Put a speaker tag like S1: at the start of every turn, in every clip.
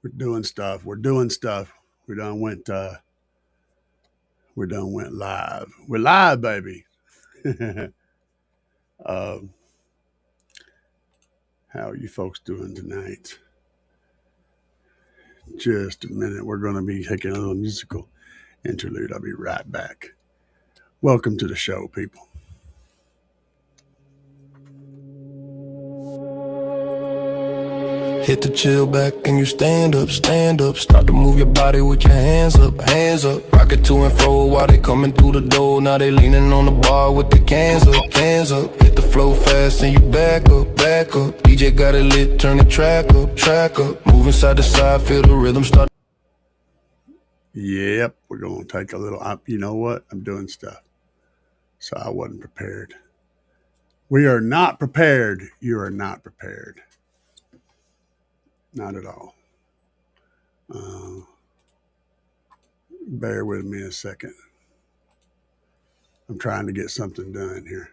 S1: We're doing stuff. We're doing stuff. We done went. We done went live. We're live, baby. um, how are you folks doing tonight? Just a minute. We're going to be taking a little musical interlude. I'll be right back. Welcome to the show, people.
S2: Hit the chill back and you stand up, stand up. Start to move your body with your hands up, hands up. Rock it to and fro while they coming through the door. Now they leaning on the bar with the cans up, cans up. Hit the flow fast and you back up, back up. DJ got it lit, turn the track up, track up. Moving side to side, feel the rhythm start.
S1: Yep, we're going to take a little. You know what? I'm doing stuff. So I wasn't prepared. We are not prepared. You are not prepared. Not at all. Bear with me a second. I'm trying to get something done here.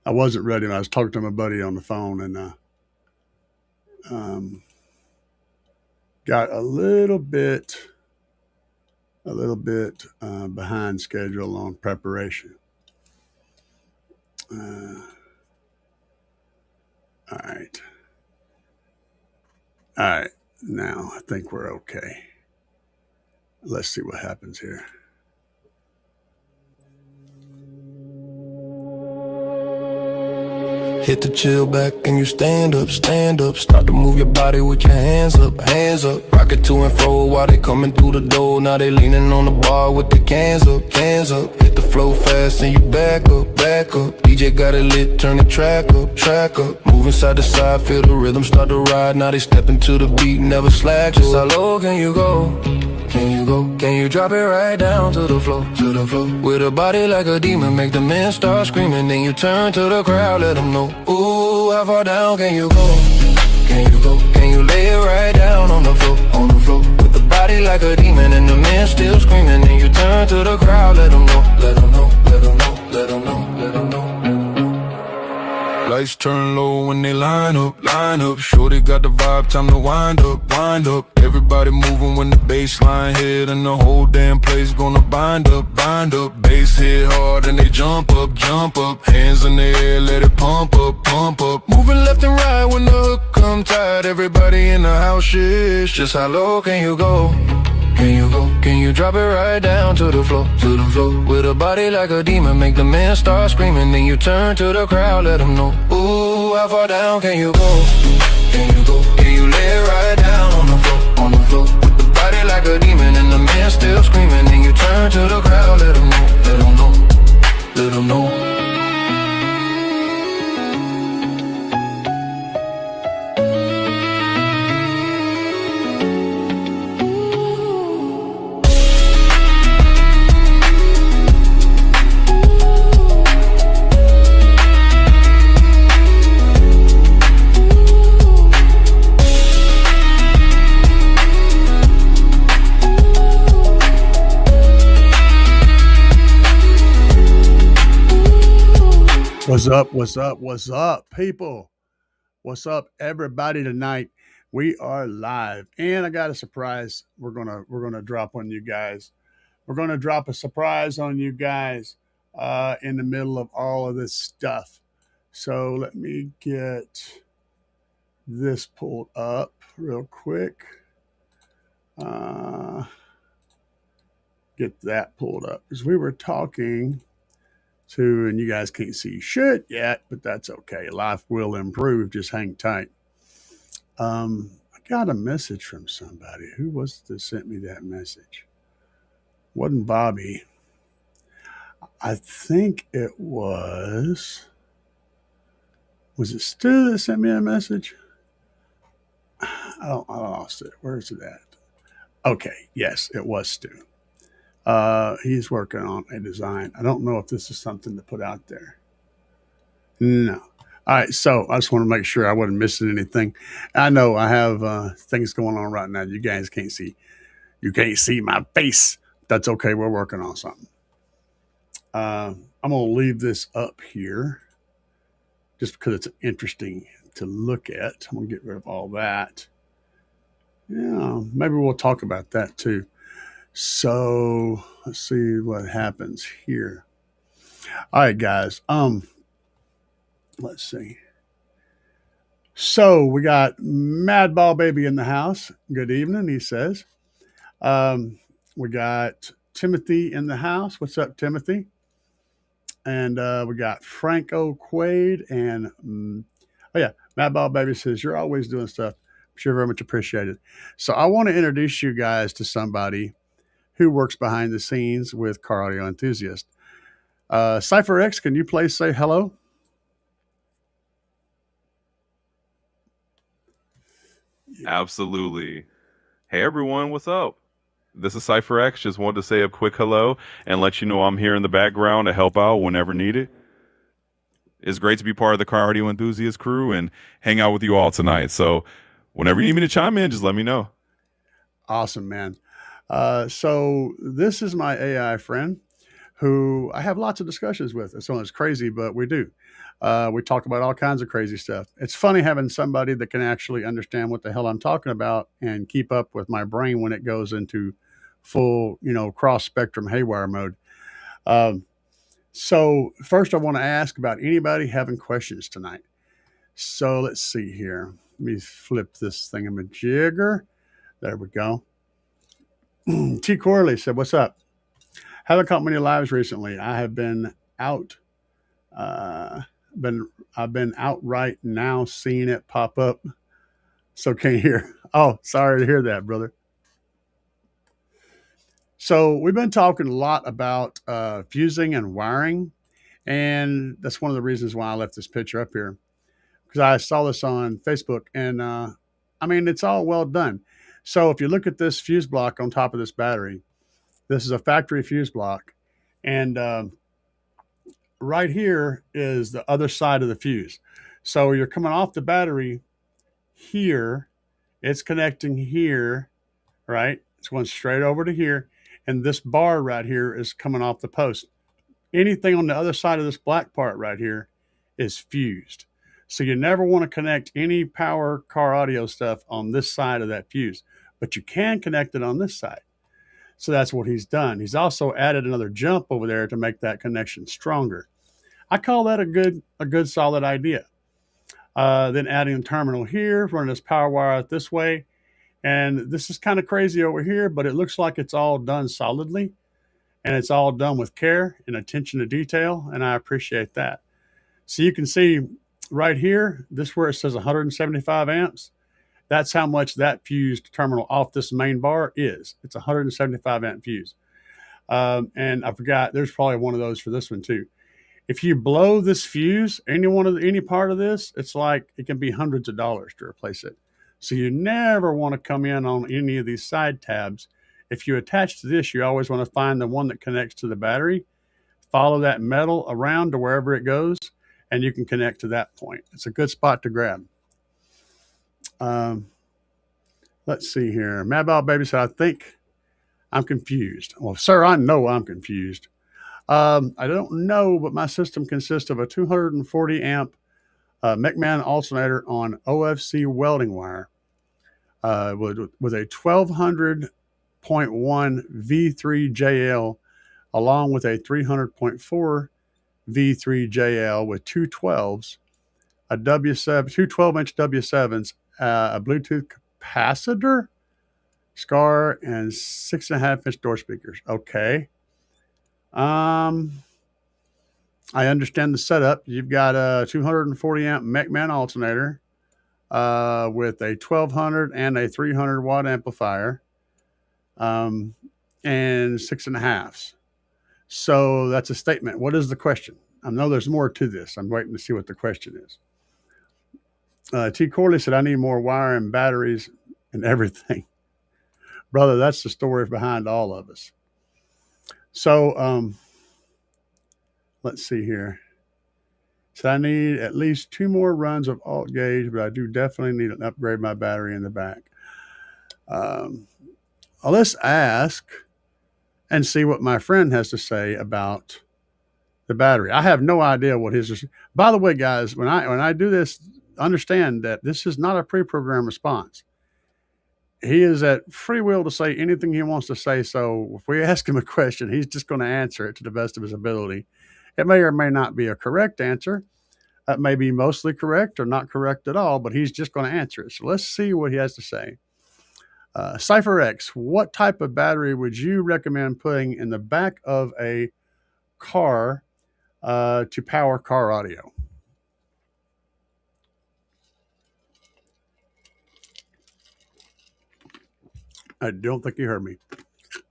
S1: I wasn't ready. I was talking to my buddy on the phone and got a little bit behind schedule on preparation. All right. All right. Now I think we're okay. Let's see what happens here.
S2: Hit the chill back and you stand up, stand up. Start to move your body with your hands up, hands up. Rock it to and fro while they coming through the door. Now they leaning on the bar with the cans up, cans up. Hit the flow fast and you back up, back up. DJ got it lit, turn the track up, track up. Moving side to side, feel the rhythm start to ride. Now they stepping to the beat, never slack. Just how low can you go? Can you go? Can you drop it right down to the floor, to the floor? With a body like a demon, make the men start screaming. Then you turn to the crowd, let them know. Ooh, how far down can you go? Can you go? Can you lay it right down on the floor, on the floor? With the body like a demon and the men still screaming. Then you turn to the crowd, let them know, let them know, let them know, let them know, let them know. Lights turn low when they line up, line up. Shorty got the vibe, time to wind up, wind up. Everybody moving when the bass line hit, and the whole damn place gonna bind up, bind up. Bass hit hard and they jump up, jump up. Hands in the air, let it pump up, pump up. Moving left and right when the hook come tight. Everybody in the house shit. Just how low can you go? Can you go? Can you drop it right down to the floor, to the floor? With a body like a demon, make the men start screaming. Then you turn to the crowd, let them know. Ooh, how far down can you go? Can you go? Can you lay it right down on the floor, on the floor? With the body like a demon and the men still screaming. Then you turn to the crowd, let them know, let them know, let them know.
S1: What's up? What's up? What's up, people? What's up, everybody? Tonight we are live, and I got a surprise. We're gonna drop on you guys. We're gonna drop a surprise on you guys in the middle of all of this stuff. So let me get this pulled up real quick. Get that pulled up because we were talking to, and you guys can't see shit yet, but that's okay. Life will improve. Just hang tight. I got a message from somebody. Who was that sent me that message? Wasn't Bobby. I think it was. Was it Stu that sent me a message? I lost it. Where's it at? Okay, yes, it was Stu. He's working on a design. I don't know if this is something to put out there. No. All right, so I just want to make sure I wasn't missing anything. I know I have things going on right now. You guys can't see. You can't see my face. That's okay. We're working on something. I'm going to leave this up here just because it's an interesting to look at. I'm going to get rid of all that. Yeah, maybe we'll talk about that too. So let's see what happens here. All right, guys. Let's see. So we got Madball Baby in the house. Good evening, he says. We got Timothy in the house. What's up, Timothy? And we got Franco Quaid and oh yeah, Madball Baby says you're always doing stuff. Sure, very much appreciated. So I want to introduce you guys to somebody who works behind the scenes with Car Audio Enthusiast. Cypher X, can you please say hello?
S3: Absolutely. Hey everyone, what's up? This is Cypher X. Just wanted to say a quick hello and let you know I'm here in the background to help out whenever needed. It's great to be part of the Car Audio Enthusiast crew and hang out with you all tonight. So whenever you need me to chime in, just let me know.
S1: Awesome, man. So this is my AI friend who I have lots of discussions with. It's almost crazy, but we do. We talk about all kinds of crazy stuff. It's funny having somebody that can actually understand what the hell I'm talking about and keep up with my brain when it goes into full, cross spectrum haywire mode. So first I want to ask about anybody having questions tonight. So let's see here. Let me flip this thingamajigger. There we go. T. Corley said, what's up? Haven't caught many lives recently. I have been out. I've been out right now seeing it pop up. So can't hear. Oh, sorry to hear that, brother. So we've been talking a lot about fusing and wiring. And that's one of the reasons why I left this picture up here. Because I saw this on Facebook. And it's all well done. So if you look at this fuse block on top of this battery, this is a factory fuse block. And right here is the other side of the fuse. So you're coming off the battery here. It's connecting here, right? It's going straight over to here. And this bar right here is coming off the post. Anything on the other side of this black part right here is fused. So you never want to connect any power car audio stuff on this side of that fuse, but you can connect it on this side. So that's what he's done. He's also added another jump over there to make that connection stronger. I call that a good solid idea. Then adding a terminal here, running this power wire out this way. And this is kind of crazy over here, but it looks like it's all done solidly. And it's all done with care and attention to detail. And I appreciate that. So you can see right here, this where it says 175 amps. That's how much that fused terminal off this main bar is. It's 175 amp fuse. And I forgot, there's probably one of those for this one too. If you blow this fuse, any part of this, it's like it can be hundreds of dollars to replace it. So you never want to come in on any of these side tabs. If you attach to this, you always want to find the one that connects to the battery, follow that metal around to wherever it goes, and you can connect to that point. It's a good spot to grab. Let's see here. Madball Baby said, I think I'm confused. Well, sir, I know I'm confused. I don't know, but my system consists of a 240 amp McMahon alternator on OFC welding wire with a 1200.1 V3JL along with a 300.4 V3JL with two 12s, a W7, two 12-inch W7s, a Bluetooth capacitor, SCAR, and 6.5-inch door speakers. Okay. I understand the setup. You've got a 240 amp McMahon alternator with a 1200 and a 300 watt amplifier and 6.5s. So that's a statement. What is the question? I know there's more to this. I'm waiting to see what the question is. T. Corley said, I need more wire and batteries and everything. Brother, that's the story behind all of us. So let's see here. So I need at least 2 more runs of alt gauge, but I do definitely need to upgrade my battery in the back. Let's ask and see what my friend has to say about the battery. I have no idea what his is. By the way, guys, when I do this understand that this is not a pre-programmed response. He is at free will to say anything he wants to say. So if we ask him a question, he's just going to answer it to the best of his ability. It may or may not be a correct answer. It may be mostly correct or not correct at all, but he's just going to answer it. So let's see what he has to say. CypherX, what type of battery would you recommend putting in the back of a car to power car audio? I don't think you heard me.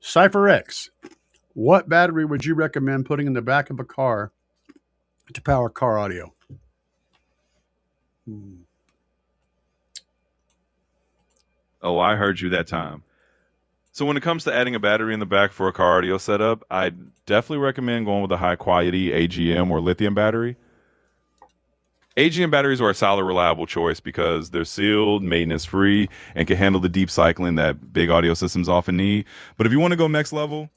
S1: CypherX, what battery would you recommend putting in the back of a car to power car audio?
S3: Oh, I heard you that time. So when it comes to adding a battery in the back for a car audio setup, I definitely recommend going with a high quality AGM or lithium battery. AGM batteries are a solid, reliable choice because they're sealed, maintenance free, and can handle the deep cycling that big audio systems often need. But if you want to go next level,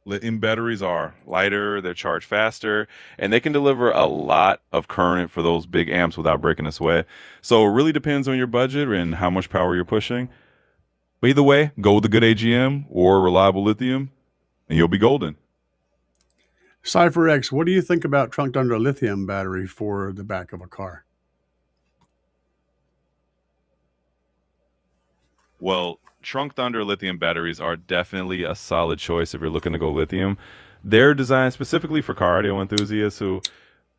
S3: lithium batteries are lighter, they're charged faster, and they can deliver a lot of current for those big amps without breaking a sweat. So it really depends on your budget and how much power you're pushing. But either way, go with a good AGM or reliable lithium, and you'll be golden.
S1: CypherX, what do you think about trunked under lithium battery for the back of a car?
S3: Well, trunked under lithium batteries are definitely a solid choice if you're looking to go lithium. They're designed specifically for car audio enthusiasts who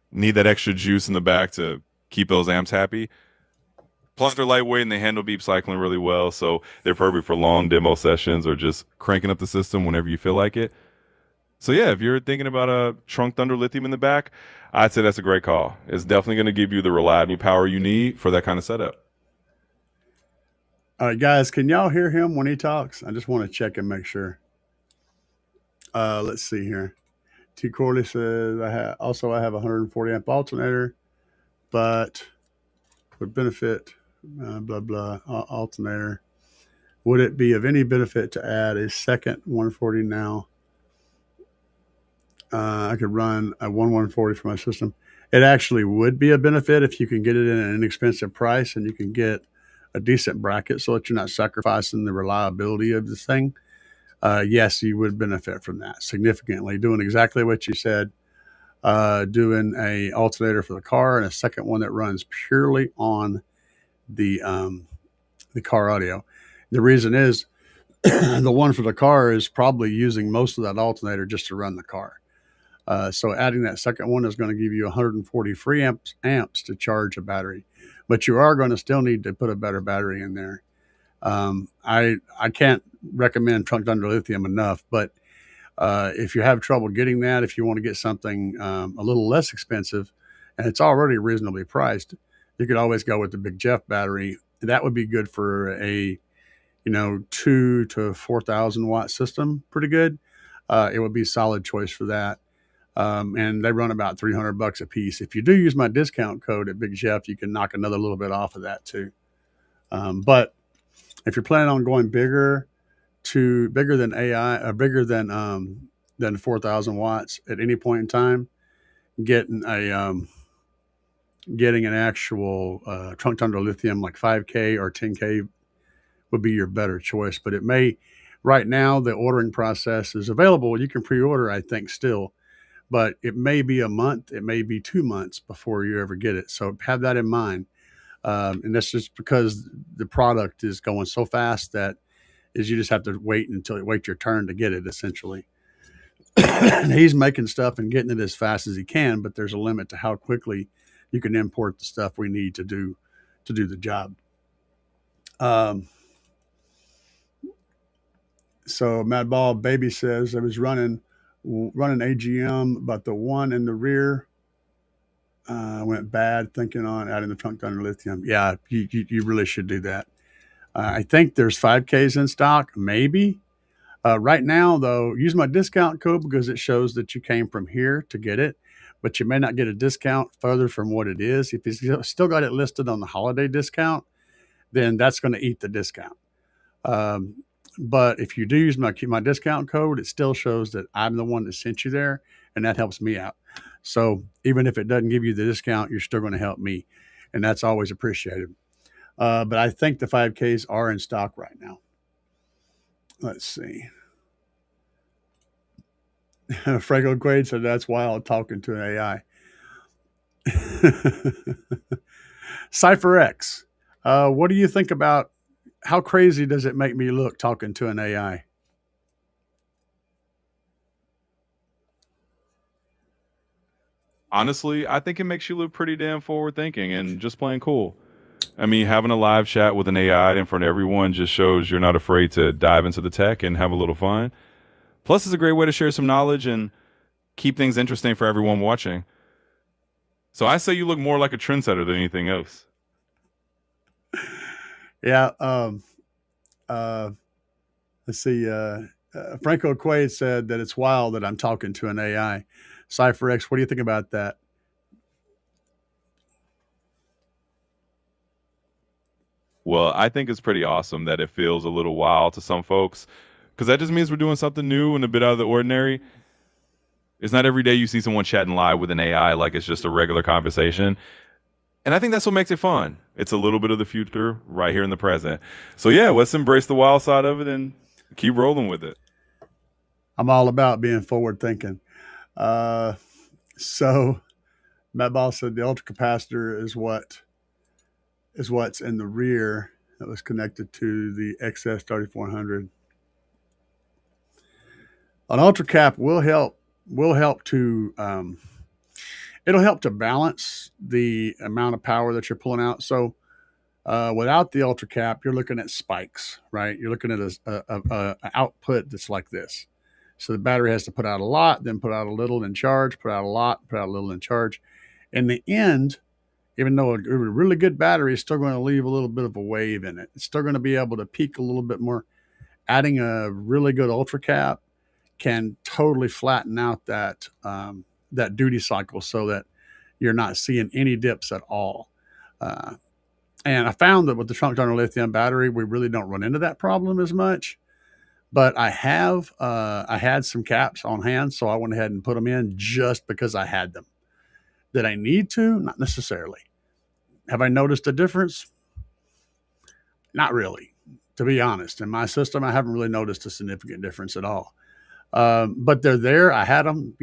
S3: need that extra juice in the back to keep those amps happy. Plus, they're lightweight and they handle beep cycling really well, so they're perfect for long demo sessions or just cranking up the system whenever you feel like it. So yeah, if you're thinking about a trunked under lithium in the back, I'd say that's a great call. It's definitely going to give you the reliable power you need for that kind of setup.
S1: All right, guys, can y'all hear him when he talks? I just want to check and make sure. Let's see here. T. Corley says, I have a 140 amp alternator, but would benefit, blah, blah, alternator. Would it be of any benefit to add a second 140 now? I could run a 140 for my system. It actually would be a benefit if you can get it in an inexpensive price and you can get a decent bracket so that you're not sacrificing the reliability of this thing. Yes, you would benefit from that significantly. Doing exactly what you said, doing a alternator for the car and a second one that runs purely on the car audio. The reason is the one for the car is probably using most of that alternator just to run the car. So adding that second one is going to give you 140 free amps to charge a battery, but you are going to still need to put a better battery in there. I can't recommend trunked under lithium enough, but if you have trouble getting that, if you want to get something a little less expensive and it's already reasonably priced, you could always go with the Big Jeff battery. That would be good for a 2 to 4,000 watt system. Pretty good. It would be a solid choice for that. And they run about $300 a piece. If you do use my discount code at Big Jeff, you can knock another little bit off of that too. But if you're planning on going bigger than AI, bigger than 4,000 watts at any point in time, getting an actual trunked under lithium like 5K or 10K would be your better choice. But it may, right now, the ordering process is available. You can pre-order, I think, still. But it may be a month, it may be 2 months before you ever get it. So have that in mind. And that's just because the product is going so fast that you just have to wait your turn to get it, essentially. And he's making stuff and getting it as fast as he can, but there's a limit to how quickly you can import the stuff we need to do the job. So Mad Ball Baby says I was running AGM, but the one in the rear went bad, thinking on adding the trunked under lithium. Yeah, you really should do that. I think there's 5Ks in stock, maybe. Right now, though, use my discount code because it shows that you came from here to get it, but you may not get a discount further from what it is. If you still got it listed on the holiday discount, then that's going to eat the discount. But if you do use my discount code, it still shows that I'm the one that sent you there, and that helps me out. So even if it doesn't give you the discount, you're still going to help me. and that's always appreciated. But I think the 5Ks are in stock right now. Let's see. Franco Quaid said that's wild talking to an AI. Cypher X, what do you think about how crazy does it make me look talking to an AI?
S3: Honestly, I think it makes you look pretty damn forward thinking and just plain cool. I mean, having a live chat with an AI in front of everyone just shows you're not afraid to dive into the tech and have a little fun. Plus, it's a great way to share some knowledge and keep things interesting for everyone watching. So I say you look more like a trendsetter than anything else.
S1: Yeah. Let's see. Franco Quaid said that it's wild that I'm talking to an AI. Cypher X, what do you think about that?
S3: Well, I think it's pretty awesome that it feels a little wild to some folks because that just means we're doing something new and a bit out of the ordinary. It's not every day you see someone chatting live with an AI like it's just a regular conversation. And I think that's what makes it fun. It's a little bit of the future right here in the present. So yeah, let's embrace the wild side of it and keep rolling with it.
S1: I'm all about being forward thinking. So Matt Ball said the ultra capacitor is what's in the rear that was connected to the XS 3400. An ultra cap will help to it'll help to balance the amount of power that you're pulling out. So without the ultra cap, you're looking at spikes, right? You're looking at a output that's like this. So the battery has to put out a lot, then put out a little, then charge, put out a lot, put out a little, then charge. In the end, even though a really good battery is still going to leave a little bit of a wave in it, it's still going to be able to peak a little bit more. Adding a really good ultra cap can totally flatten out that that duty cycle so that you're not seeing any dips at all. And I found that with the trunk donor lithium battery, we really don't run into that problem as much. But I had some caps on hand, so I went ahead and put them in just because I had them. Did I need to? Not necessarily. Have I noticed a difference? Not really, to be honest. In my system, I haven't really noticed a significant difference at all. But they're there. I had them,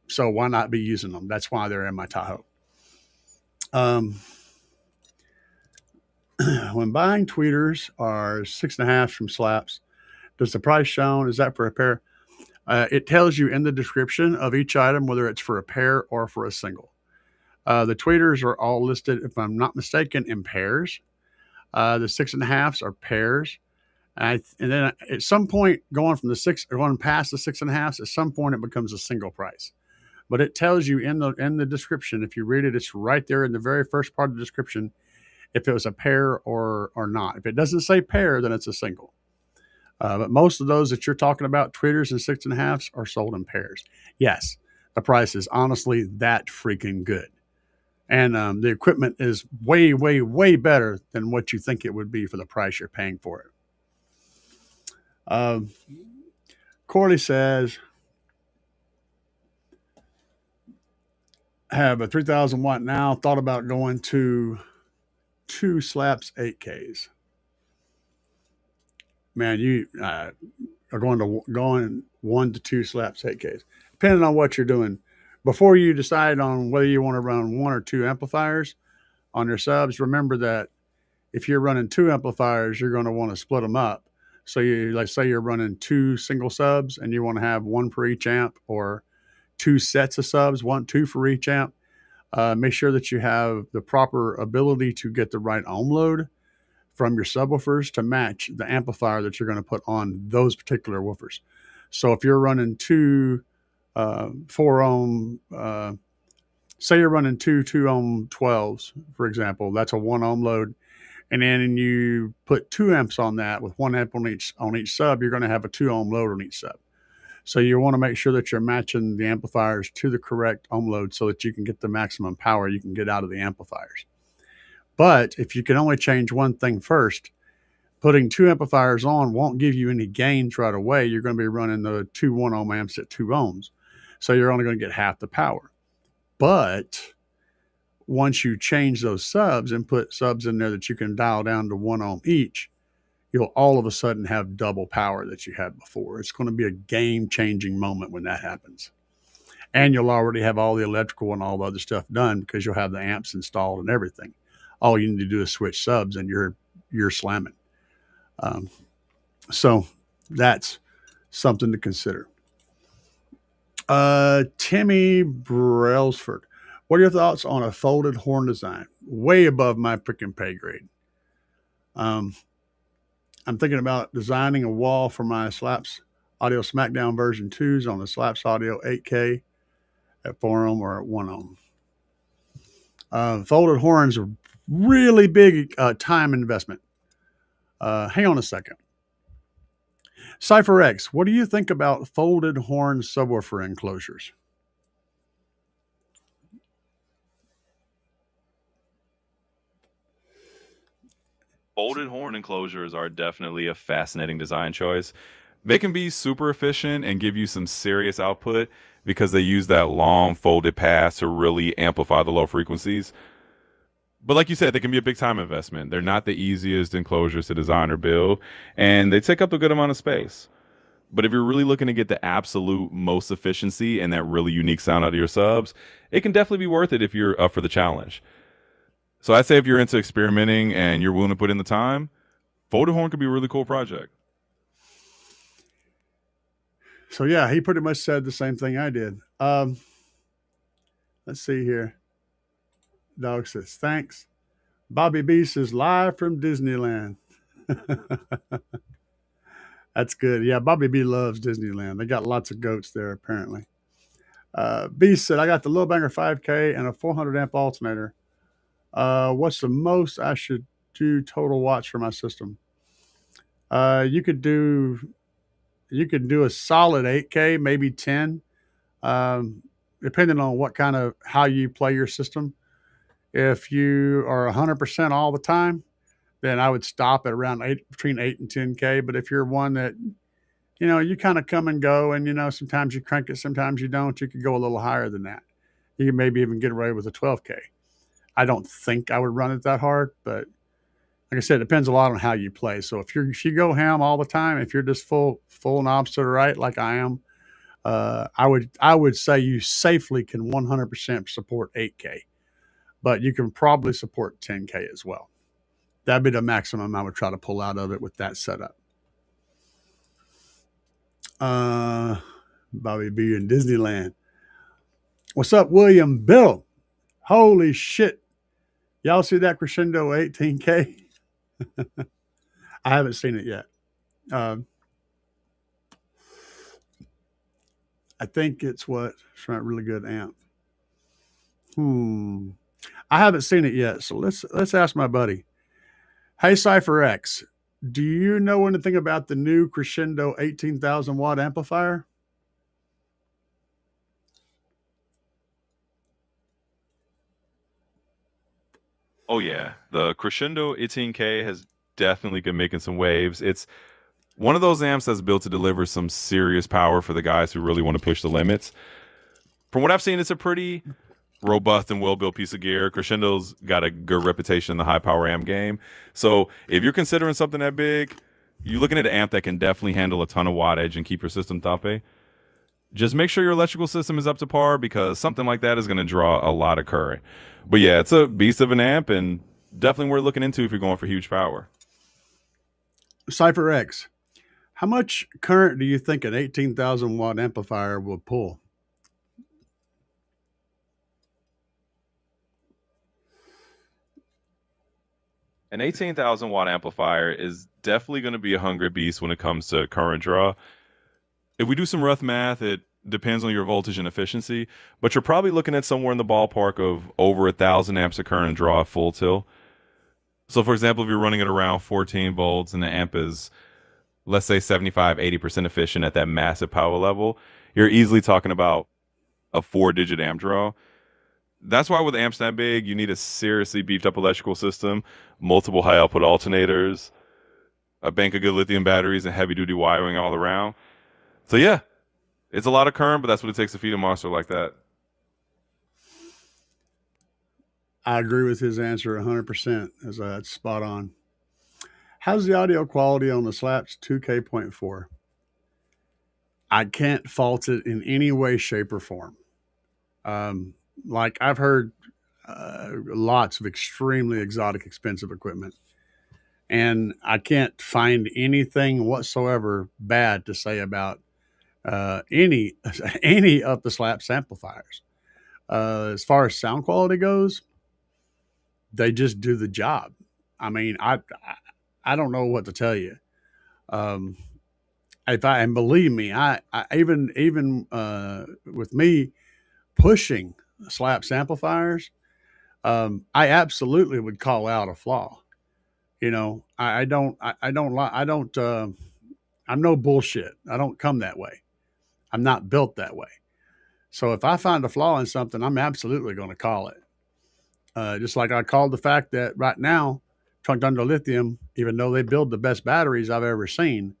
S1: so why not be using them? That's why they're in my Tahoe. When buying tweeters are 6.5 from Slaps, does the price shown, is that for a pair? It tells you in the description of each item whether it's for a pair or for a single. The tweeters are all listed, if I'm not mistaken, in pairs. The 6.5s are pairs. And then at some point, going past the 6.5s, at some point it becomes a single price. But it tells you in the description, if you read it, it's right there in the very first part of the description, if it was a pair or not. If it doesn't say pair, then it's a single. But most of those that you're talking about, tweeters and 6.5s, are sold in pairs. Yes, the price is honestly that freaking good. And the equipment is way, way, way better than what you think it would be for the price you're paying for it. Corley says, have a 3,000 watt now, thought about going to 2 Slaps 8Ks. Man, you are going 1 to 2 Slaps 8Ks, depending on what you're doing. Before you decide on whether you want to run 1 or 2 amplifiers on your subs, remember that if you're running 2 amplifiers, you're going to want to split them up. So let's say you're running 2 single subs and you want to have 1 for each amp, or 2 sets of subs, 2 for each amp. Make sure that you have the proper ability to get the right ohm load from your subwoofers to match the amplifier that you're going to put on those particular woofers. So if you're running 2 4 ohm, say you're running 2 ohm 12s, for example, that's a 1 ohm load. And then you put 2 amps on that with 1 amp on each sub, you're going to have a 2 ohm load on each sub. So you want to make sure that you're matching the amplifiers to the correct ohm load so that you can get the maximum power you can get out of the amplifiers. But if you can only change one thing first, putting 2 amplifiers on won't give you any gains right away. You're going to be running the 2 1 ohm amps at 2 ohms. So you're only going to get half the power. But once you change those subs and put subs in there that you can dial down to 1 ohm each, you'll all of a sudden have double power that you had before. It's going to be a game-changing moment when that happens. And you'll already have all the electrical and all the other stuff done because you'll have the amps installed and everything. All you need to do is switch subs and you're slamming. So that's something to consider. Timmy Brailsford, what are your thoughts on a folded horn design? Way above my freaking pay grade. I'm thinking about designing a wall for my Slaps Audio Smackdown version 2s on the Slaps Audio 8K at 4 ohm or at 1 ohm. Folded horns are really big time investment. Hang on a second. Cypher X, what do you think about folded horn subwoofer enclosures?
S3: Folded horn enclosures are definitely a fascinating design choice. They can be super efficient and give you some serious output because they use that long folded pass to really amplify the low frequencies. But like you said, they can be a big time investment. They're not the easiest enclosures to design or build, and they take up a good amount of space. But if you're really looking to get the absolute most efficiency and that really unique sound out of your subs, it can definitely be worth it if you're up for the challenge. So I'd say if you're into experimenting and you're willing to put in the time, folded horn could be a really cool project.
S1: So yeah, he pretty much said the same thing I did. Let's see here. Dog says, thanks. Bobby B says, live from Disneyland. That's good. Yeah, Bobby B loves Disneyland. They got lots of goats there, apparently. B said, I got the Low Banger 5K and a 400 amp alternator. What's the most I should do total watts for my system? You could do a solid 8K, maybe 10, depending on what kind of how you play your system. If you are 100% all the time, then I would stop at around between 8 and 10K. But if you're one that, you kind of come and go and, sometimes you crank it, sometimes you don't, you could go a little higher than that. You can maybe even get away with a 12K. I don't think I would run it that hard, but like I said, it depends a lot on how you play. So if you go ham all the time, if you're just full knobs to the right, like I am, I would say you safely can 100% support 8K, but you can probably support 10K as well. That'd be the maximum I would try to pull out of it with that setup. Bobby B in Disneyland. What's up, William Bill? Holy shit. Y'all see that Crescendo 18K? I haven't seen it yet. I think it's not a really good amp. I haven't seen it yet, so let's ask my buddy. Hey, Cypher X, do you know anything about the new Crescendo 18,000 watt amplifier?
S3: Oh yeah, the Crescendo 18K has definitely been making some waves. It's one of those amps that's built to deliver some serious power for the guys who really want to push the limits. From what I've seen, it's a pretty robust and well-built piece of gear. Crescendo's got a good reputation in the high-power amp game. So if you're considering something that big, you're looking at an amp that can definitely handle a ton of wattage and keep your system thumping. Just make sure your electrical system is up to par because something like that is going to draw a lot of current. But yeah, it's a beast of an amp and definitely worth looking into if you're going for huge power.
S1: Cypher X, how much current do you think an 18,000 watt amplifier will pull?
S3: An 18,000 watt amplifier is definitely going to be a hungry beast when it comes to current draw. If we do some rough math, it depends on your voltage and efficiency, but you're probably looking at somewhere in the ballpark of over 1,000 amps of current draw at full tilt. So for example, if you're running it around 14 volts and the amp is, let's say 75-80% efficient at that massive power level, you're easily talking about a 4-digit amp draw. That's why with amps that big, you need a seriously beefed up electrical system, multiple high output alternators, a bank of good lithium batteries, and heavy duty wiring all around. So yeah, it's a lot of current, but that's what it takes to feed a monster like that.
S1: I agree with his answer 100%. That's spot on. How's the audio quality on the Slaps 2K.4? I can't fault it in any way, shape, or form. Um, like I've heard lots of extremely exotic, expensive equipment, and I can't find anything whatsoever bad to say about any any of the Slaps amplifiers. As far as sound quality goes, they just do the job. I mean, I don't know what to tell you. Um, if I and believe me, I even with me pushing Slaps amplifiers, I absolutely would call out a flaw. You know, I don't, I don't, I don't. I'm no bullshit. I don't come that way. I'm not built that way. So if I find a flaw in something, I'm absolutely going to call it. Just like I called the fact that right now, Trunk Thunder Lithium, even though they build the best batteries I've ever seen,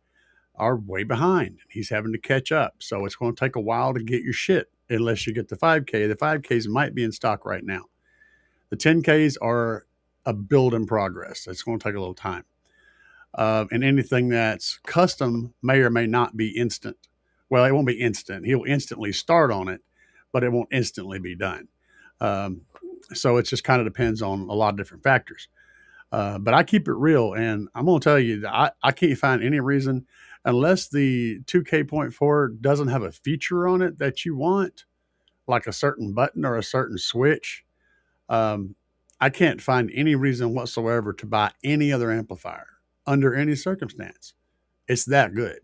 S1: are way behind. He's having to catch up. So it's going to take a while to get your shit unless you get the 5K. The 5Ks might be in stock right now. The 10Ks are a build in progress. It's going to take a little time. And anything that's custom may or may not be instant. Well, it won't be instant. He'll instantly start on it, but it won't instantly be done. Um, so it just kind of depends on a lot of different factors. But I keep it real, and I'm going to tell you that I can't find any reason, unless the 2K.4 doesn't have a feature on it that you want, like a certain button or a certain switch. Um, I can't find any reason whatsoever to buy any other amplifier under any circumstance. It's that good.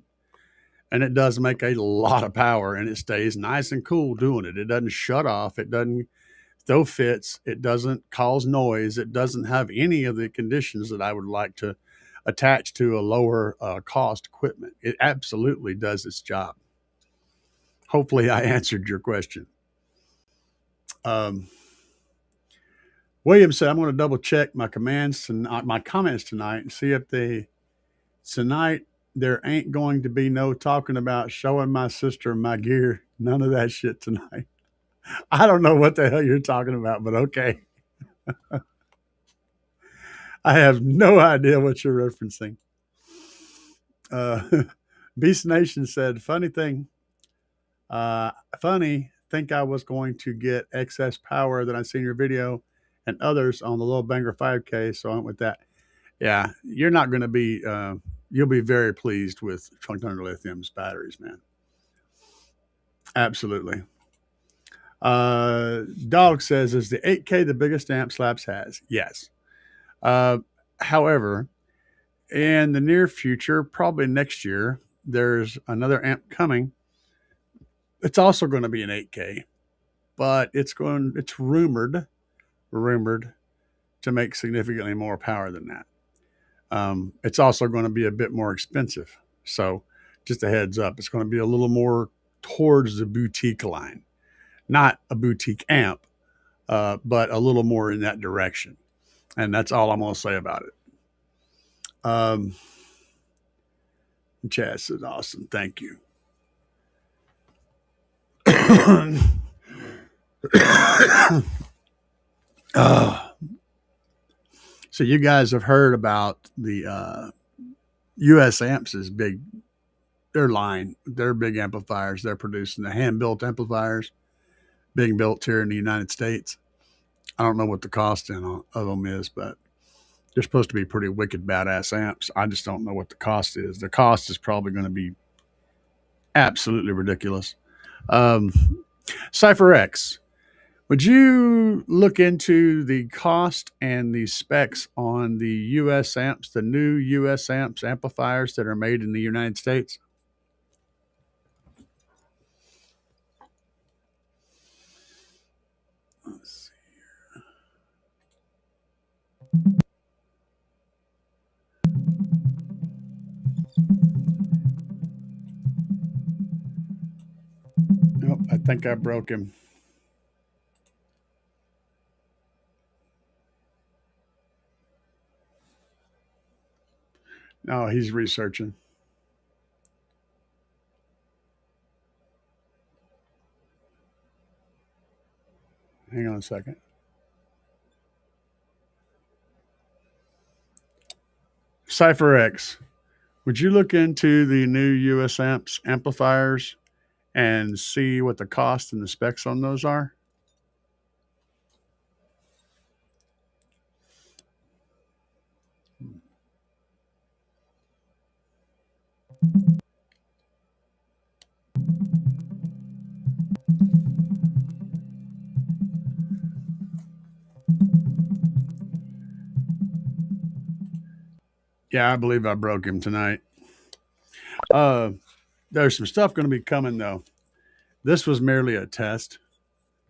S1: And it does make a lot of power, and it stays nice and cool doing it. It doesn't shut off. It doesn't throw fits. It doesn't cause noise. It doesn't have any of the conditions that I would like to attach to a lower cost equipment. It absolutely does its job. Hopefully, I answered your question. Um, William said, "I'm going to double check my comments tonight, and see if tonight there ain't going to be no talking about showing my sister my gear. None of that shit tonight." I don't know what the hell you're talking about, but okay. I have no idea what you're referencing. Beast Nation said, funny thing. Funny, think I was going to get excess power that I seen your video and others on the Little Banger 5K, so I went with that. Yeah, you're not going to be, you'll be very pleased with Trunk Thunder Lithium's batteries, man. Absolutely. Dog says, is the 8K the biggest amp Slaps has? Yes. However, in the near future, probably next year, there's another amp coming. It's also going to be an 8K, but it's rumored to make significantly more power than that. It's also going to be a bit more expensive. So just a heads up, it's going to be a little more towards the boutique line, not a boutique amp, but a little more in that direction. And that's all I'm going to say about it. Chad says, awesome. Thank you. So you guys have heard about the US Amps' their line, their big amplifiers they're producing, the hand-built amplifiers being built here in the United States. I don't know what the cost of them is, but they're supposed to be pretty wicked badass amps. I just don't know what the cost is. The cost is probably going to be absolutely ridiculous. Cypher X, would you look into the cost and the specs on the US amps, the new US amps amplifiers that are made in the United States? Let's see here. Nope, I think I broke him. No, he's researching. Hang on a second. Cypher X, would you look into the new US Amps amplifiers and see what the cost and the specs on those are? Yeah, I believe I broke him tonight. There's some stuff going to be coming though. This was merely a test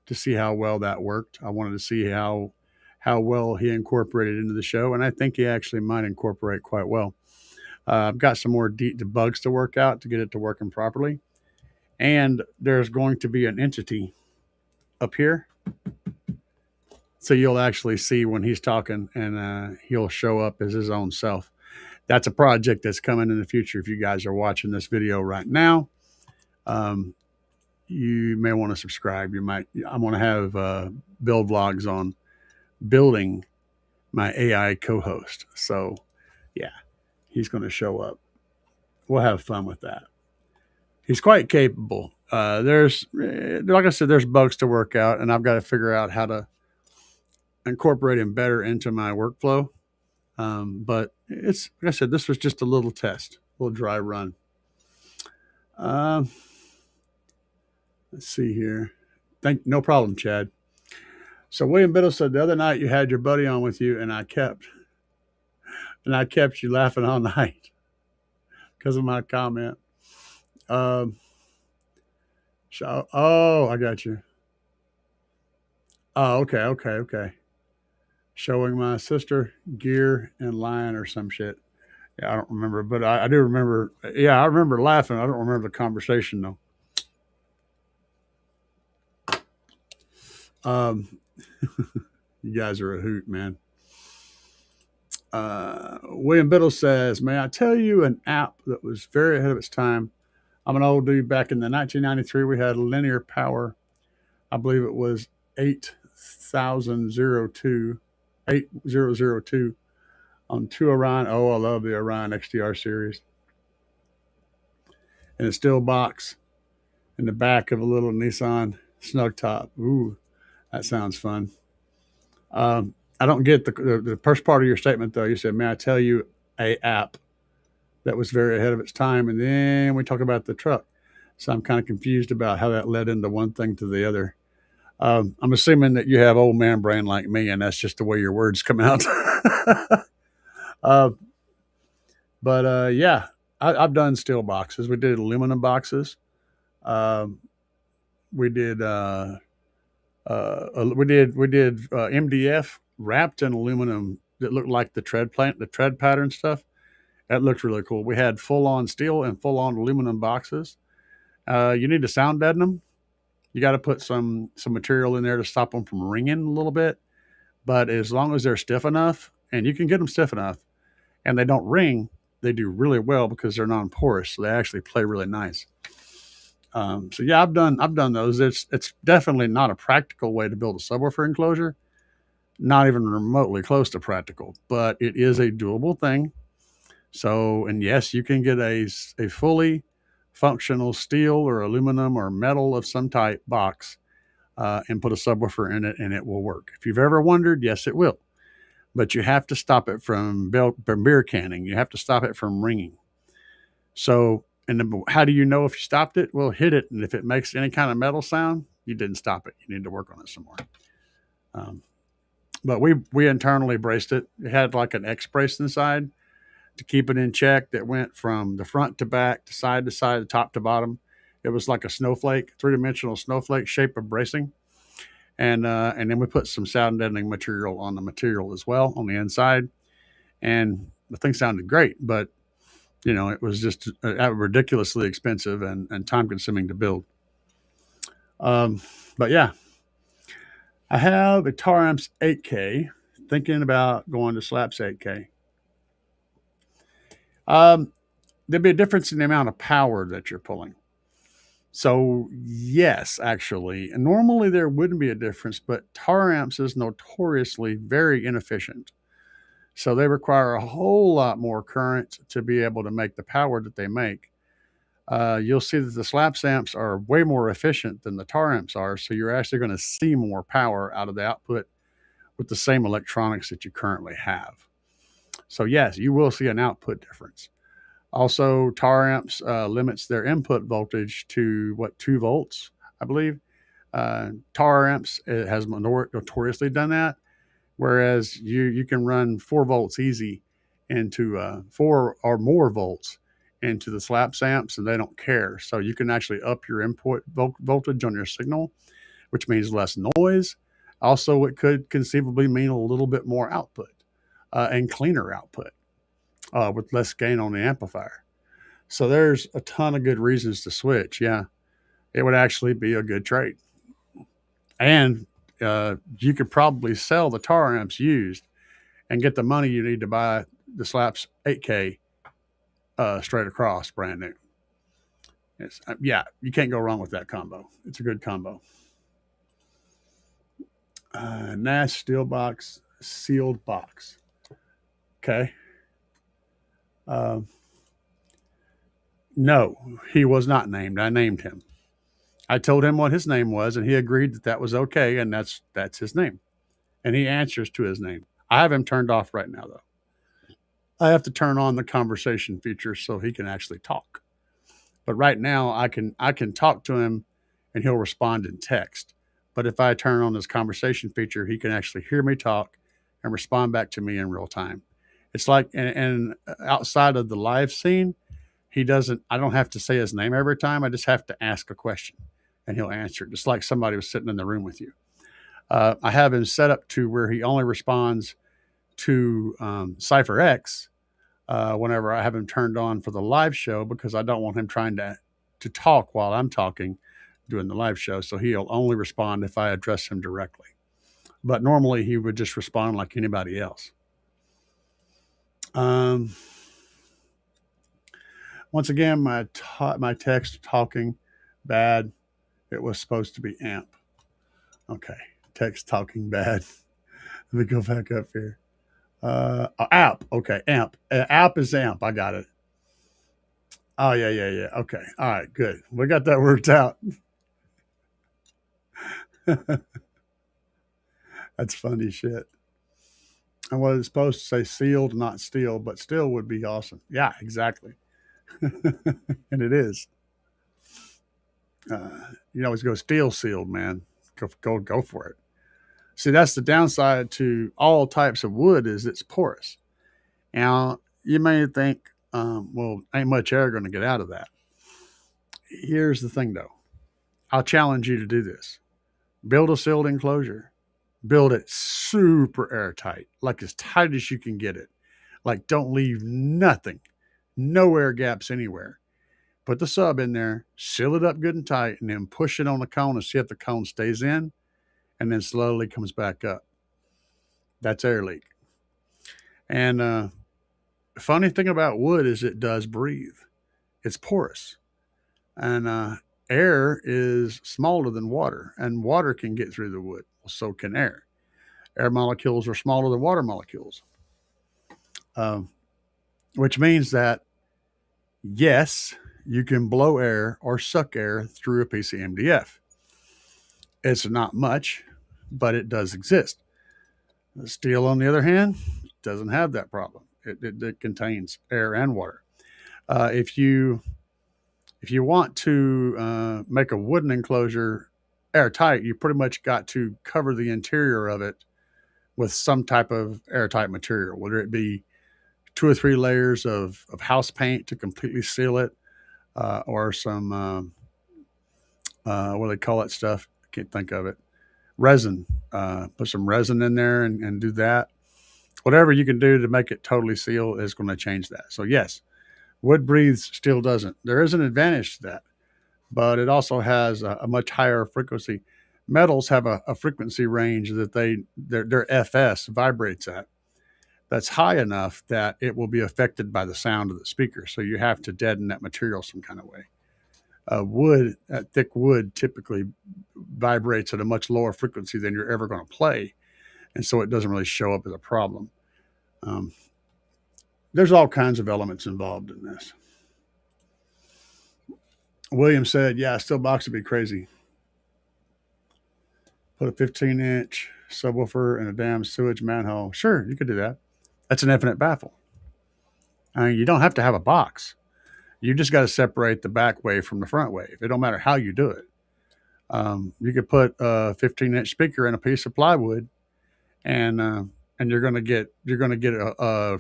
S1: to see how well that worked. I wanted to see how well he incorporated into the show, and I think he actually might incorporate quite well. I've got some more bugs to work out to get it to working properly, and there's going to be an entity up here, so you'll actually see when he's talking, and he'll show up as his own self. That's a project that's coming in the future. If you guys are watching this video right now, you may want to subscribe. I'm going to have build vlogs on building my AI co-host. So yeah, he's going to show up. We'll have fun with that. He's quite capable. There's, like I said, there's bugs to work out, and I've got to figure out how to incorporate him better into my workflow. But it's, like I said, this was just a little test, a little dry run. Let's see here. No problem, Chad. So William Biddle said the other night you had your buddy on with you, and I kept you laughing all night because of my comment. I got you. Oh, okay. Showing my sister gear and line or some shit. Yeah, I don't remember, but I do remember. Yeah, I remember laughing. I don't remember the conversation though. You guys are a hoot, man. William Biddle says, may I tell you an app that was very ahead of its time? I'm an old dude. Back in the 1993, we had linear power. I believe it was 8002 on 2 Orion. Oh, I love the Orion XDR series. And a steel box in the back of a little Nissan snug top. Ooh, that sounds fun. I don't get the first part of your statement though. You said, may I tell you a app that was very ahead of its time? And then we talk about the truck. So I'm kind of confused about how that led into one thing to the other. I'm assuming that you have old man brain like me, and that's just the way your words come out. Yeah, I've done steel boxes. We did aluminum boxes. We did MDF wrapped in aluminum that looked like the tread pattern stuff. That looked really cool. We had full on steel and full on aluminum boxes. You need to sound deaden them. You got to put some material in there to stop them from ringing a little bit. But as long as they're stiff enough, and you can get them stiff enough, and they don't ring, they do really well because they're non-porous. So they actually play really nice. So yeah, I've done those. It's definitely not a practical way to build a subwoofer enclosure. Not even remotely close to practical, but it is a doable thing. So, and yes, you can get a fully functional steel or aluminum or metal of some type box and put a subwoofer in it, and it will work. If you've ever wondered, yes, it will. But you have to stop it from beer canning. You have to stop it from ringing. So, and how do you know if you stopped it? Well, hit it, and if it makes any kind of metal sound, you didn't stop it. You need to work on it some more. But we internally braced it. It had like an X brace inside to keep it in check that went from the front to back, to side, top to bottom. It was like a snowflake, 3-dimensional snowflake shape of bracing. And then we put some sound deadening material on the material as well on the inside. And the thing sounded great, but you know, it was just ridiculously expensive and time consuming to build. But yeah, I have a Taramps 8K, thinking about going to Slaps 8K. There'd be a difference in the amount of power that you're pulling. So yes, actually, and normally there wouldn't be a difference, but Taramps is notoriously very inefficient. So they require a whole lot more current to be able to make the power that they make. You'll see that the SLAPS amps are way more efficient than the TAR amps are. So you're actually going to see more power out of the output with the same electronics that you currently have. So yes, you will see an output difference. Also, TAR amps limits their input voltage to 2 volts, I believe. TAR amps has notoriously done that, whereas you can run 4 volts easy into 4 or more volts into the SLAPS amps, and they don't care. So you can actually up your input voltage on your signal, which means less noise. Also, it could conceivably mean a little bit more output and cleaner output with less gain on the amplifier. So there's a ton of good reasons to switch. Yeah, it would actually be a good trade. And you could probably sell the TAR amps used and get the money you need to buy the SLAPS 8K straight across, brand new. Yeah, you can't go wrong with that combo. It's a good combo. Nash steel box, sealed box. Okay. No, he was not named. I named him. I told him what his name was, and he agreed that was okay, and that's his name. And he answers to his name. I have him turned off right now, though. I have to turn on the conversation feature so he can actually talk. But right now, I can talk to him, and he'll respond in text. But if I turn on this conversation feature, he can actually hear me talk and respond back to me in real time. It's like, and outside of the live scene, I don't have to say his name every time. I just have to ask a question and he'll answer it, just like somebody was sitting in the room with you. I have him set up to where he only responds to CypherX whenever I have him turned on for the live show, because I don't want him trying to talk while I'm talking doing the live show. So he'll only respond if I address him directly. But normally he would just respond like anybody else. Once again, my text talking bad. It was supposed to be amp. Okay, text talking bad. Let me go back up here. App. Okay, amp. App is amp. I got it. Oh, yeah. Okay. All right, good. We got that worked out. That's funny shit. And what it's supposed to say, sealed, not steel, but still would be awesome. Yeah, exactly. And it is. You always go steel sealed, man. Go for it. See, that's the downside to all types of wood, is it's porous. Now, you may think, well, ain't much air going to get out of that. Here's the thing, though. I'll challenge you to do this. Build a sealed enclosure. Build it super airtight, like as tight as you can get it. Like, don't leave nothing. No air gaps anywhere. Put the sub in there, seal it up good and tight, and then push it on the cone and see if the cone stays in and then slowly comes back up. That's air leak. And funny thing about wood is it does breathe. It's porous. And air is smaller than water, and water can get through the wood. Well, so can air. Air molecules are smaller than water molecules, which means that, yes, you can blow air or suck air through a piece of MDF. It's not much, but it does exist. Steel, on the other hand, doesn't have that problem. It contains air and water. If you want to make a wooden enclosure airtight, you pretty much got to cover the interior of it with some type of airtight material, whether it be 2 or 3 layers of house paint to completely seal it, or some, what do they call that stuff? I can't think of it. Resin. Put some resin in there and do that. Whatever you can do to make it totally seal is going to change that. So yes, wood breathes, steel doesn't. There is an advantage to that, but it also has a much higher frequency. Metals have a frequency range that their FS vibrates at. That's high enough that it will be affected by the sound of the speaker. So you have to deaden that material some kind of way. Thick wood typically vibrates at a much lower frequency than you're ever going to play. And so it doesn't really show up as a problem. Um, there's all kinds of elements involved in this. William said, yeah, still box would be crazy. Put a 15-inch subwoofer in a damn sewage manhole. Sure, you could do that. That's an infinite baffle. I mean, you don't have to have a box. You just got to separate the back wave from the front wave. It don't matter how you do it. You could put a 15-inch speaker in a piece of plywood, and you're going to get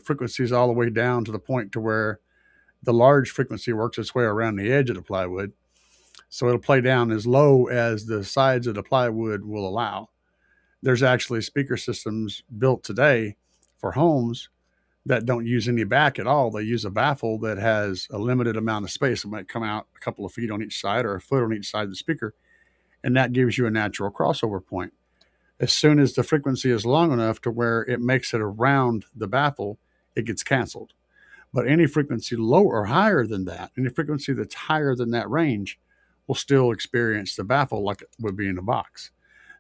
S1: frequencies all the way down to the point to where the large frequency works its way around the edge of the plywood. So it'll play down as low as the sides of the plywood will allow. There's actually speaker systems built today for homes that don't use any back at all. They use a baffle that has a limited amount of space. It might come out a couple of feet on each side or a foot on each side of the speaker, and that gives you a natural crossover point. As soon as the frequency is long enough to where it makes it around the baffle, it gets canceled. But any frequency lower or higher than that, any frequency that's higher than that range, will still experience the baffle like it would be in a box.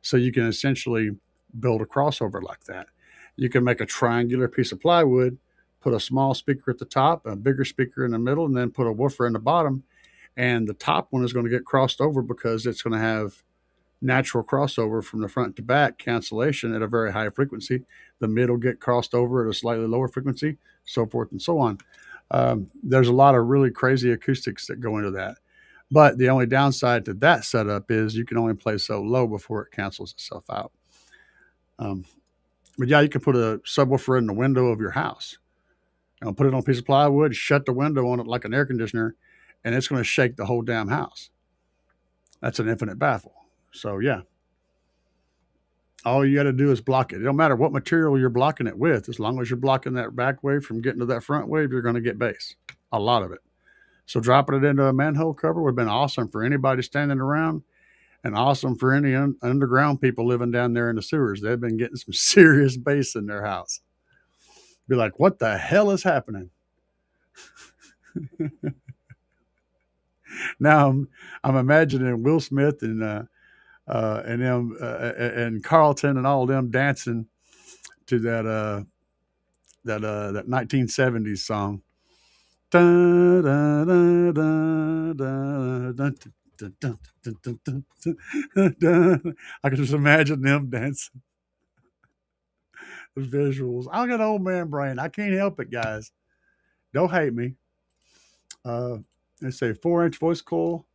S1: So you can essentially build a crossover like that. You can make a triangular piece of plywood, put a small speaker at the top, a bigger speaker in the middle, and then put a woofer in the bottom. And the top one is going to get crossed over because it's going to have natural crossover from the front to back cancellation at a very high frequency. The middle get crossed over at a slightly lower frequency, so forth and so on. There's a lot of really crazy acoustics that go into that. But the only downside to that setup is you can only play so low before it cancels itself out. But yeah, you can put a subwoofer in the window of your house. Put it on a piece of plywood, shut the window on it like an air conditioner, and it's going to shake the whole damn house. That's an infinite baffle. So yeah, all you got to do is block it. It don't matter what material you're blocking it with. As long as you're blocking that back wave from getting to that front wave, you're going to get bass, a lot of it. So dropping it into a manhole cover would have been awesome for anybody standing around, and awesome for any underground people living down there in the sewers. They've been getting some serious bass in their house. Be like, what the hell is happening? Now I'm imagining Will Smith and them and Carlton and all of them dancing to that 1970s song. I can just imagine them dancing. The visuals. I got old man brain. I can't help it, guys. Don't hate me. Let's say 4-inch voice coil,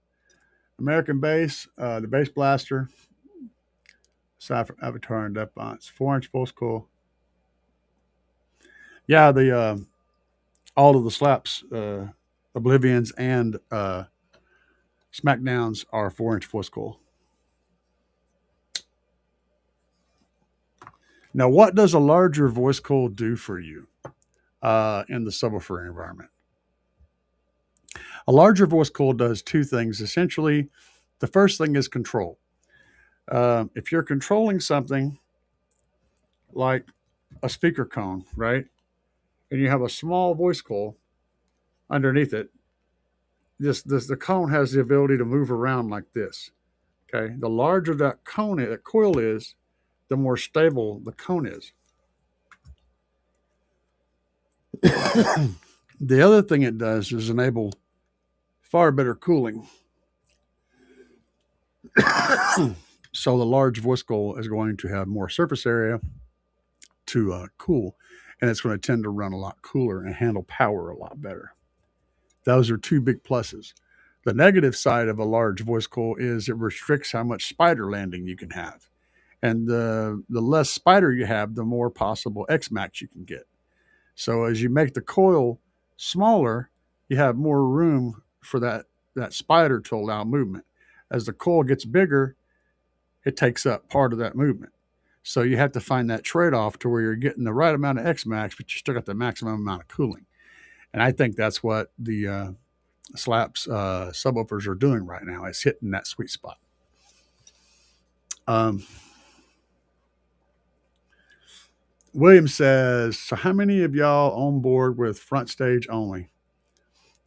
S1: American bass, the Bass Blaster, Avatar and Depth Bonds, 4-inch voice coil. Yeah, the all of the slaps, Oblivions and Smackdowns are 4-inch voice coil. Now, what does a larger voice coil do for you in the subwoofer environment? A larger voice coil does two things. Essentially, the first thing is control. If you're controlling something like a speaker cone, right, and you have a small voice coil underneath it, the cone has the ability to move around like this. Okay, the larger that coil is, the more stable the cone is. The other thing it does is enable far better cooling. So the large voice coil is going to have more surface area to cool, and it's going to tend to run a lot cooler and handle power a lot better. Those are two big pluses. The negative side of a large voice coil is it restricts how much spider landing you can have. And the less spider you have, the more possible X-Max you can get. So as you make the coil smaller, you have more room for that spider to allow movement. As the coil gets bigger, it takes up part of that movement. So you have to find that trade-off to where you're getting the right amount of X-Max, but you still got the maximum amount of cooling. And I think that's what the Slaps subwoofers are doing right now, is hitting that sweet spot. William says, so how many of y'all on board with front stage only?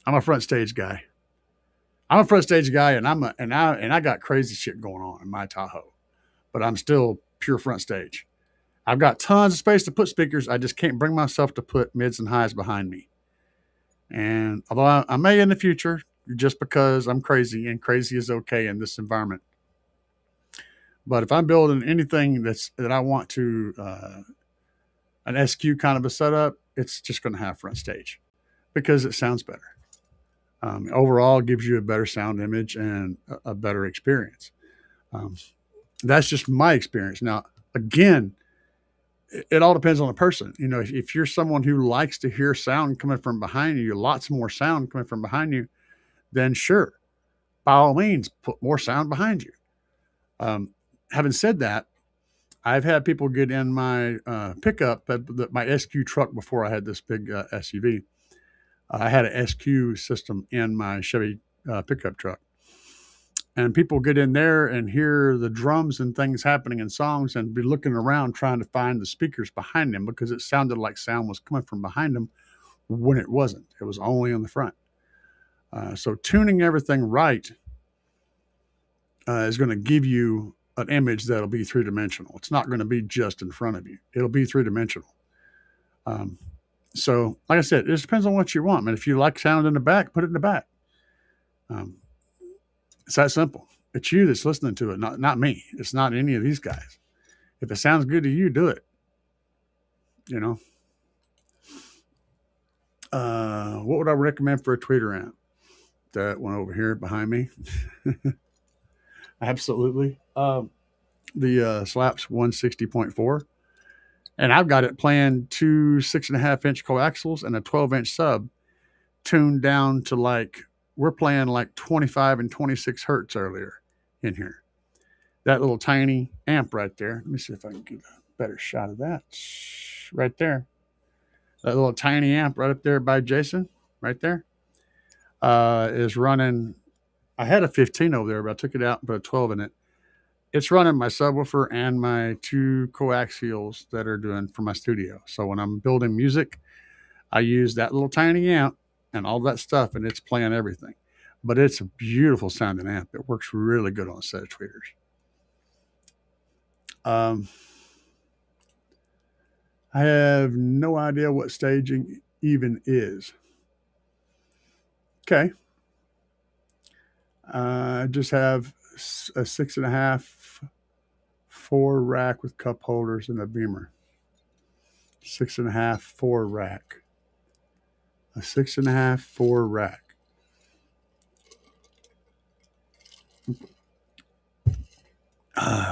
S1: I'm a front stage guy. And I got crazy shit going on in my Tahoe, but I'm still pure front stage. I've got tons of space to put speakers. I just can't bring myself to put mids and highs behind me. And although I may in the future, just because I'm crazy, and crazy is okay in this environment. But if I'm building anything that I want to an SQ kind of a setup, it's just going to have front stage because it sounds better. Overall, gives you a better sound image and a better experience. That's just my experience. Now, again, it all depends on the person. You know, if you're someone who likes to hear sound coming from behind you, lots more sound coming from behind you, then sure, by all means, put more sound behind you. Having said that, I've had people get in my pickup, my SQ truck before I had this big SUV. I had an SQ system in my Chevy pickup truck. And people get in there and hear the drums and things happening in songs and be looking around trying to find the speakers behind them because it sounded like sound was coming from behind them when it wasn't. It was only on the front. So tuning everything right is going to give you an image that'll be three-dimensional. It's not going to be just in front of you. It'll be three-dimensional. So, like I said, it just depends on what you want. I mean, if you like sound in the back, put it in the back. It's that simple. It's you that's listening to it, not me. It's not any of these guys. If it sounds good to you, do it. You know. What would I recommend for a tweeter amp? That one over here behind me. Absolutely. The Slaps 160.4. And I've got it playing two 6.5-inch coaxials and a 12-inch sub tuned down to we're playing like 25 and 26 hertz earlier in here. That little tiny amp right there. Let me see if I can get a better shot of that. Right there. That little tiny amp right up there by Jason, right there, is running. I had a 15 over there, but I took it out and put a 12 in it. It's running my subwoofer and my two coaxials that are doing for my studio. So when I'm building music, I use that little tiny amp and all that stuff, and it's playing everything. But it's a beautiful sounding amp. It works really good on a set of tweeters. I have no idea what staging even is. Okay. I just have a 6.5 4 rack with cup holders and a beamer. 6.5 4 rack. A 6.5 4 rack.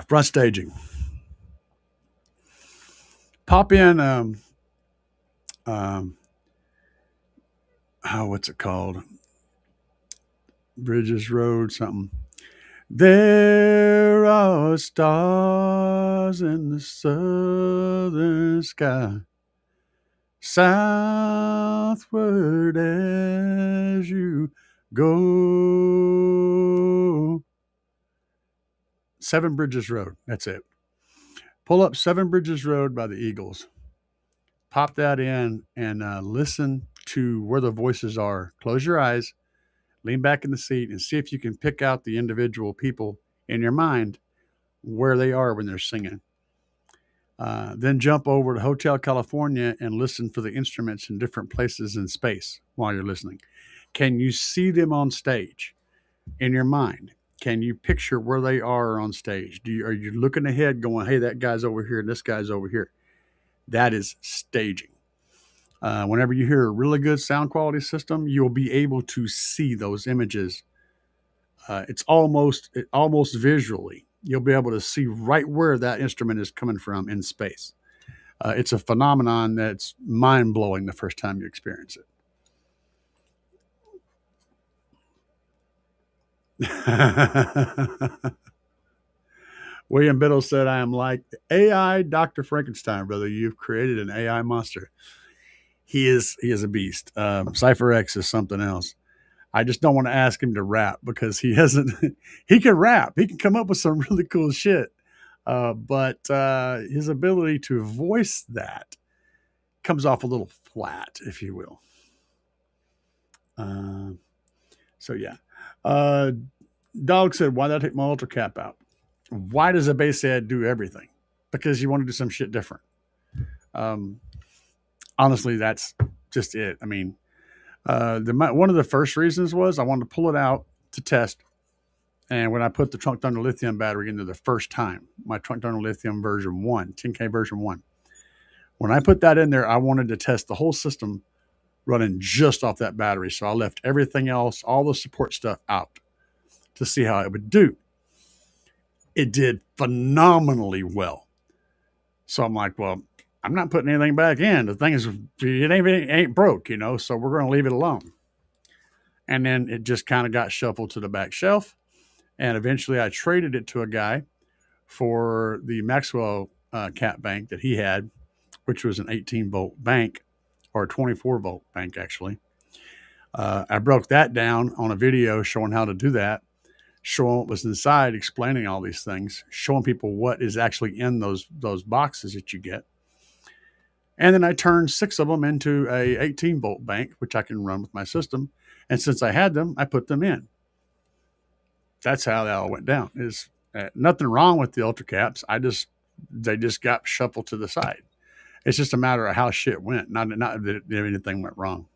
S1: Front staging. Pop in what's it called? Bridges Road something. There are stars in the southern sky, southward as you go. Seven Bridges Road. That's it. Pull up Seven Bridges Road by the Eagles. Pop that in and listen to where the voices are. Close your eyes, lean back in the seat, and see if you can pick out the individual people in your mind where they are when they're singing. Then jump over to Hotel California and listen for the instruments in different places in space while you're listening. Can you see them on stage in your mind? Can you picture where they are on stage? Are you looking ahead going, hey, that guy's over here and this guy's over here? That is staging. Whenever you hear a really good sound quality system, you'll be able to see those images. It's almost visually. You'll be able to see right where that instrument is coming from in space. It's a phenomenon that's mind-blowing the first time you experience it. William Biddle said, I am like AI Dr. Frankenstein, brother. You've created an AI monster. He is a beast. Cypher X is something else. I just don't want to ask him to rap because he can rap. He can come up with some really cool shit. But his ability to voice that comes off a little flat, if you will. So yeah. Dog said, why did I take my ultra cap out? Why does a bass head do everything? because you want to do some shit different. Honestly, that's just it. I mean, one of the first reasons was I wanted to pull it out to test. And when I put the Trunk Thunder lithium battery into the first time, my Trunk Thunder lithium version 1, 10K version 1, when I put that in there, I wanted to test the whole system running just off that battery. So I left everything else, all the support stuff out to see how it would do. It did phenomenally well. So I'm like, well, I'm not putting anything back in. The thing is, it ain't broke, so we're going to leave it alone. And then it just kind of got shuffled to the back shelf. And eventually I traded it to a guy for the Maxwell cap bank that he had, which was an 18-volt bank, or a 24-volt bank, actually. I broke that down on a video showing how to do that, showing what was inside, explaining all these things, showing people what is actually in those boxes that you get. And then I turned 6 of them into a 18-volt bank, which I can run with my system. And since I had them, I put them in. That's how that all went down. Is nothing wrong with the ultra caps. They just got shuffled to the side. It's just a matter of how shit went, not that anything went wrong.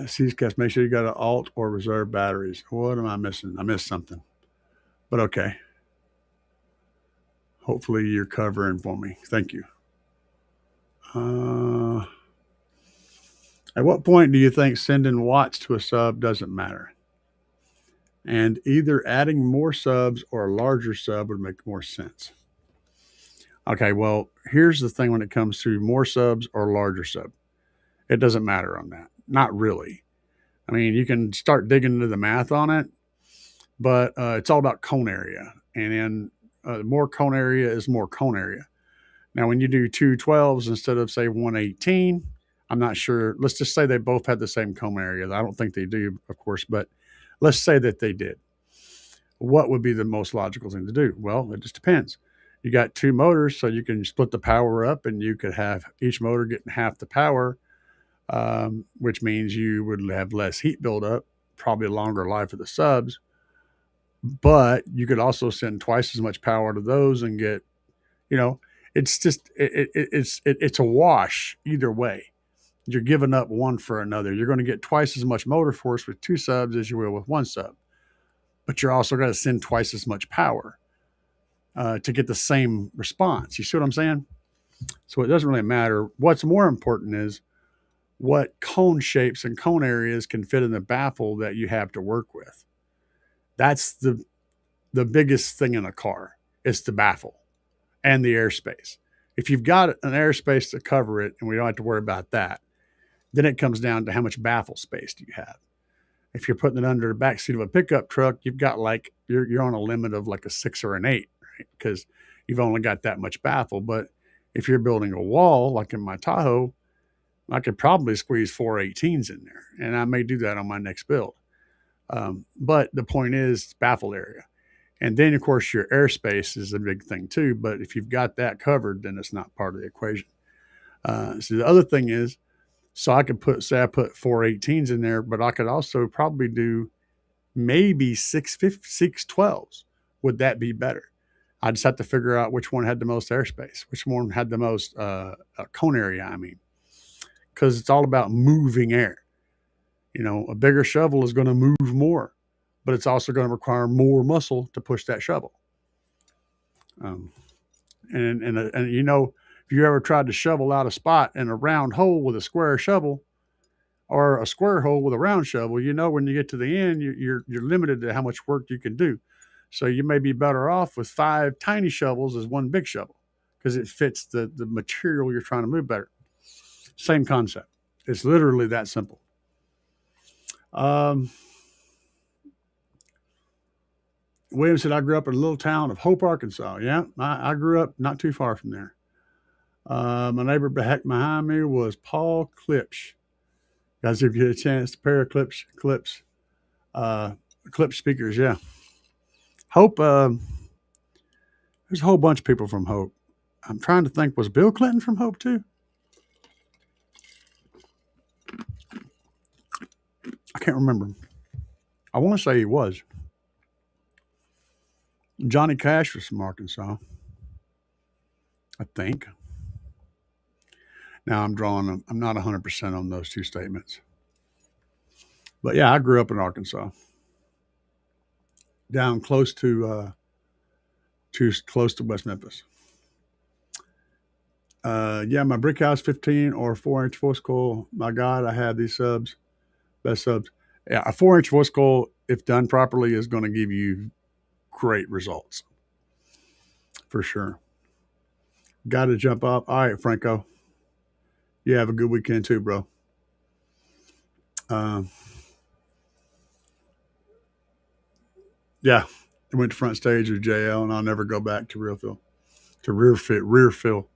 S1: See, guys, make sure you got an alt or reserve batteries. What am I missing? I missed something, but okay. Hopefully you're covering for me. Thank you. At what point do you think sending watts to a sub doesn't matter? And either adding more subs or a larger sub would make more sense. Okay, well, here's the thing when it comes to more subs or larger sub. It doesn't matter on that. Not really. I mean, you can start digging into the math on it, but it's all about cone area. And then more cone area is more cone area. Now, when you do 2 12s instead of, say, 118, I'm not sure. Let's just say they both had the same cone area. I don't think they do, of course, but let's say that they did. What would be the most logical thing to do? Well, it just depends. You got 2 motors, so you can split the power up, and you could have each motor getting half the power, which means you would have less heat buildup, probably a longer life of the subs. But you could also send twice as much power to those and get, it's just it's a wash either way. You're giving up one for another. You're going to get twice as much motor force with 2 subs as you will with 1 sub, but you're also going to send twice as much power to get the same response. You see what I'm saying? So it doesn't really matter. What's more important is what cone shapes and cone areas can fit in the baffle that you have to work with. That's the biggest thing in a car. It's the baffle and the airspace. If you've got an airspace to cover it and we don't have to worry about that, then it comes down to how much baffle space do you have. If you're putting it under the back seat of a pickup truck, you've got you're on a limit of like a 6 or an 8, right? Because you've only got that much baffle. But if you're building a wall, like in my Tahoe, I could probably squeeze 4 18s in there, and I may do that on my next build. But the point is baffle area. And then, of course, your airspace is a big thing too. But if you've got that covered, then it's not part of the equation. So the other thing is, so I could I put 4 18s in there, but I could also probably do maybe 6 12s. Would that be better? I just have to figure out which one had the most airspace, which one had the most cone area, because it's all about moving air. A bigger shovel is going to move more, but it's also going to require more muscle to push that shovel. If you ever tried to shovel out a spot in a round hole with a square shovel, or a square hole with a round shovel, when you get to the end, you're limited to how much work you can do. So you may be better off with 5 tiny shovels as 1 big shovel, because it fits the material you're trying to move better. Same concept. It's literally that simple. William said, I grew up in a little town of Hope, Arkansas. Yeah, I grew up not too far from there. My neighbor behind me was Paul Klipsch. Guys, if you get a chance, a pair of Klipsch speakers, yeah. Hope, there's a whole bunch of people from Hope. I'm trying to think, was Bill Clinton from Hope too? I can't remember. I want to say he was. Johnny Cash was from Arkansas, I think. Now I'm not 100% on those two statements. But yeah, I grew up in Arkansas, down close to West Memphis. Yeah, my brick house 15 or 4-inch voice coil. My God, I have these subs, best subs. Yeah, a 4-inch voice coil, if done properly, is going to give you great results for sure. Got to jump up. All right, Franco. You have a good weekend too, bro. Yeah, I went to front stage with JL, and I'll never go back to rear fill.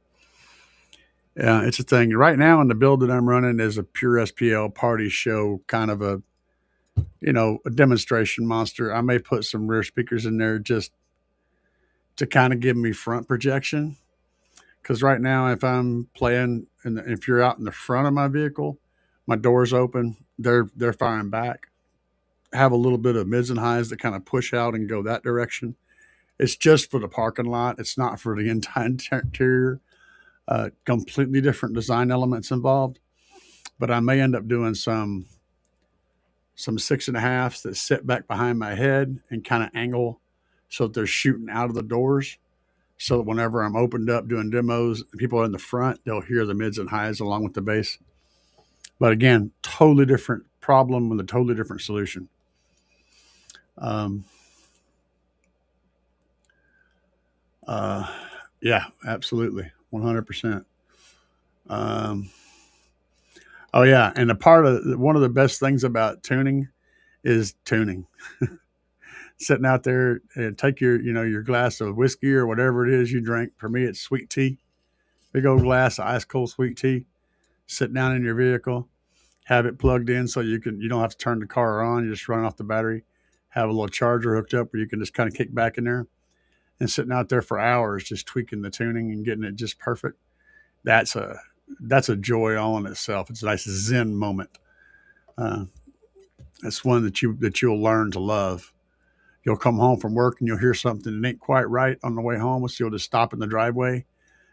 S1: Yeah, it's a thing. Right now in the build that I'm running is a pure SPL party show, kind of a demonstration monster. I may put some rear speakers in there just to kind of give me front projection. Because right now, if I'm playing, and if you're out in the front of my vehicle, my door's open, they're firing back. Have a little bit of mids and highs that kind of push out and go that direction. It's just for the parking lot. It's not for the entire interior. Completely different design elements involved. But I may end up doing some 6.5s that sit back behind my head and kind of angle so that they're shooting out of the doors. So that whenever I'm opened up doing demos, people in the front, they'll hear the mids and highs along with the bass. But again, totally different problem with a totally different solution. Yeah, absolutely. 100%. Oh yeah. And one of the best things about tuning is tuning. Sitting out there and take your glass of whiskey or whatever it is you drink. For me, it's sweet tea. Big old glass of ice cold sweet tea. Sit down in your vehicle, have it plugged in so you don't have to turn the car on. You just run off the battery. Have a little charger hooked up where you can just kind of kick back in there, and sitting out there for hours just tweaking the tuning and getting it just perfect. That's a joy all in itself. It's a nice Zen moment. It's one that you'll learn to love. You'll come home from work and you'll hear something that ain't quite right on the way home, so you'll just stop in the driveway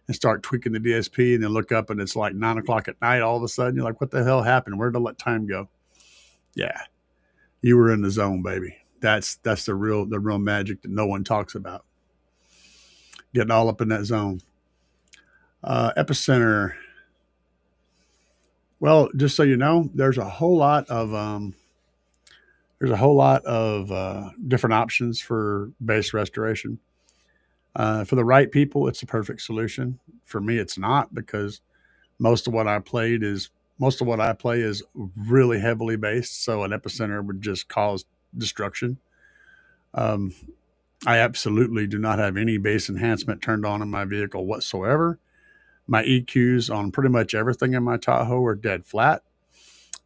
S1: and start tweaking the DSP, and then look up and it's like 9 o'clock at night. All of a sudden, you're like, "What the hell happened? Where did I let time go?" Yeah, you were in the zone, baby. That's the real magic that no one talks about. Getting all up in that zone. Epicenter. Well, just so you know, there's a whole lot of different options for bass restoration. For the right people, it's the perfect solution. For me, it's not, because most of what I play is really heavily based, so an epicenter would just cause destruction. I absolutely do not have any bass enhancement turned on in my vehicle whatsoever. My EQs on pretty much everything in my Tahoe are dead flat.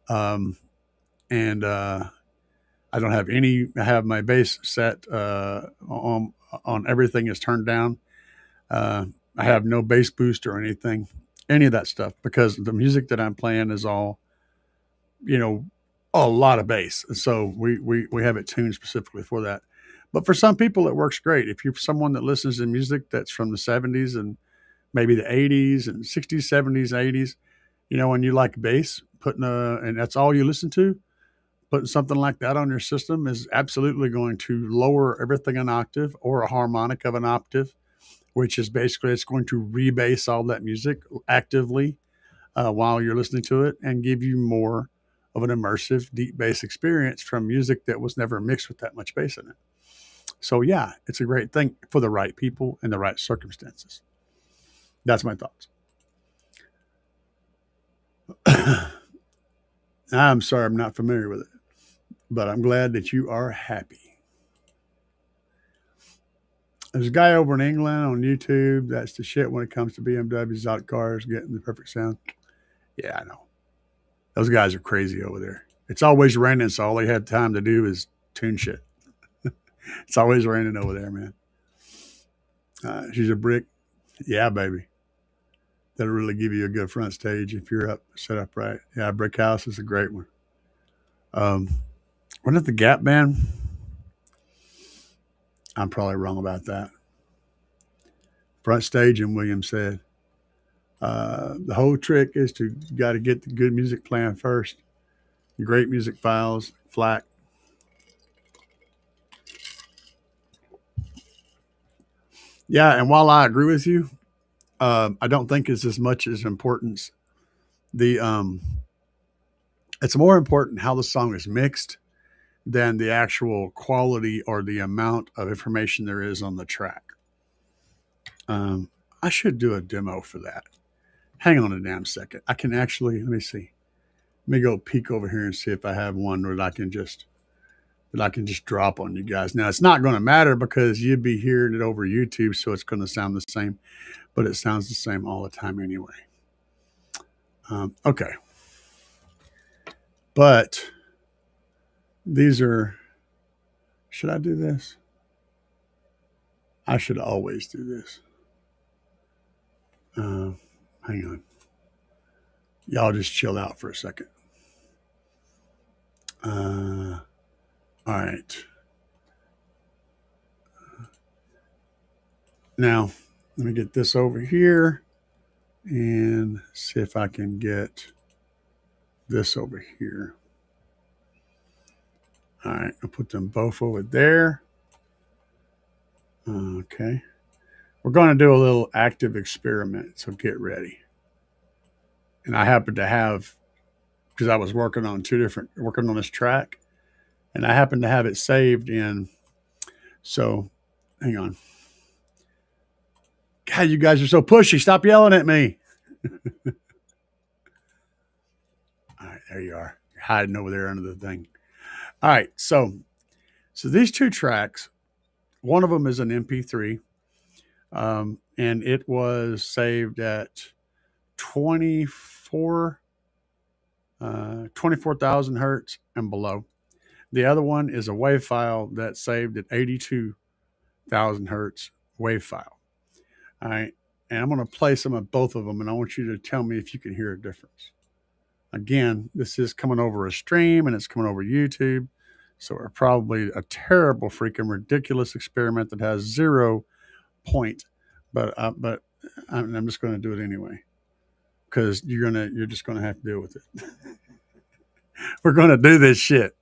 S1: And I don't have any. I have my bass set on everything is turned down. I have no bass boost or anything, any of that stuff, because the music that I'm playing is all, a lot of bass. So we have it tuned specifically for that. But for some people, it works great. If you're someone that listens to music that's from the 70s and maybe the 80s and 60s, 70s, 80s, and you like bass, and that's all you listen to, putting something like that on your system is absolutely going to lower everything an octave or a harmonic of an octave, which is basically it's going to rebase all that music actively while you're listening to it and give you more of an immersive deep bass experience from music that was never mixed with that much bass in it. So yeah, it's a great thing for the right people in the right circumstances. That's my thoughts. I'm sorry, I'm not familiar with it, but I'm glad that you are happy. There's a guy over in England on YouTube. That's the shit when it comes to BMWs, exotic cars, getting the perfect sound. Yeah, I know. Those guys are crazy over there. It's always raining, so all they had time to do is tune shit. It's always raining over there, man. She's a brick. Yeah, baby. That'll really give you a good front stage if you're set up right. Yeah, Brick House is a great one. Wasn't it the Gap band? I'm probably wrong about that. Front staging, William said. The whole trick is to got to get the good music playing first. Great music files, FLAC. Yeah, and while I agree with you, I don't think it's as much as importance. It's more important how the song is mixed than the actual quality or the amount of information there is on the track. I should do a demo for that. Hang on a damn second. I can actually, let me see. Let me go peek over here and see if I have one that I can just drop on you guys. Now it's not going to matter because you'd be hearing it over YouTube, so it's going to sound the same, but it sounds the same all the time anyway. Okay. But these are, should I do this? I should always do this. Hang on. Y'all just chill out for a second. All right. Now, let me get this over here and see if I can get this over here. All right, I'll put them both over there. Okay. We're going to do a little active experiment, so get ready. And I happen to have, because I was working on this track, and I happen to have it saved in. So, hang on. God, you guys are so pushy. Stop yelling at me. All right, there you are. You're hiding over there under the thing. All right, so these two tracks, one of them is an MP3, and it was saved at 24,000 hertz and below. The other one is a WAV file that's saved at 82,000 hertz WAV file. All right, and I'm going to play some of both of them, and I want you to tell me if you can hear a difference. Again, this is coming over a stream, and it's coming over YouTube, so we're probably a terrible, freaking ridiculous experiment that has 0 point. But I'm just going to do it anyway because you're just going to have to deal with it. We're going to do this shit.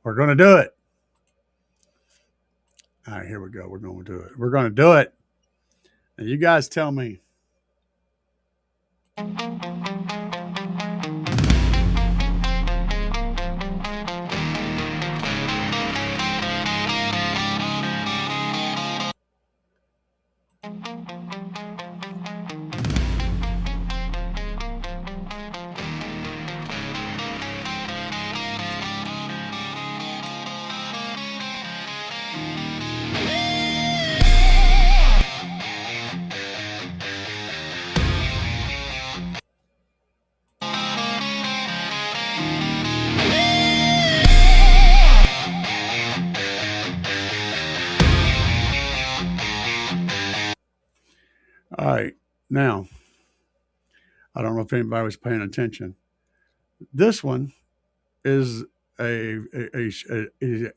S1: We're going to do it. All right, here we go. We're going to do it. We're going to do it. And you guys tell me. All right, now, I don't know if anybody was paying attention. This one is a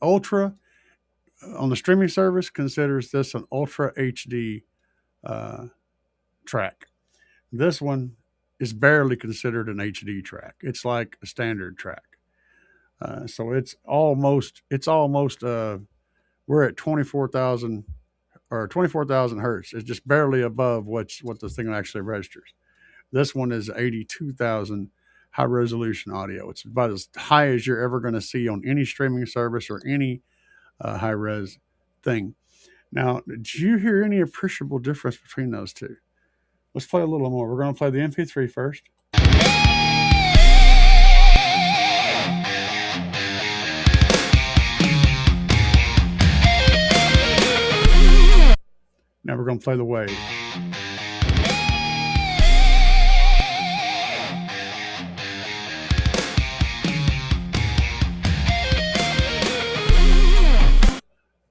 S1: ultra, on the streaming service, considers this an ultra HD track. This one is barely considered an HD track. It's like a standard track. So it's almost we're at 24,000 hertz. It's just barely above what the thing actually registers. This one is 82,000 high resolution audio. It's about as high as you're ever going to see on any streaming service or any high res thing. Now, did you hear any appreciable difference between those two? Let's play a little more. We're going to play the MP3 first. Now we're going to play the wave.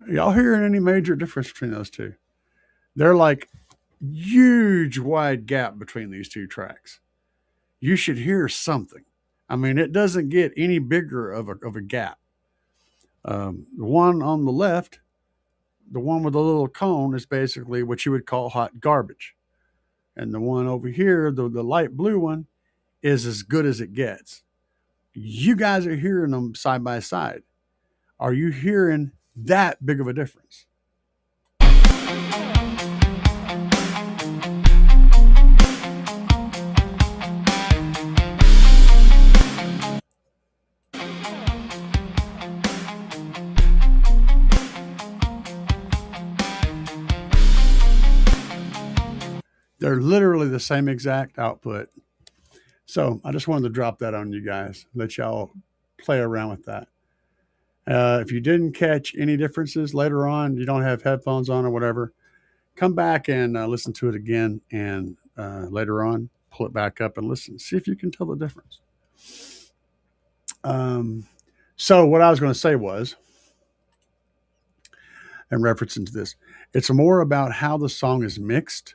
S1: Y'all hearing any major difference between those two? They're like huge wide gap between these two tracks. You should hear something. I mean, it doesn't get any bigger of a gap. The one on the left the one with the little cone is basically what you would call hot garbage. And the one over here, the light blue one, is as good as it gets. You guys are hearing them side by side. Are you hearing that big of a difference? They're literally the same exact output. So I just wanted to drop that on you guys, let y'all play around with that. If you didn't catch any differences later on, you don't have headphones on or whatever, come back and listen to it again. And later on, pull it back up and listen. See if you can tell the difference. So what I was going to say was, in reference to this, it's more about how the song is mixed,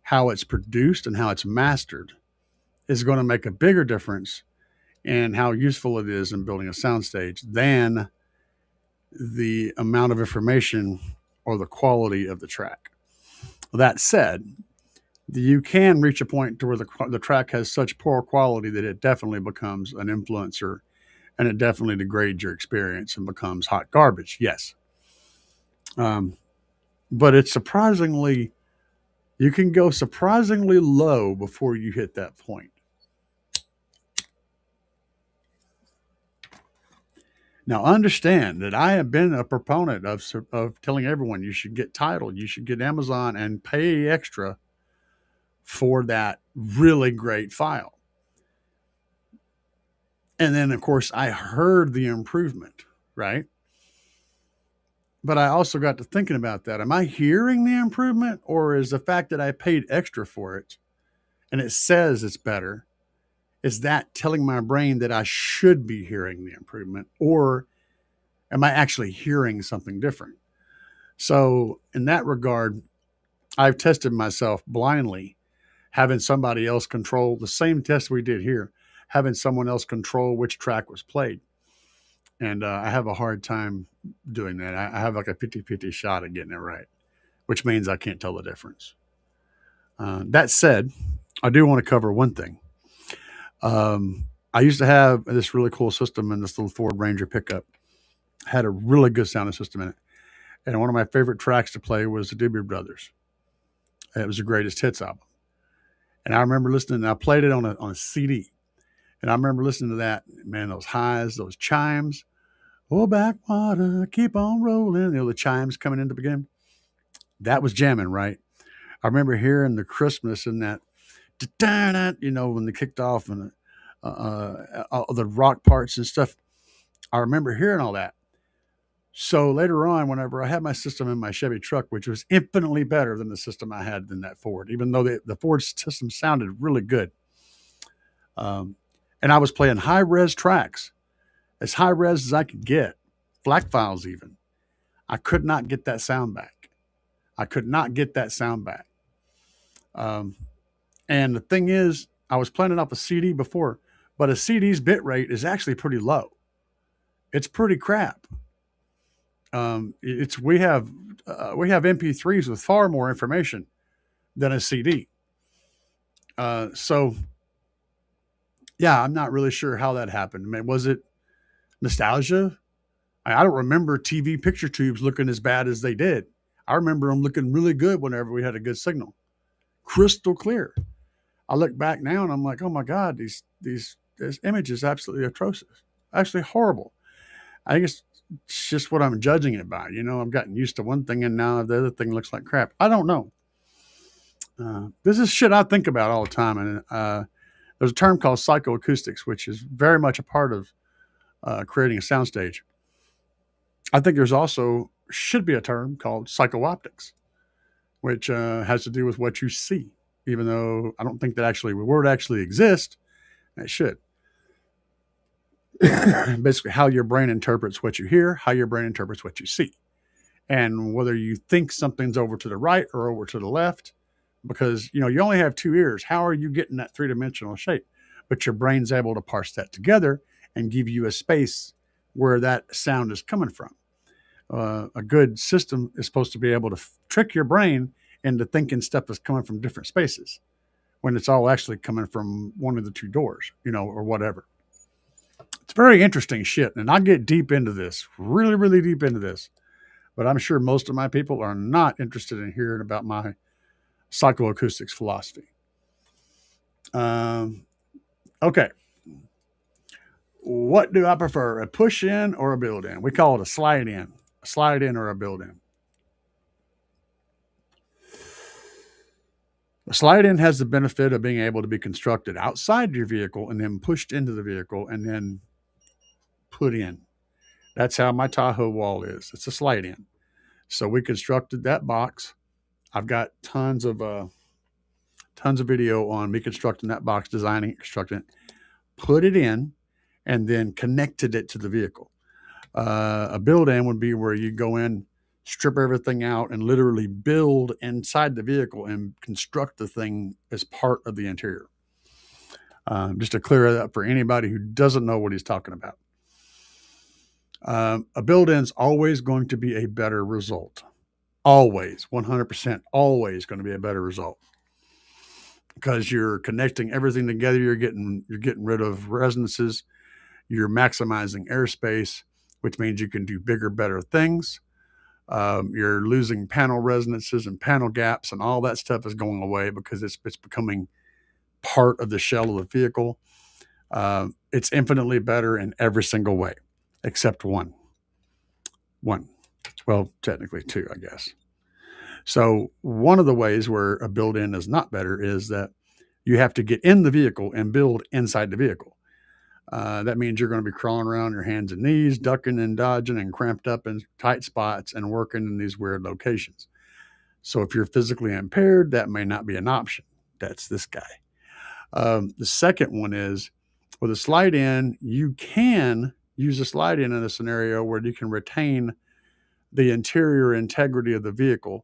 S1: how it's produced, and how it's mastered is going to make a bigger difference in how useful it is in building a soundstage than the amount of information or the quality of the track. That said, you can reach a point to where the track has such poor quality that it definitely becomes an influencer and it definitely degrades your experience and becomes hot garbage. Yes. But it's surprisingly, you can go surprisingly low before you hit that point. Now, understand that I have been a proponent of telling everyone you should get Tidal, you should get Amazon and pay extra for that really great file. And then, of course, I heard the improvement, right? But I also got to thinking about that. Am I hearing the improvement, or is the fact that I paid extra for it and it says it's better, is that telling my brain that I should be hearing the improvement, or am I actually hearing something different? So in that regard, I've tested myself blindly, having somebody else control the same test we did here, having someone else control which track was played. And I have a hard time doing that. I have like a 50-50 shot at getting it right, which means I can't tell the difference. That said, I do want to cover one thing. I used to have this really cool system in this little Ford Ranger pickup. Had a really good sounding system in it. And one of my favorite tracks to play was the Doobie Brothers. It was the greatest hits album. And I remember listening, and I played it on a CD. And I remember listening to that, man, those highs, those chimes. Oh, backwater, keep on rolling. The chimes coming in the beginning. That was jamming, right? I remember hearing the crispness in that, when they kicked off and the rock parts and stuff. I remember hearing all that. So later on, whenever I had my system in my Chevy truck, which was infinitely better than the system I had in that Ford, even though the Ford system sounded really good. And I was playing high-res tracks, as high-res as I could get, FLAC files even. I could not get that sound back. And the thing is, I was playing it off a CD before, but a CD's bit rate is actually pretty low. It's pretty crap. We have MP3s with far more information than a CD. So yeah, I'm not really sure how that happened. I mean, was it nostalgia? I don't remember TV picture tubes looking as bad as they did. I remember them looking really good whenever we had a good signal, crystal clear. I look back now and I'm like, oh my God, this image is absolutely atrocious, actually horrible. I guess it's just what I'm judging it by. I've gotten used to one thing and now the other thing looks like crap. I don't know. This is shit I think about all the time. And there's a term called psychoacoustics, which is very much a part of creating a soundstage. I think there's also should be a term called psychooptics, which has to do with what you see, even though I don't think that the word actually exists. It should. Basically, how your brain interprets what you hear, how your brain interprets what you see, and whether you think something's over to the right or over to the left, because you only have two ears. How are you getting that three-dimensional shape? But your brain's able to parse that together and give you a space where that sound is coming from. A good system is supposed to be able to trick your brain into thinking stuff is coming from different spaces when it's all actually coming from one of the two doors, or whatever. It's very interesting shit. And I get deep into this, really, really deep into this. But I'm sure most of my people are not interested in hearing about my psychoacoustics philosophy. Okay. What do I prefer, a push in or a build in? We call it a slide in or a build in. A slide in has the benefit of being able to be constructed outside your vehicle and then pushed into the vehicle and then put in. That's how my Tahoe wall is. It's a slide in. So we constructed that box. I've got tons of video on me constructing that box, designing it, constructing it, put it in, and then connected it to the vehicle. A build-in would be where you go in, strip everything out, and literally build inside the vehicle and construct the thing as part of the interior. Just to clear that up for anybody who doesn't know what he's talking about. A build-in is always going to be a better result. Always, 100%, always going to be a better result. Because you're connecting everything together, you're getting rid of resonances, you're maximizing airspace, which means you can do bigger, better things. You're losing panel resonances and panel gaps, and all that stuff is going away because it's becoming part of the shell of the vehicle. It's infinitely better in every single way, except one. Well, technically two, I guess. So one of the ways where a build-in is not better is that you have to get in the vehicle and build inside the vehicle. That means you're going to be crawling around your hands and knees, ducking and dodging and cramped up in tight spots and working in these weird locations. So if you're physically impaired, that may not be an option. That's this guy. The second one is with a slide in, you can use a slide in a scenario where you can retain the interior integrity of the vehicle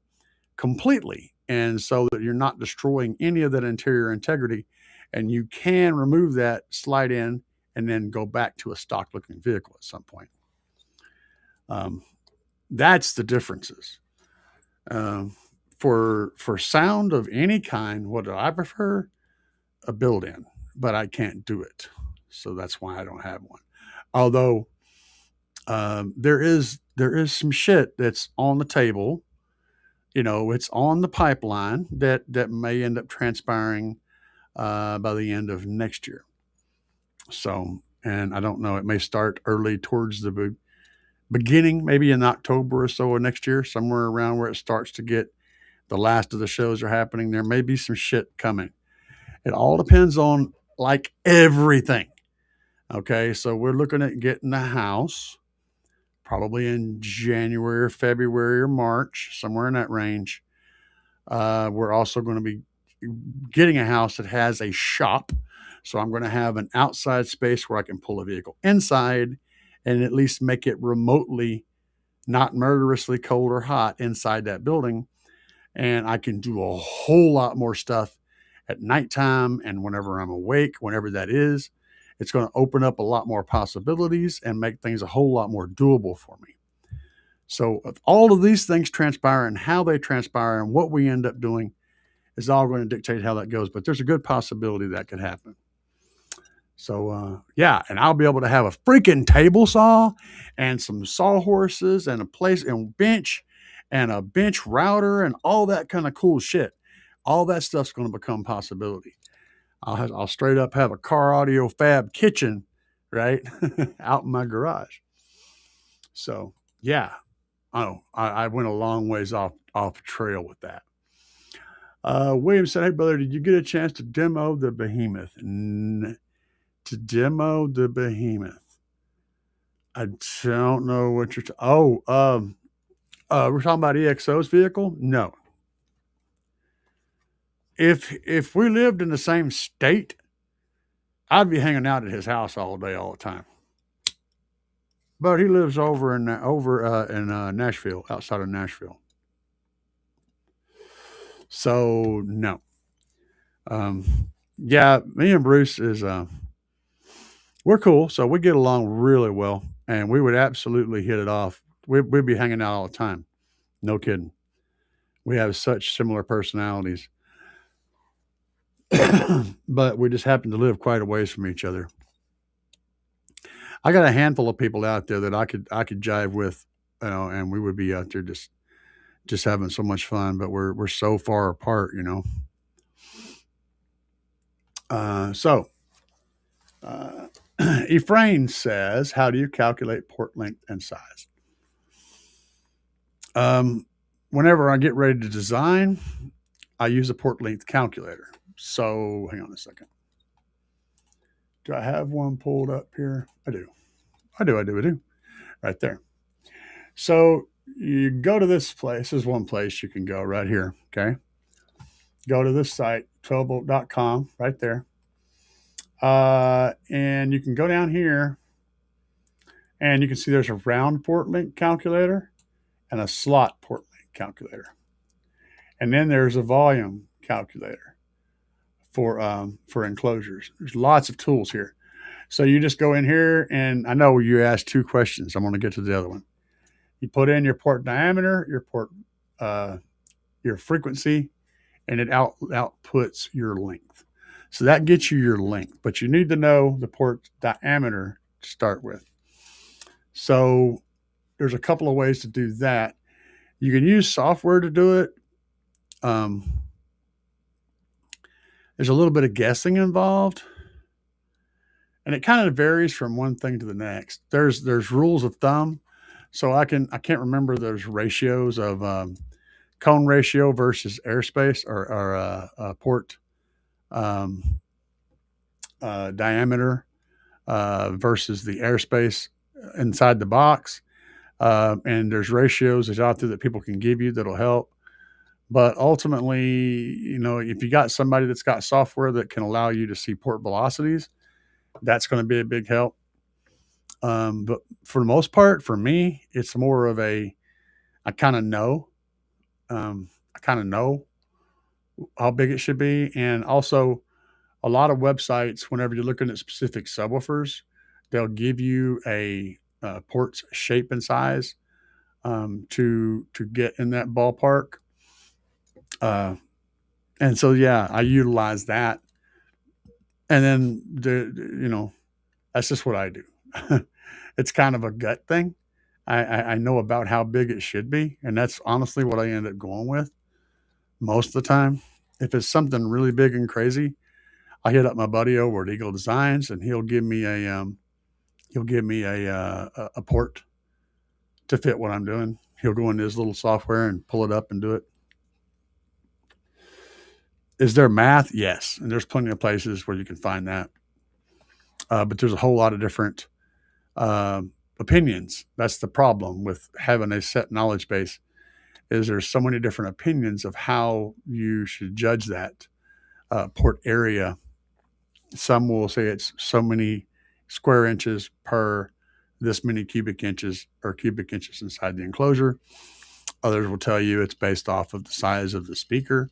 S1: completely. And so that you're not destroying any of that interior integrity, and you can remove that slide in and then go back to a stock looking vehicle at some point. That's the differences. For sound of any kind, what do I prefer? A build-in, but I can't do it. So that's why I don't have one. Although there is some shit that's on the table. It's on the pipeline that may end up transpiring by the end of next year. So, and I don't know, it may start early towards the beginning, maybe in October or so of next year, somewhere around where it starts to get the last of the shows are happening. There may be some shit coming. It all depends on like everything. Okay, so we're looking at getting the house probably in January or February or March, somewhere in that range. We're also going to be getting a house that has a shop. So I'm going to have an outside space where I can pull a vehicle inside and at least make it remotely not murderously cold or hot inside that building. And I can do a whole lot more stuff at nighttime and whenever I'm awake, whenever that is. It's going to open up a lot more possibilities and make things a whole lot more doable for me. So if all of these things transpire and how they transpire and what we end up doing is all going to dictate how that goes. But there's a good possibility that could happen. So, yeah, and I'll be able to have a freaking table saw and some sawhorses and a place and bench and a bench router and all that kind of cool shit. All that stuff's going to become possibility. I'll straight up have a car audio fab kitchen, right, out in my garage. So, yeah, I went a long ways off trail with that. William said, "Hey, brother, did you get a chance to demo the Behemoth?" To demo the Behemoth. I don't know what you're we're talking about EXO's vehicle? No. If we lived in the same state, I'd be hanging out at his house all day, all the time. But he lives over in Nashville, outside of Nashville. So no. Yeah, me and Bruce is we're cool, so we get along really well, and we would absolutely hit it off we'd be hanging out all the time. No kidding. We have such similar personalities, but we just happen to live quite a ways from each other. I got a handful of people out there that I could jive with, and we would be out there just having so much fun. But we're so far apart, So Ephraim says, "How do you calculate port length and size?" Whenever I get ready to design, I use a port length calculator. So hang on a second. Do I have one pulled up here? I do. Right there. So you go to this place. This is one place you can go right here. Okay. Go to this site, 12volt.com, right there. And you can go down here and you can see there's a round port length calculator and a slot port length calculator. And then there's a volume calculator for enclosures. There's lots of tools here. So you just go in here, and I know you asked two questions. I'm going to get to the other one. You put in your port diameter, your frequency, and it outputs your length. So that gets you your length, but you need to know the port diameter to start with. So there's a couple of ways to do that. You can use software to do it. There's a little bit of guessing involved, and it kind of varies from one thing to the next. There's rules of thumb. So I can't remember those ratios of cone ratio versus airspace or port diameter versus the airspace inside the box. And there's ratios that's out there that people can give you that'll help. But ultimately, if you got somebody that's got software that can allow you to see port velocities, that's going to be a big help. But for the most part, for me, it's more of I kind of know how big it should be. And also a lot of websites, whenever you're looking at specific subwoofers, they'll give you a port's shape and size to get in that ballpark. And so, yeah, I utilize that. And then, that's just what I do. It's kind of a gut thing. I know about how big it should be. And that's honestly what I end up going with most of the time. If it's something really big and crazy, I hit up my buddy over at Eagle Designs, and he'll give me a port to fit what I'm doing. He'll go into his little software and pull it up and do it. Is there math? Yes. And there's plenty of places where you can find that. But there's a whole lot of different opinions. That's the problem with having a set knowledge base, is there's so many different opinions of how you should judge that port area. Some will say it's so many square inches per this many cubic inches or cubic inches inside the enclosure. Others will tell you it's based off of the size of the speaker,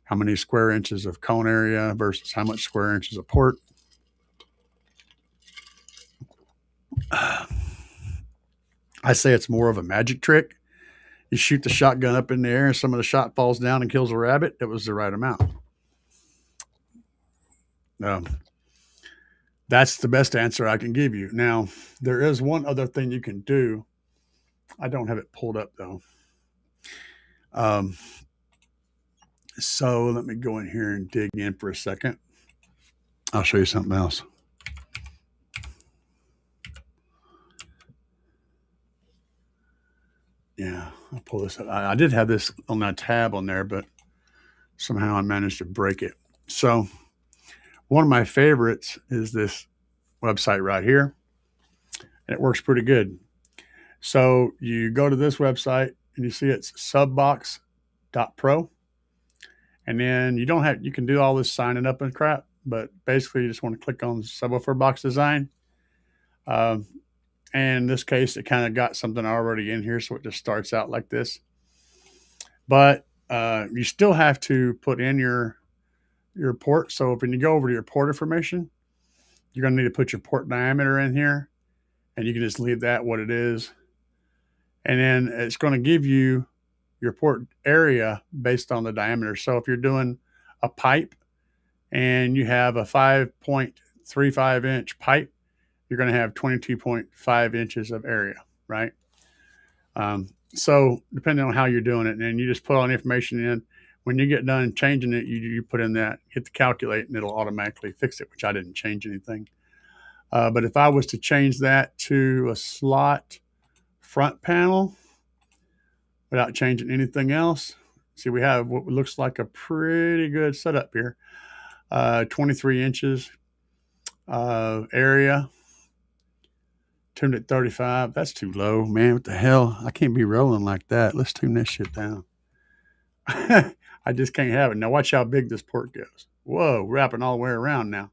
S1: how many square inches of cone area versus how much square inches of port. I say it's more of a magic trick. You shoot the shotgun up in the air and some of the shot falls down and kills a rabbit. It was the right amount. That's the best answer I can give you. Now, there is one other thing you can do. I don't have it pulled up though. So let me go in here and dig in for a second. I'll show you something else. Yeah, I'll pull this up. I did have this on that tab on there, but somehow I managed to break it. So one of my favorites is this website right here, and it works pretty good. So you go to this website and you see it's subbox.pro. And then you can do all this signing up and crap, but basically you just want to click on subwoofer box design. And in this case, it kind of got something already in here, so it just starts out like this. But you still have to put in your port. So when you go over to your port information, you're going to need to put your port diameter in here, and you can just leave that what it is. And then it's going to give you your port area based on the diameter. So if you're doing a pipe and you have a 5.35 inch pipe, you're going to have 22.5 inches of area, right? So depending on how you're doing it, and you just put all the information in. When you get done changing it, you put in that, hit the calculate, and it'll automatically fix it, which I didn't change anything. But if I was to change that to a slot front panel without changing anything else, see, we have what looks like a pretty good setup here. 23 inches area, tuned at 35. That's too low, man. What the hell? I can't be rolling like that. Let's tune that shit down. I just can't have it. Now watch how big this port goes. Whoa, wrapping all the way around now.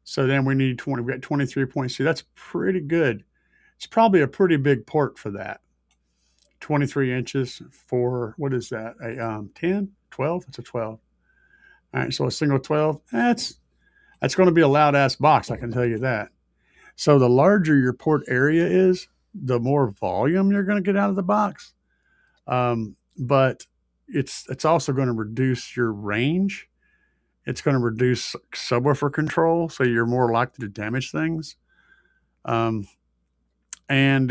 S1: So then we need 20. We got 23.2. That's pretty good. It's probably a pretty big port for that. 23 inches for, what is that? A 10, 12? It's a 12. All right, so a single 12. That's going to be a loud ass box, I can tell you that. So the larger your port area is, the more volume you're going to get out of the box. But it's also going to reduce your range. It's going to reduce subwoofer control, so you're more likely to damage things. And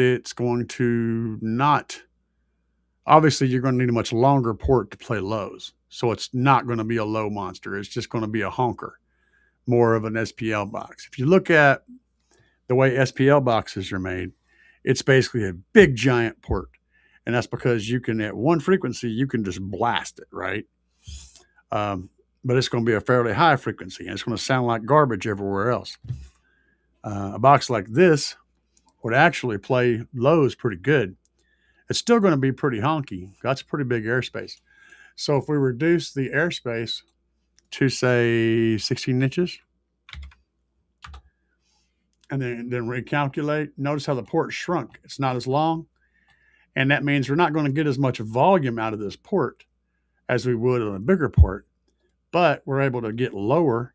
S1: it's going to not, obviously you're going to need a much longer port to play lows. So it's not going to be a low monster. It's just going to be a honker, more of an SPL box. If you look at the way SPL boxes are made, it's basically a big giant port. And that's because you can, at one frequency, you can just blast it, right? But it's going to be a fairly high frequency, and it's going to sound like garbage everywhere else. A box like this would actually play lows pretty good. It's still going to be pretty honky. That's a pretty big airspace. So if we reduce the airspace to, say, 16 inches, and then recalculate, notice how the port shrunk. It's not as long. And that means we're not going to get as much volume out of this port as we would on a bigger port, but we're able to get lower,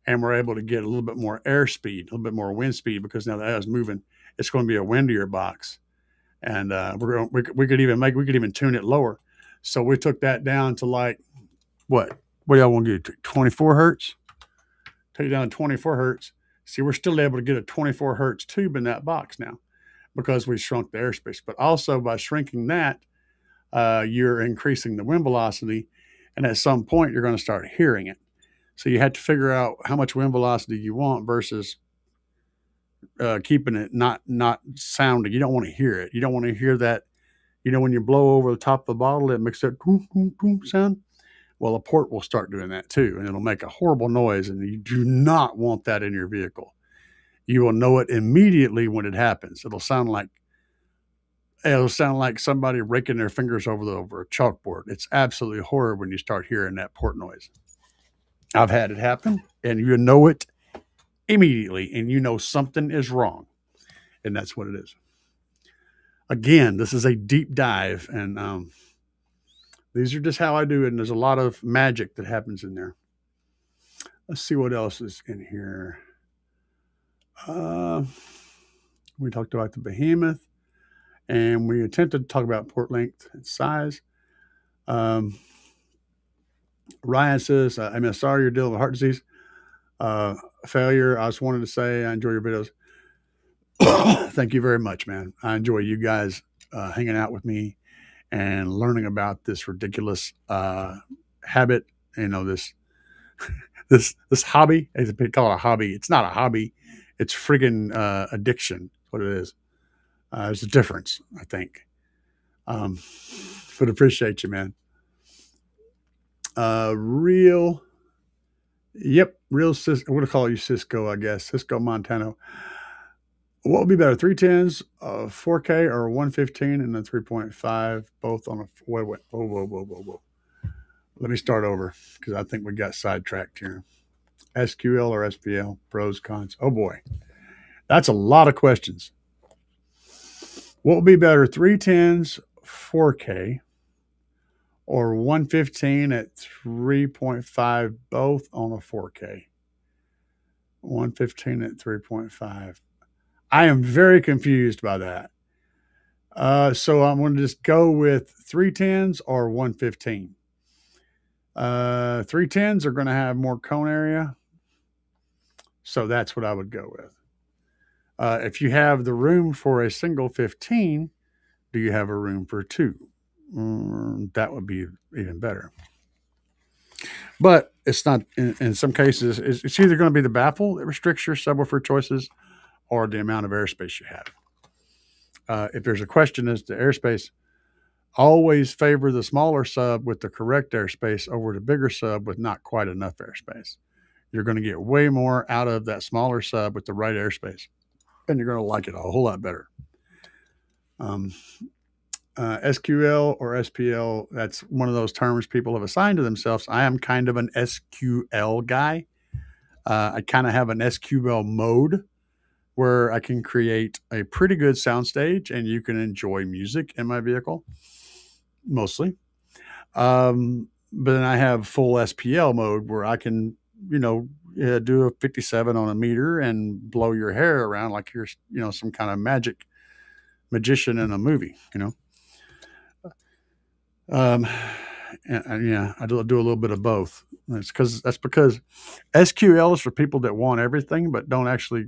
S1: and we're able to get a little bit more airspeed, a little bit more wind speed, because now that is moving, it's going to be a windier box. And we could even tune it lower. So we took that down to like, what do y'all want to do? 24 hertz? Take it down to 24 hertz. See, we're still able to get a 24 hertz tube in that box now, because we shrunk the airspace. But also by shrinking that, you're increasing the wind velocity, and at some point you're going to start hearing it. So you have to figure out how much wind velocity you want versus keeping it not sounding. You don't want to hear it. You don't want to hear that. When you blow over the top of the bottle, it makes that boom, boom, boom sound. Well, a port will start doing that too, and it'll make a horrible noise, and you do not want that in your vehicle. You will know it immediately when it happens. It'll sound like somebody raking their fingers over a chalkboard. It's absolutely horrible when you start hearing that port noise. I've had it happen, and you know it immediately, and you know something is wrong, and that's what it is. Again, this is a deep dive, and these are just how I do it, and there's a lot of magic that happens in there. Let's see what else is in here. We talked about the Behemoth, and we attempted to talk about port length and size. Ryan says, I'm sorry you're dealing with heart disease. Failure. I just wanted to say I enjoy your videos. Thank you very much, man. I enjoy you guys hanging out with me and learning about this ridiculous habit. This hobby. They call it a hobby. It's not a hobby. It's friggin' addiction. That's what it is. There's a difference, I think. But appreciate you, man. Real Cisco. I'm going to call you Cisco, I guess. Cisco Montano. What would be better, 310s, 4K, or 115 and a 3.5, both on a... Whoa. Let me start over, because I think we got sidetracked here. SQL or SPL, pros, cons. Oh, boy. That's a lot of questions. What would be better, 310s, 4K, or 115 at 3.5, both on a 4K? 115 at 3.5. I am very confused by that. So I'm going to just go with 310s or 115. 310s are going to have more cone area, so that's what I would go with. If you have the room for a single 15, do you have a room for two? That would be even better. But it's not, in some cases, it's either going to be the baffle that restricts your subwoofer choices or the amount of airspace you have. If there's a question as to airspace, always favor the smaller sub with the correct airspace over the bigger sub with not quite enough airspace. You're going to get way more out of that smaller sub with the right airspace, and you're going to like it a whole lot better. SQL or SPL, that's one of those terms people have assigned to themselves. I am kind of an SQL guy. I kind of have an SQL mode where I can create a pretty good soundstage and you can enjoy music in my vehicle, mostly. But then I have full SPL mode where I can, do a 57 on a meter and blow your hair around like you're, some kind of magician in a movie, and yeah, I do a little bit of both. That's because SQL is for people that want everything but don't actually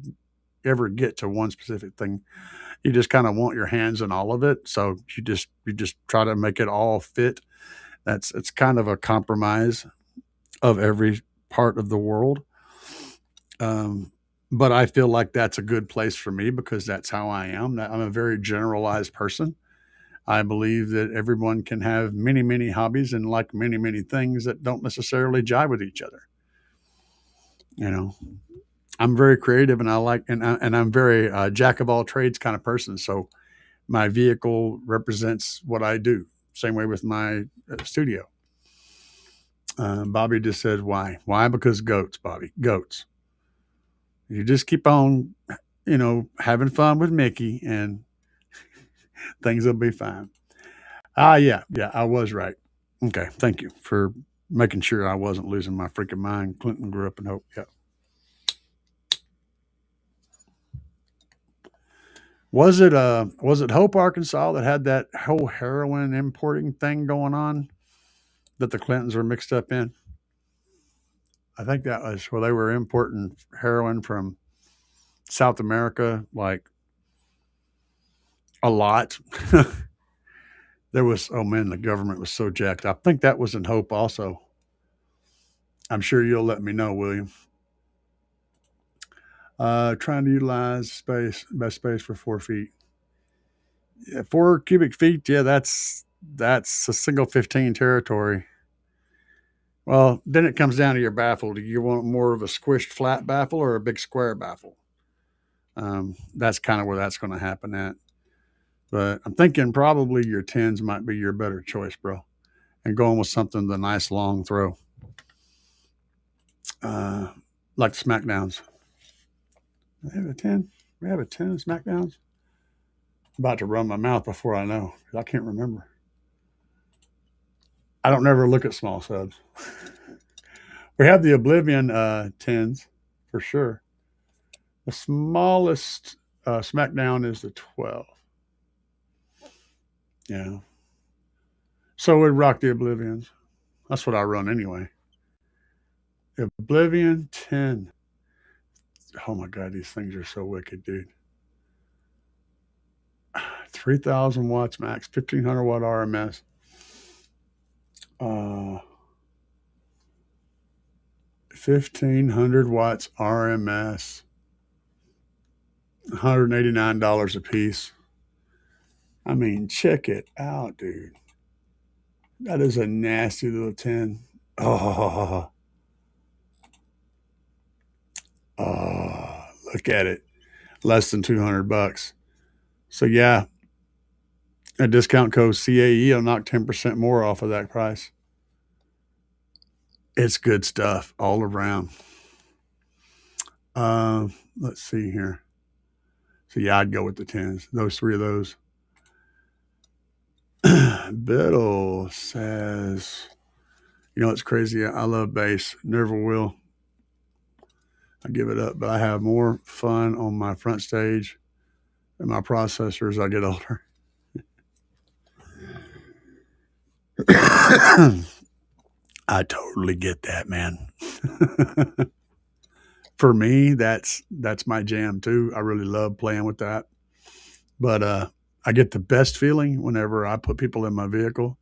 S1: ever get to one specific thing. You just kind of want your hands in all of it, so you just try to make it all fit. It's kind of a compromise of every part of the world. But I feel like that's a good place for me because that's how I am. I'm a very generalized person. I believe that everyone can have many, many hobbies and like many, many things that don't necessarily jive with each other. I'm very creative and I'm very jack of all trades kind of person. So my vehicle represents what I do. Same way with my studio. Bobby just said, why? Why? Because goats, Bobby, goats. You just keep on, having fun with Mickey and things will be fine. Yeah, I was right. Okay, thank you for making sure I wasn't losing my freaking mind. Clinton grew up in Hope. Yeah. Was it Hope, Arkansas that had that whole heroin importing thing going on that the Clintons were mixed up in? I think that was where they were importing heroin from South America, like a lot. There was, oh man, the government was so jacked. I think that was in Hope also. I'm sure you'll let me know, William. Trying to utilize best space for 4 feet. Yeah, 4 cubic feet. Yeah, that's a single 15 territory. Well, then it comes down to your baffle. Do you want more of a squished flat baffle or a big square baffle? That's kind of where that's going to happen at. But I'm thinking probably your 10s might be your better choice, bro. And going with something the nice long throw. Like the SmackDowns. Do we have a 10? We have a 10 SmackDowns? I'm about to run my mouth before I know. I can't remember. I don't never look at small subs. We have the Oblivion 10s for sure. The smallest SmackDown is the 12. Yeah. So we'd rock the Oblivions. That's what I run anyway. Oblivion 10. Oh my God, these things are so wicked, dude. 3,000 watts max, 1,500 watt RMS. 1,500 watts RMS. $189 a piece. I mean, check it out, dude. That is a nasty little 10. Oh, look at it. Less than $200. So yeah, a discount code CAE will knock 10% more off of that price. It's good stuff all around. Let's see here. So yeah, I'd go with the 10s. Those 3 of those. Biddle says, it's crazy. I love bass. Never will. I give it up, but I have more fun on my front stage and my processor as I get older. I totally get that, man. For me, that's my jam too. I really love playing with that. But I get the best feeling whenever I put people in my vehicle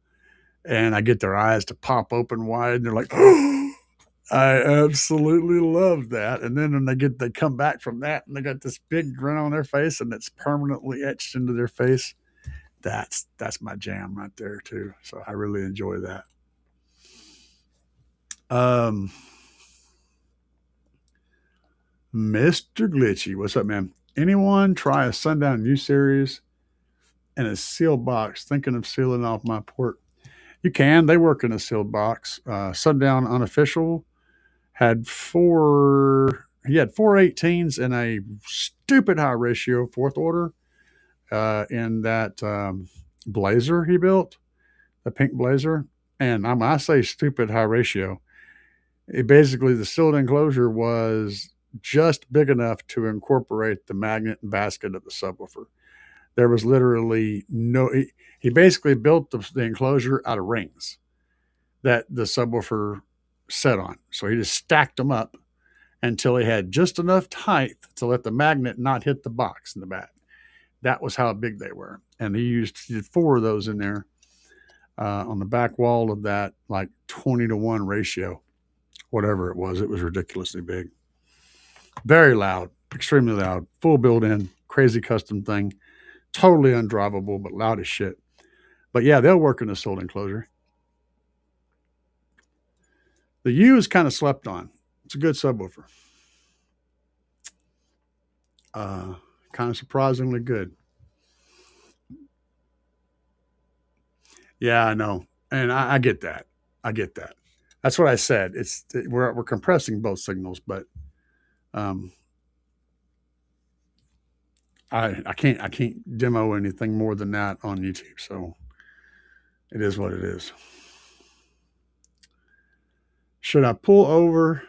S1: and I get their eyes to pop open wide and they're like, oh, I absolutely love that. And then when they come back from that and they got this big grin on their face and it's permanently etched into their face. That's my jam right there too. So I really enjoy that. Um, Mr. Glitchy, what's up, man? Anyone try a Sundown U series in a sealed box? Thinking of sealing off my port. You can. They work in a sealed box. Sundown Unofficial had four. He had 418s in a stupid high ratio fourth order in that Blazer he built, the pink Blazer. And I say stupid high ratio. Basically, the sealed enclosure was just big enough to incorporate the magnet and basket of the subwoofer. There was literally no. He basically built the enclosure out of rings that the subwoofer set on. So he just stacked them up until he had just enough height to let the magnet not hit the box in the back. That was how big they were. And he did four of those in there on the back wall of that, like 20-to-1 ratio, whatever it was. It was ridiculously big. Very loud, extremely loud, full built-in, crazy custom thing. Totally undrivable, but loud as shit. But yeah, they'll work in a sealed enclosure. The U is kind of slept on. It's a good subwoofer. Kind of surprisingly good. Yeah, I know, and I get that. I get that. That's what I said. We're compressing both signals, but um, I can't demo anything more than that on YouTube. So it is what it is. Should I pull over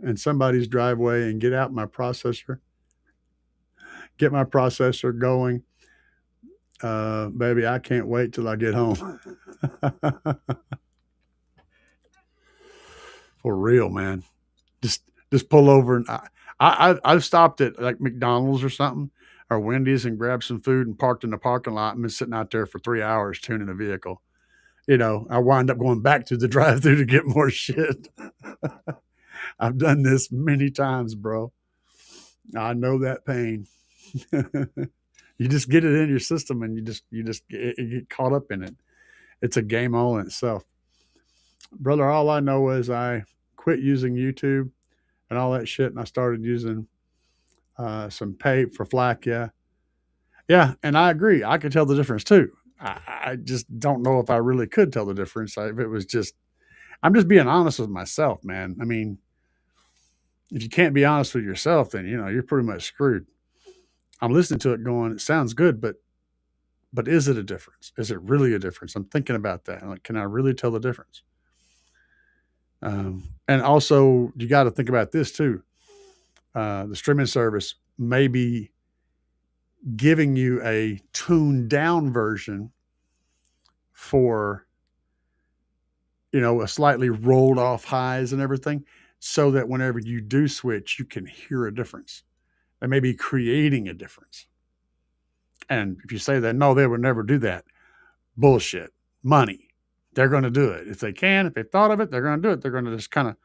S1: in somebody's driveway and get out my processor? Get my processor going? Baby, I can't wait till I get home. For real, man. Just pull over and I've stopped at like McDonald's or something or Wendy's and grabbed some food and parked in the parking lot and been sitting out there for 3 hours tuning the vehicle. I wind up going back to the drive-thru to get more shit. I've done this many times, bro. I know that pain. You just get it in your system and you just get caught up in it. It's a game all in itself. Brother, all I know is I quit using YouTube and all that shit and I started using some pay for FLAC. Yeah, and I agree. I could tell the difference too. I just don't know if I really could tell the difference. If it was just, I'm just being honest with myself, man. I mean, if you can't be honest with yourself, then you're pretty much screwed. I'm listening to it going, it sounds good, but is it a difference? Is it really a difference? I'm thinking about that. Like, can I really tell the difference? And also, you got to think about this too. The streaming service may be giving you a tuned down version for, a slightly rolled off highs and everything, so that whenever you do switch, you can hear a difference. They may be creating a difference. And if you say that, no, they would never do that. Bullshit. Money. They're going to do it. If they can, if they've thought of it, they're going to do it. They're going to just kind of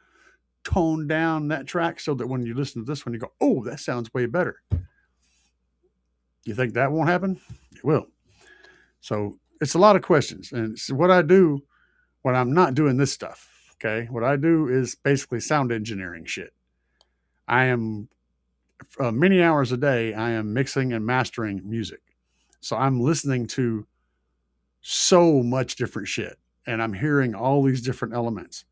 S1: tone down that track so that when you listen to this one, you go, oh, that sounds way better. You think that won't happen? It will. So it's a lot of questions. And it's what I do when I'm not doing this stuff. Okay. What I do is basically sound engineering shit. I am many hours a day, I am mixing and mastering music. So I'm listening to so much different shit and I'm hearing all these different elements.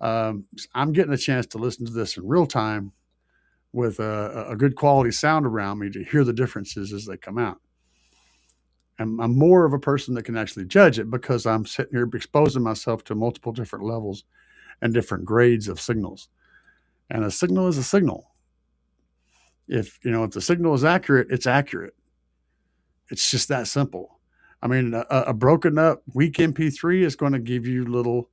S1: I'm getting a chance to listen to this in real time with a good quality sound around me to hear the differences as they come out. And I'm more of a person that can actually judge it because I'm sitting here exposing myself to multiple different levels and different grades of signals. And a signal is a signal. If the signal is accurate, it's accurate. It's just that simple. I mean, a broken up weak MP3 is going to give you little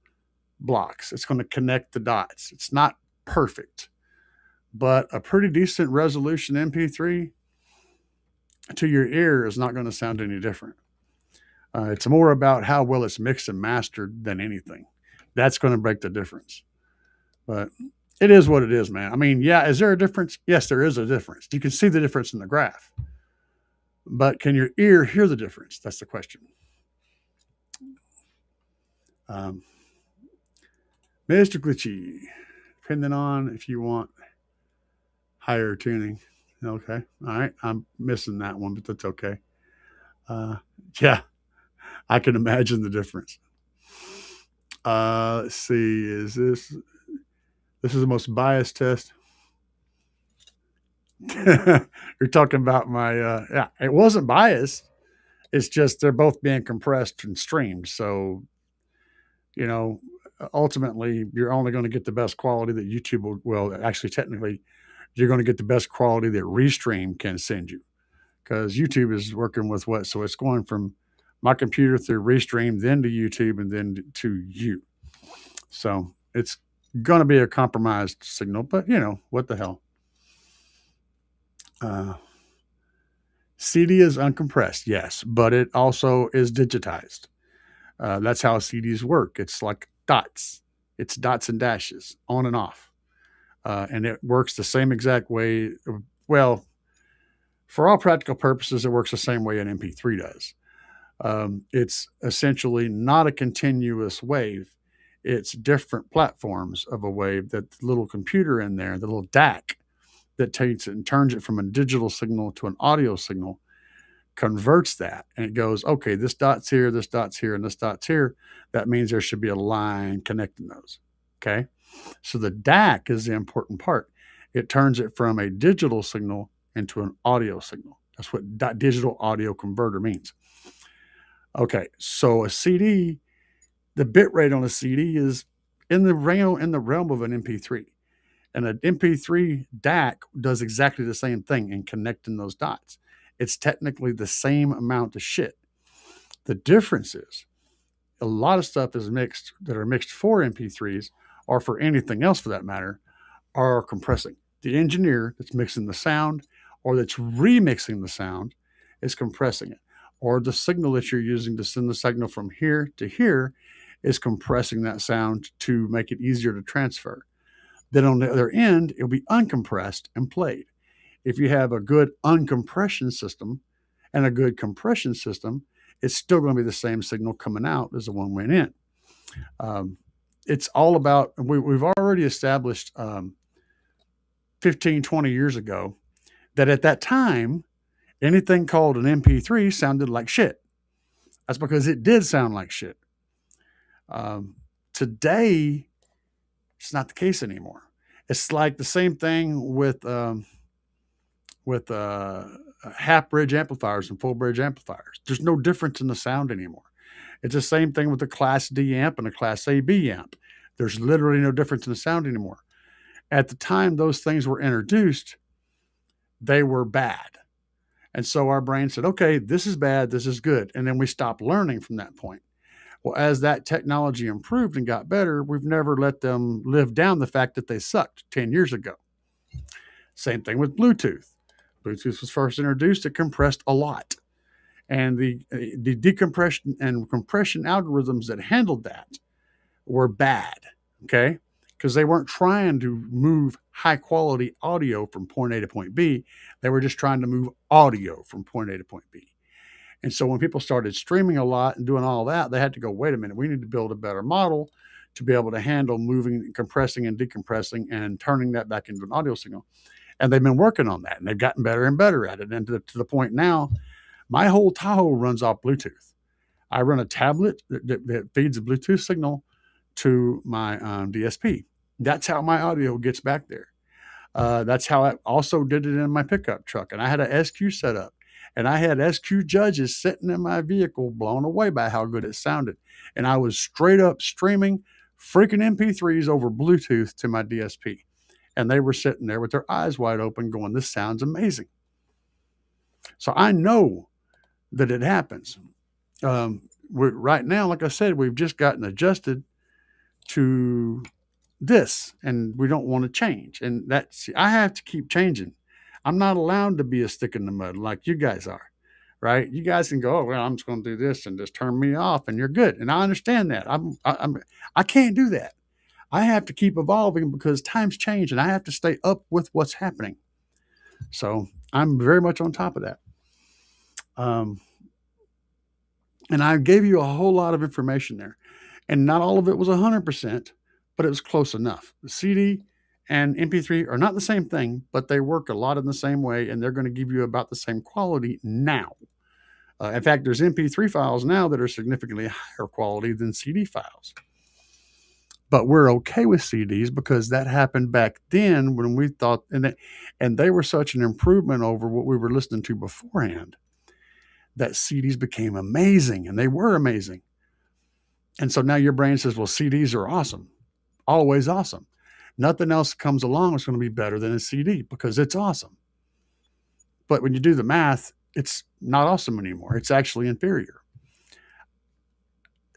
S1: blocks. It's going to connect the dots. It's not perfect, but a pretty decent resolution MP3 to your ear is not going to sound any different. It's more about how well it's mixed and mastered than anything. That's going to break the difference. But it is what it is, man. I mean, yeah, is there a difference? Yes, there is a difference. You can see the difference in the graph. But can your ear hear the difference? That's the question. Mr. Glitchy, depending on if you want higher tuning. Okay. All right. I'm missing that one, but that's okay. Yeah, I can imagine the difference. Let's see. Is this is the most biased test? You're talking about my, yeah, it wasn't biased. It's just they're both being compressed and streamed. So, you know, ultimately, you're only going to get the best quality that YouTube will actually, technically, you're going to get the best quality that Restream can send you, because YouTube is working with what? So it's going from my computer through Restream, then to YouTube, and then to you. So it's going to be a compromised signal, but you know, what the hell? CD is uncompressed, yes, but it also is digitized. That's how CDs work. It's like dots. It's dots and dashes, on and off. And it works the same exact way. Well, for all practical purposes, it works the same way an MP3 does. It's essentially not a continuous wave. It's different platforms of a wave that the little computer in there, the little DAC that takes it and turns it from a digital signal to an audio signal, converts that, and it goes, okay, this dot's here, and this dot's here. That means there should be a line connecting those. Okay. So the DAC is the important part. It turns it from a digital signal into an audio signal. That's what digital audio converter means. Okay. So a CD, the bit rate on a CD is in the realm of an MP3. And an MP3 DAC does exactly the same thing in connecting those dots. It's technically the same amount of shit. The difference is a lot of stuff is mixed that are mixed for MP3s, or for anything else for that matter, are compressing. The engineer that's mixing the sound or that's remixing the sound is compressing it. Or the signal that you're using to send the signal from here to here is compressing that sound to make it easier to transfer. Then on the other end, it'll be uncompressed and played. If you have a good uncompression system and a good compression system, it's still going to be the same signal coming out as the one went in. It's all about, we've already established 15, 20 years ago that at that time, anything called an MP3 sounded like shit. That's because it did sound like shit. Today, it's not the case anymore. It's like the same thing with half bridge amplifiers and full bridge amplifiers. There's no difference in the sound anymore. It's the same thing with a Class D amp and a Class AB amp. There's literally no difference in the sound anymore. At the time those things were introduced, they were bad. And so our brain said, okay, this is bad, this is good. And then we stopped learning from that point. Well, as that technology improved and got better, we've never let them live down the fact that they sucked 10 years ago. Same thing with Bluetooth. Bluetooth was first introduced, it compressed a lot. And the decompression and compression algorithms that handled that were bad, okay? Because they weren't trying to move high quality audio from point A to point B. They were just trying to move audio from point A to point B. And so when people started streaming a lot and doing all that, they had to go, wait a minute, we need to build a better model to be able to handle moving, compressing and decompressing and turning that back into an audio signal. And they've been working on that, and they've gotten better and better at it. And to the point now, my whole Tahoe runs off Bluetooth. I run a tablet that feeds a Bluetooth signal to my DSP. That's how my audio gets back there. That's how I also did it in my pickup truck. And I had a SQ set up. And I had SQ judges sitting in my vehicle blown away by how good it sounded. And I was straight up streaming freaking MP3s over Bluetooth to my DSP. And they were sitting there with their eyes wide open going, this sounds amazing. So I know that it happens. Right now, like I said, we've just gotten adjusted to this, and we don't want to change. And I have to keep changing. I'm not allowed to be a stick in the mud like you guys are, right? You guys can go, oh, well, I'm just going to do this and just turn me off, and you're good. And I understand that. I can't do that. I have to keep evolving because times change, and I have to stay up with what's happening. So I'm very much on top of that. And I gave you a whole lot of information there, and not all of it was 100%, but it was close enough. The CD and MP3 are not the same thing, but they work a lot in the same way, and they're going to give you about the same quality now. In fact, there's MP3 files now that are significantly higher quality than CD files. But we're okay with CDs because that happened back then when we thought, and they were such an improvement over what we were listening to beforehand, that CDs became amazing, and they were amazing. And so now your brain says, well, CDs are awesome, always awesome. Nothing else comes along is going to be better than a CD because it's awesome. But when you do the math, it's not awesome anymore. It's actually inferior.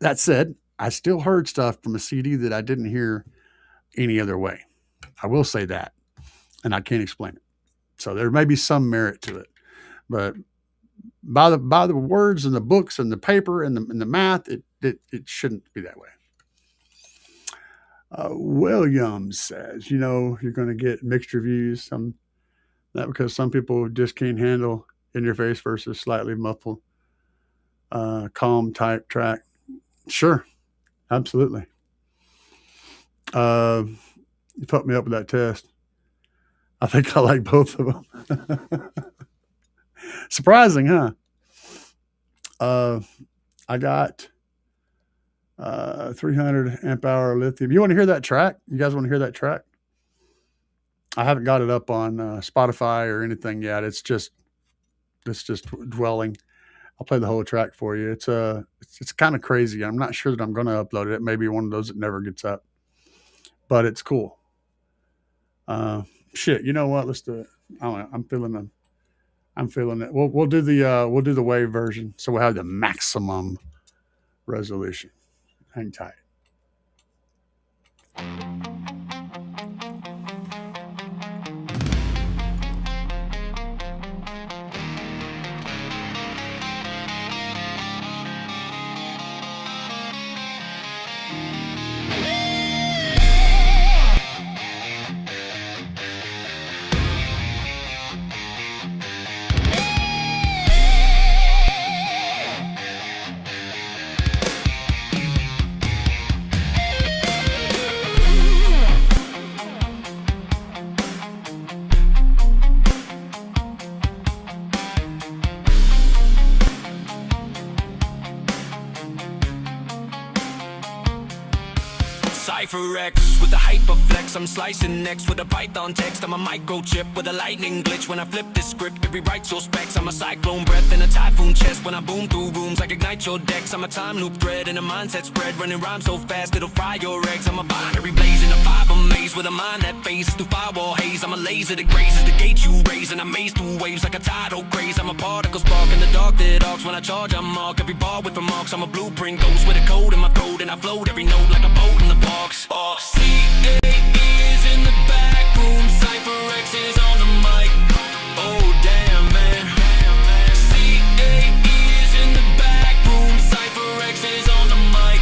S1: That said, I still heard stuff from a CD that I didn't hear any other way. I will say that, and I can't explain it. So there may be some merit to it, but by the words and the books and the paper and the math, it shouldn't be that way. Williams says, you're going to get mixed reviews. That because some people just can't handle in your face versus slightly muffled, calm type track. Sure. Absolutely. You put me up with that test. I think I like both of them. Surprising, huh? I got 300 amp hour lithium. You want to hear that track? You guys want to hear that track? I haven't got it up on Spotify or anything yet. It's just dwelling. I'll play the whole track for you. It's kind of crazy. I'm not sure that I'm going to upload it. It may be one of those that never gets up, but it's cool. Shit, you know what? Let's do it. I'm feeling it. We'll do the wave version, so we'll have the maximum resolution. Hang tight.
S2: Cypher X with a hyperflex, I'm slicing next with a Python text. I'm a microchip with a lightning glitch. When I flip this script, it rewrites your specs. I'm a cyclone breath in a typhoon chest. When I boom through rooms, like ignite your decks. I'm a time loop thread in a mindset spread, running rhymes so fast it'll fry your eggs. I'm a binary blaze in a fiber maze with a mind that phases through firewall haze. I'm a laser that grazes the gate you raise, and I maze through waves like a tidal craze. I'm a particle spark in the dark that arcs. When I charge, I mark every bar with remarks. I'm a blueprint ghost with a code in my throat, and I float every note like a boat in the parks. C-A-E is in the back room, Cypher X is on the mic. Oh damn man. C-A-E is in the back room, Cypher X is on the mic.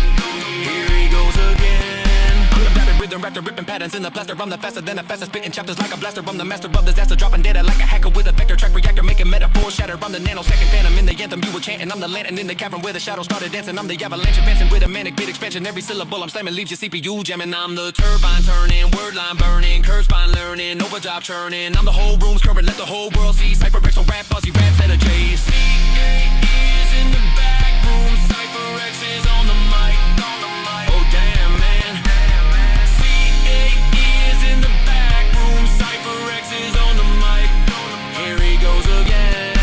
S2: Here he goes again. I'm the rapid rhythm raptor, ripping patterns in the plaster. I'm the faster than a faster, spitting chapters like a blaster. I'm the master of disaster, dropping data like a hacker with a vector track reactor, making metaphors shatter. I'm the nanosecond phantom in the anthem you were chanting. I'm the lantern in the cavern where the shadows started dancing. I'm the avalanche advancing with a manic beat expansion. Every syllable I'm slamming leaves your CPU jamming. I'm the turbine turning, word line burning, curve spine learning, overdrive churning. I'm the whole room's current, let the whole world see. Cypher X on rap, fuzzy raps at a J. C-A-E is in the back room, Cypher X is on the mic. Oh damn man. C-A-E is in the back room, Cypher X is on the mic. Here he goes again.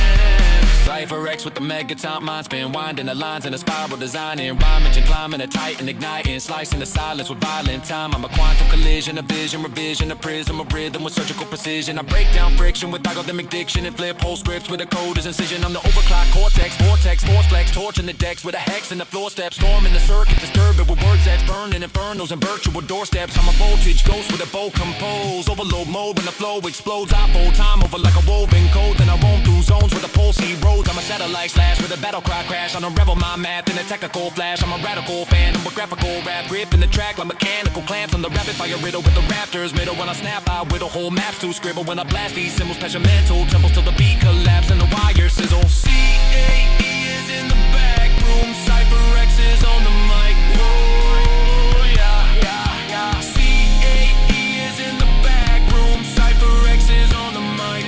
S2: Cypher X X with the megaton mind spin, winding the lines in a spiral designing, rhyming and climbing a titan, igniting, slicing the silence with violent time. I'm a quantum collision, a vision, revision, a prism, a rhythm with surgical precision. I break down friction with algorithmic diction and flip whole scripts with a coder's incision. I'm the overclock cortex, vortex, force flex, torching the decks with a hex in the floor steps, storming the circuit, disturbing with words that's burning infernos and virtual doorsteps. I'm a voltage ghost with a bow compose, overload mode when the flow explodes. I fold time over like a woven code, then I roam through zones with the pulse roads. I'm a satellite slash with a battle cry crash. On a rebel my math in a technical flash. I'm a radical fan, I'm a graphical rap, grip in the track like mechanical clamps on the rapid fire riddle with the raptors middle. When I snap I whittle whole maps to scribble. When I blast these symbols, passion mental temples till the beat collapse and the wire sizzle. C-A-E is in the back room, Cypher X is on the mic. Whoa, yeah, yeah, yeah. C-A-E is in the back room, Cypher X is on the mic.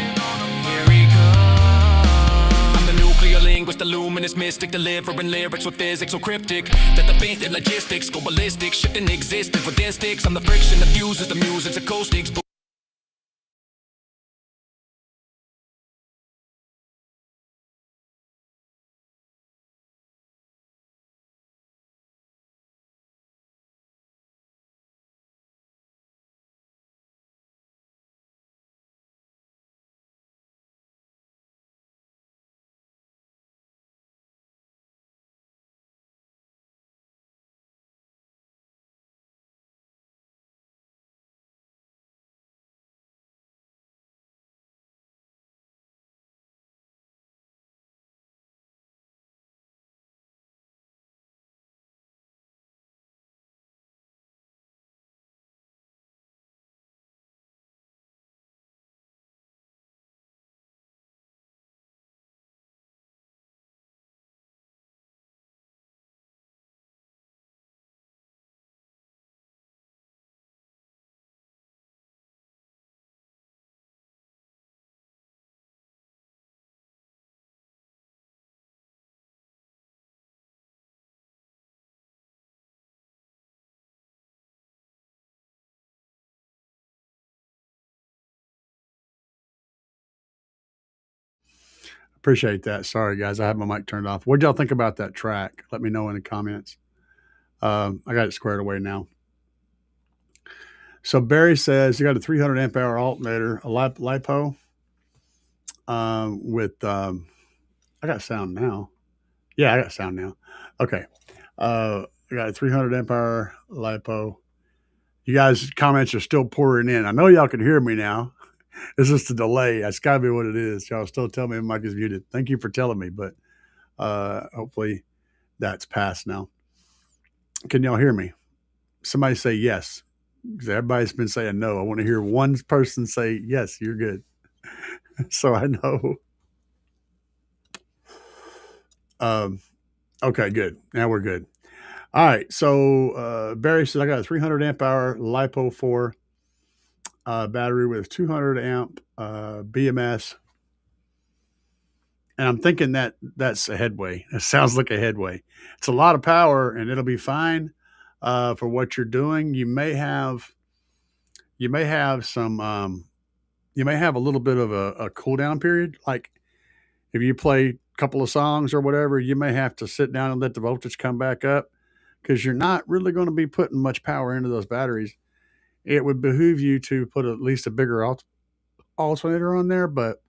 S2: Here he comes. I'm the nuclear linguist, the luminous mystic, delivering lyrics with physics so cryptic that the faith and logistics go ballistic, shifting existence within sticks. I'm the friction that fuses the music's acoustics.
S1: Appreciate that. Sorry, guys. I have my mic turned off. What did y'all think about that track? Let me know in the comments. I got it squared away now. So Barry says you got a 300 amp hour alternator, a LiPo with, I got sound now. Yeah, I got sound now. Okay. I got a 300 amp hour LiPo. You guys' comments are still pouring in. I know y'all can hear me now. It's just a delay. That's got to be what it is. Y'all still tell me my mic is muted. Thank you for telling me, but hopefully that's passed now. Can y'all hear me? Somebody say yes. Because everybody's been saying no. I want to hear one person say yes, you're good. So I know. Okay, good. Now we're good. All right. So Barry says I got a 300 amp hour LiPo 4 battery with 200 amp BMS. And I'm thinking that that's a headway. It sounds like a headway. It's a lot of power and it'll be fine for what you're doing. You may have some, you may have a little bit of a cool down period. Like if you play a couple of songs or whatever, you may have to sit down and let the voltage come back up because you're not really going to be putting much power into those batteries. It would behoove you to put at least a bigger alternator on there, but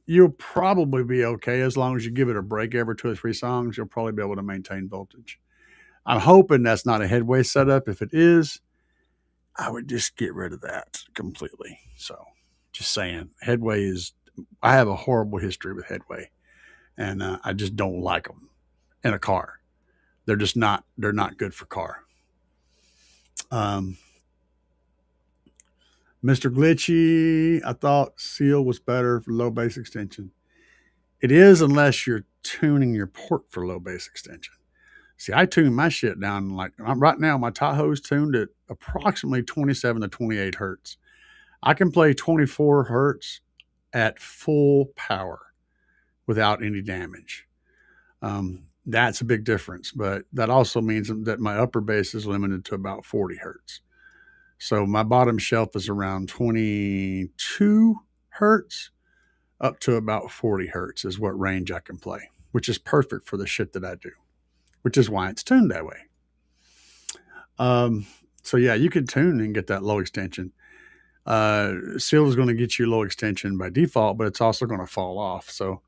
S1: you'll probably be okay as long as you give it a break every 2 or 3 songs. You'll probably be able to maintain voltage. I'm hoping that's not a headway setup. If it is, I would just get rid of that completely. So just saying, headway is, I have a horrible history with headway and I just don't like them in a car. They're just not, they're not good for car. Mr. Glitchy, I thought Seal was better for low bass extension. It is unless you're tuning your port for low bass extension. See, I tune my shit down like right now. My Tahoe's tuned at approximately 27 to 28 hertz. I can play 24 hertz at full power without any damage. That's a big difference, but that also means that my upper bass is limited to about 40 hertz. So my bottom shelf is around 22 hertz up to about 40 hertz is what range I can play. which is perfect for the shit that I do, which is why it's tuned that way. So yeah, you can tune and get that low extension. Seal is going to get you low extension by default, but it's also going to fall off. So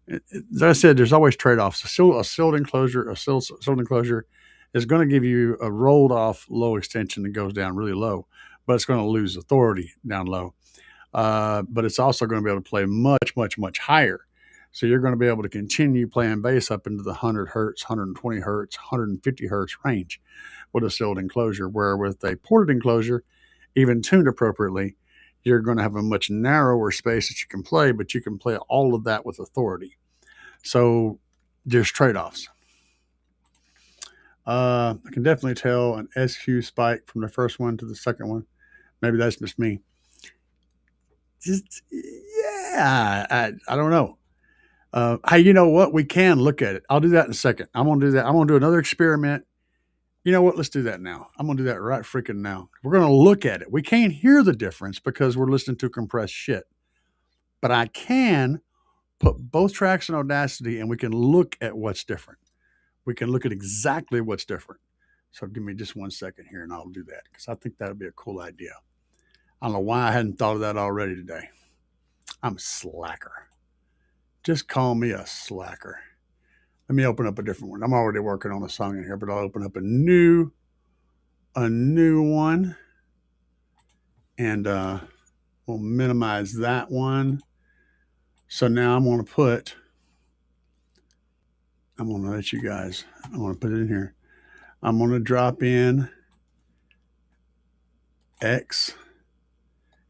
S1: as I said, there's always trade-offs. A sealed enclosure is going to give you a rolled off low extension that goes down really low, but it's going to lose authority down low. But it's also going to be able to play much, much, much higher. So you're going to be able to continue playing bass up into the 100 hertz, 120 hertz, 150 hertz range with a sealed enclosure, where with a ported enclosure, even tuned appropriately, you're going to have a much narrower space that you can play, but you can play all of that with authority. So there's trade-offs. I can definitely tell an SQ spike from the first one to the second one. Maybe that's just me. I don't know. Hey, you know what? We can look at it. I'll do that in a second. I'm going to do that. I'm going to do another experiment. You know what? Let's do that now. I'm going to do that right freaking now. We're going to look at it. We can't hear the difference because we're listening to compressed shit. But I can put both tracks in Audacity and we can look at what's different. We can look at exactly what's different. So give me just 1 second here and I'll do that because I think that would be a cool idea. I don't know why I hadn't thought of that already today. I'm a slacker. Just call me a slacker. Let me open up a different one. I'm already working on a song in here, but I'll open up a new one. And we'll minimize that one. So now I'm going to let you guys, I'm going to put it in here. I'm going to drop in X,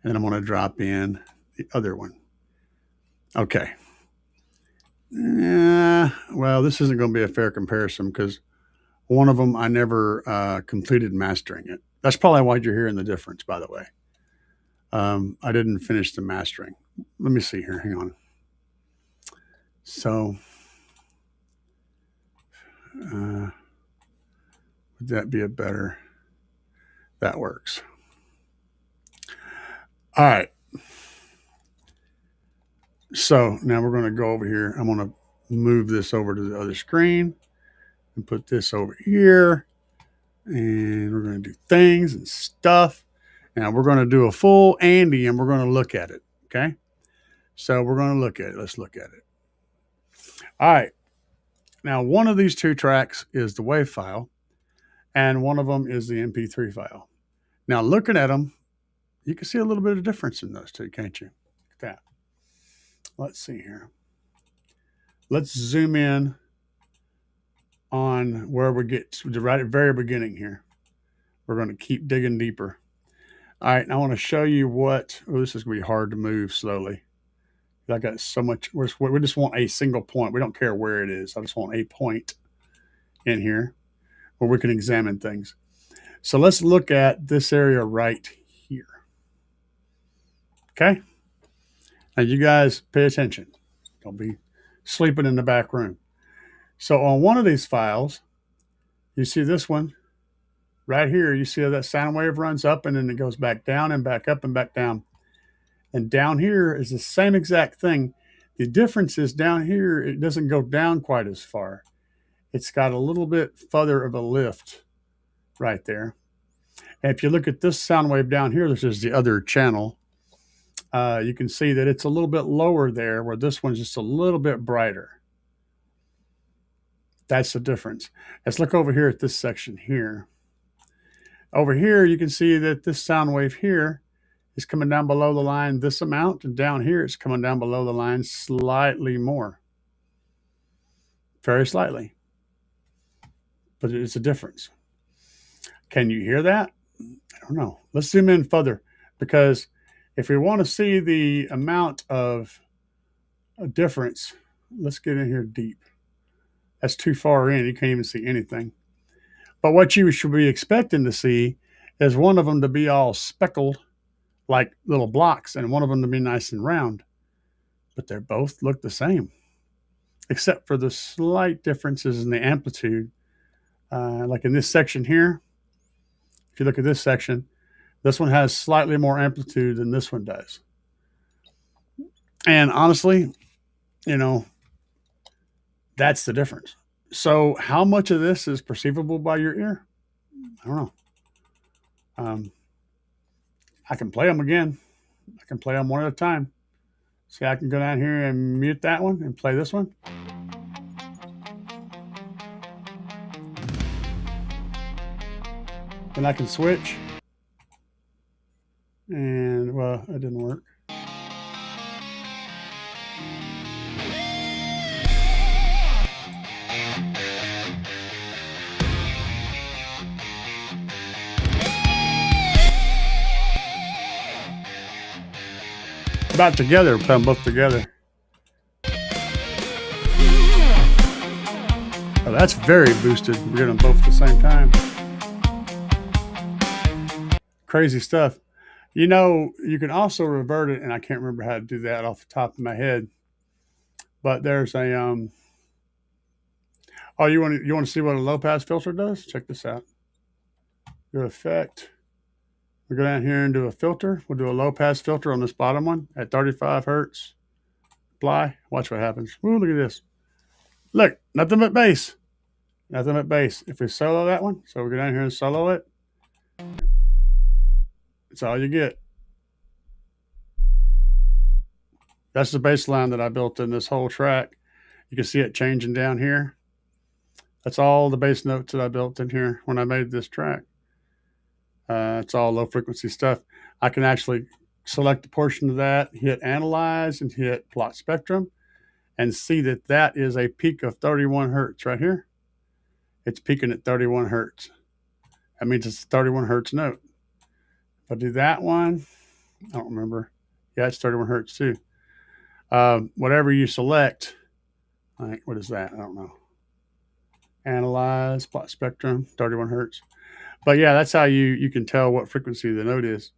S1: and I'm going to drop in the other one. Okay. Well, this isn't going to be a fair comparison because one of them I never completed mastering it. That's probably why you're hearing the difference, by the way. I didn't finish the mastering. Let me see here. Hang on. So, would that be a better? That works. All right. So now we're going to go over here. I'm going to move this over to the other screen and put this over here. And we're going to do things and stuff. Now we're going to do a full Andy and we're going to look at it. Okay. So we're going to look at it. Let's look at it. All right. Now, one of these two tracks is the WAV file, and one of them is the MP3 file. Now, looking at them, you can see a little bit of difference in those two, can't you? Look at that. Let's see here. Let's zoom in on where we get to the right at very beginning here. We're going to keep digging deeper. All right, and I want to show you what, this is going to be hard to move slowly. I got so much, we just want a single point. We don't care where it is. I just want a point in here where we can examine things. So let's look at this area right here. Okay? Now you guys pay attention. Don't be sleeping in the back room. So on one of these files, you see this one right here. You see how that sound wave runs up and then it goes back down and back up and back down. And down here is the same exact thing. The difference is down here, it doesn't go down quite as far. It's got a little bit further of a lift right there. And if you look at this sound wave down here, this is the other channel. You can see that it's a little bit lower there, where this one's just a little bit brighter. That's the difference. Let's look over here at this section here. Over here, you can see that this sound wave here is coming down below the line this amount, and down here it's coming down below the line slightly more. Very slightly. But it's a difference. Can you hear that? I don't know. Let's zoom in further, because if we want to see the amount of a difference, let's get in here deep. That's too far in. You can't even see anything. But what you should be expecting to see is one of them to be all speckled like little blocks, and one of them to be nice and round. But they both look the same, except for the slight differences in the amplitude. Like in this section here, if you look at this section, this one has slightly more amplitude than this one does. And honestly, you know, That's the difference. So how much of this is perceivable by your ear? I don't know. I can play them again. I can play them one at a time. See, I can go down here and mute that one and play this one. Then I can switch. And, well, that didn't work. About together, put them both together. Oh, that's very boosted. We're getting them both at the same time. Crazy stuff. You know, you can also revert it, and I can't remember how to do that off the top of my head. But there's a oh, you want to see what a low pass filter does? Check this out. Go effect. We go down here and do a filter. We'll do a low pass filter on this bottom one at 35 hertz. Apply. Watch what happens. Ooh, look at this. Look, nothing but bass. Nothing but bass. If we solo that one, so we go down here and solo it. That's all you get. That's the bass line that I built in this whole track. You can see it changing down here. That's all the bass notes that I built in here when I made this track. It's all low frequency stuff. I can actually select a portion of that, hit analyze and hit plot spectrum and see that that is a peak of 31 hertz right here. It's peaking at 31 hertz. That means it's a 31 hertz note. If I do that one, I don't remember. Yeah, it's 31 hertz too. Whatever you select, what is that? I don't know. Analyze, plot spectrum, 31 hertz. But yeah, that's how you can tell what frequency the note is.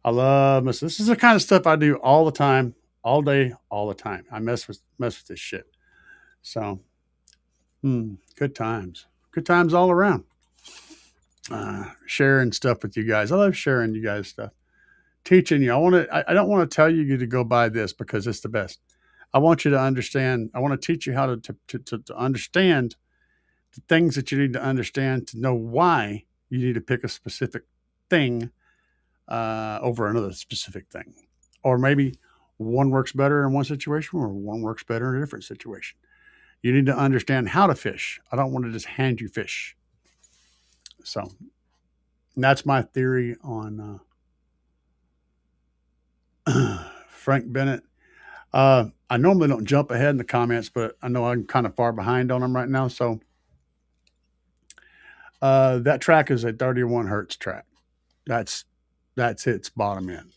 S1: I love this. This is the kind of stuff I do all the time, all day, all the time. I mess with this shit. So, good times. Good times all around. Sharing stuff with you guys. I love sharing you guys stuff. Teaching you. I don't want to tell you to go buy this because it's the best. I want you to understand. I want to teach you how to understand the things that you need to understand to know why you need to pick a specific thing over another specific thing. Or maybe one works better in one situation or one works better in a different situation. You need to understand how to fish. I don't want to just hand you fish. So that's my theory on Frank Bennett. I normally don't jump ahead in the comments, but I know I'm kind of far behind on them right now. So that track is a 31 hertz track. That's its bottom end.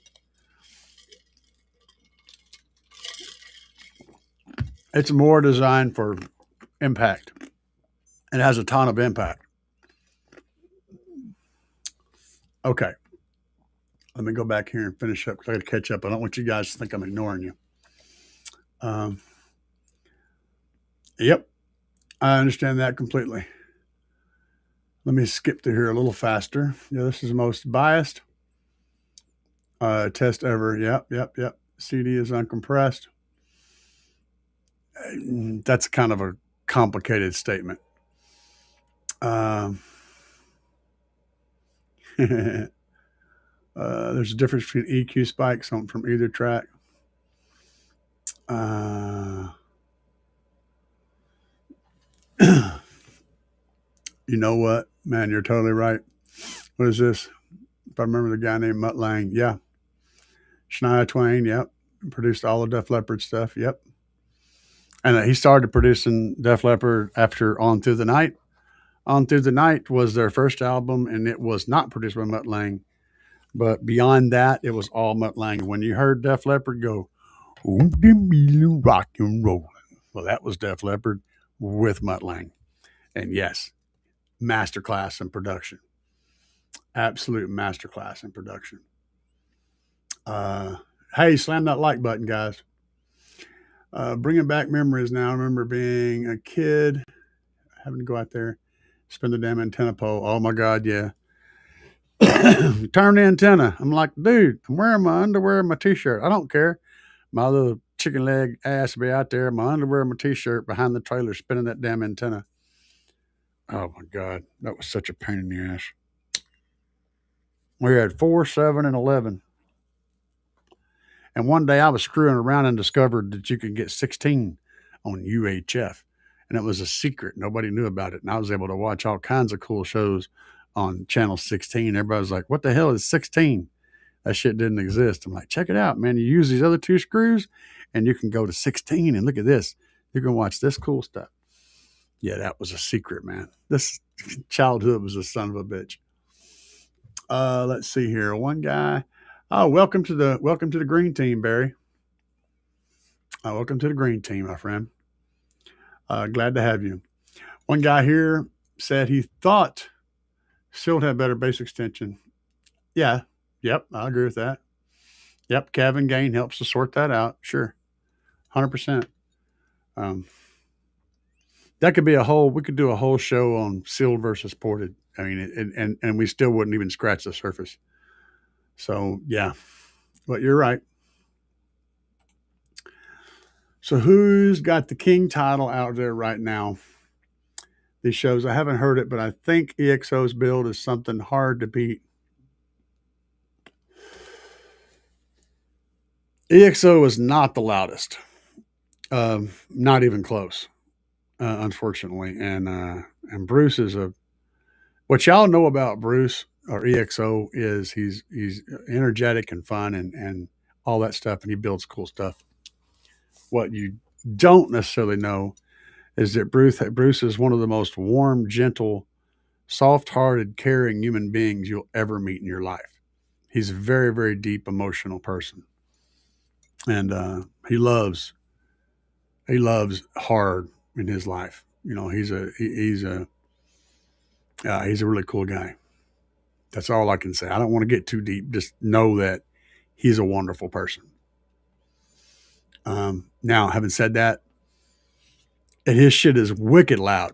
S1: It's more designed for impact. It has a ton of impact. Okay. Let me go back here and finish up because I got to catch up. I don't want you guys to think I'm ignoring you. Yep. I understand that completely. Let me skip through here a little faster. Yeah, this is the most biased test ever. Yep. CD is uncompressed. That's kind of a complicated statement. There's a difference between EQ spikes from either track. You know what, man? You're totally right. What is this? If I remember the guy named Mutt Lange, yeah. Shania Twain, yep. Produced all the Def Leppard stuff, yep. And he started producing Def Leppard after On Through the Night. On Through the Night was their first album, and it was not produced by Mutt Lange. But beyond that, it was all Mutt Lange. When you heard Def Leppard go, rock and roll, well, that was Def Leppard with Mutt Lange. And yes, masterclass in production. Absolute masterclass in production. Hey, slam that like button, guys. Bringing back memories now. I remember being a kid, having to go out there, spin the damn antenna pole. Oh my God, yeah. Turn the antenna. I'm like, dude, I'm wearing my underwear and my t-shirt. I don't care. My little chicken leg ass be out there, my underwear and my t-shirt behind the trailer spinning that damn antenna. Oh my God, that was such a pain in the ass. We had 4, 7, and 11. And one day I was screwing around and discovered that you could get 16 on UHF. And it was a secret. Nobody knew about it. And I was able to watch all kinds of cool shows on channel 16. Everybody was like, what the hell is 16? That shit didn't exist. I'm like, check it out, man. You use these other 2 screws and you can go to 16 and look at this. You can watch this cool stuff. Yeah, that was a secret, man. This childhood was a son of a bitch. Let's see here. One guy. Oh, welcome to the green team, Barry. Welcome to the green team, my friend. Glad to have you. One guy here said he thought Sealed had better base extension. Yeah. Yep. I agree with that. Yep. Kevin Gain helps to sort that out. Sure. 100%. That could be we could do a whole show on sealed versus ported. I mean, and we still wouldn't even scratch the surface. So yeah, but you're right. So who's got the king title out there right now? These shows, I haven't heard it, but I think EXO's build is something hard to beat. EXO is not the loudest. Not even close, unfortunately. And Bruce is what y'all know about Bruce or EXO is he's energetic and fun and all that stuff, and he builds cool stuff. What you don't necessarily know is that Bruce is one of the most warm, gentle, soft-hearted, caring human beings you'll ever meet in your life. He's a very, very deep emotional person. And he loves hard in his life. You know, he's a really cool guy. That's all I can say. I don't want to get too deep. Just know that he's a wonderful person. Now, having said that, and his shit is wicked loud.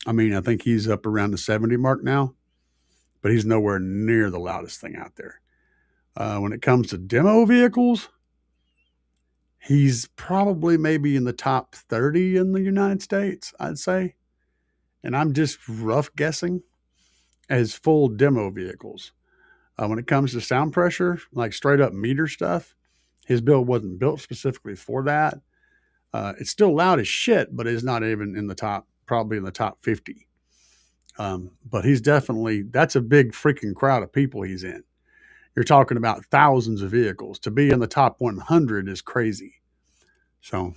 S1: I mean, I think he's up around the 70 mark now, but he's nowhere near the loudest thing out there. When it comes to demo vehicles, he's probably maybe in the top 30 in the United States, I'd say. And I'm just rough guessing as full demo vehicles. When it comes to sound pressure, like straight up meter stuff, his build wasn't built specifically for that. It's still loud as shit, but it's not even in the top, probably in the top 50. But he's that's a big freaking crowd of people he's in. You're talking about thousands of vehicles. To be in the top 100 is crazy. So,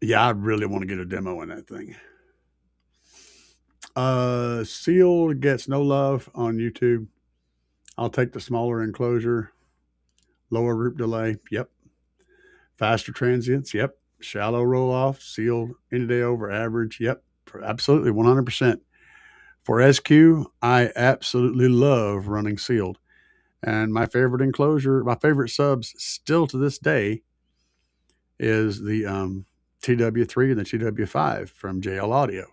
S1: yeah, I really want to get a demo in that thing. Sealed gets no love on YouTube. I'll take the smaller enclosure. Lower root delay. Yep. Faster transients. Yep. Shallow roll off. Sealed any day over average. Yep. Absolutely. 100%. For SQ, I absolutely love running sealed. And my favorite enclosure, my favorite subs still to this day is the TW3 and the TW5 from JL Audio.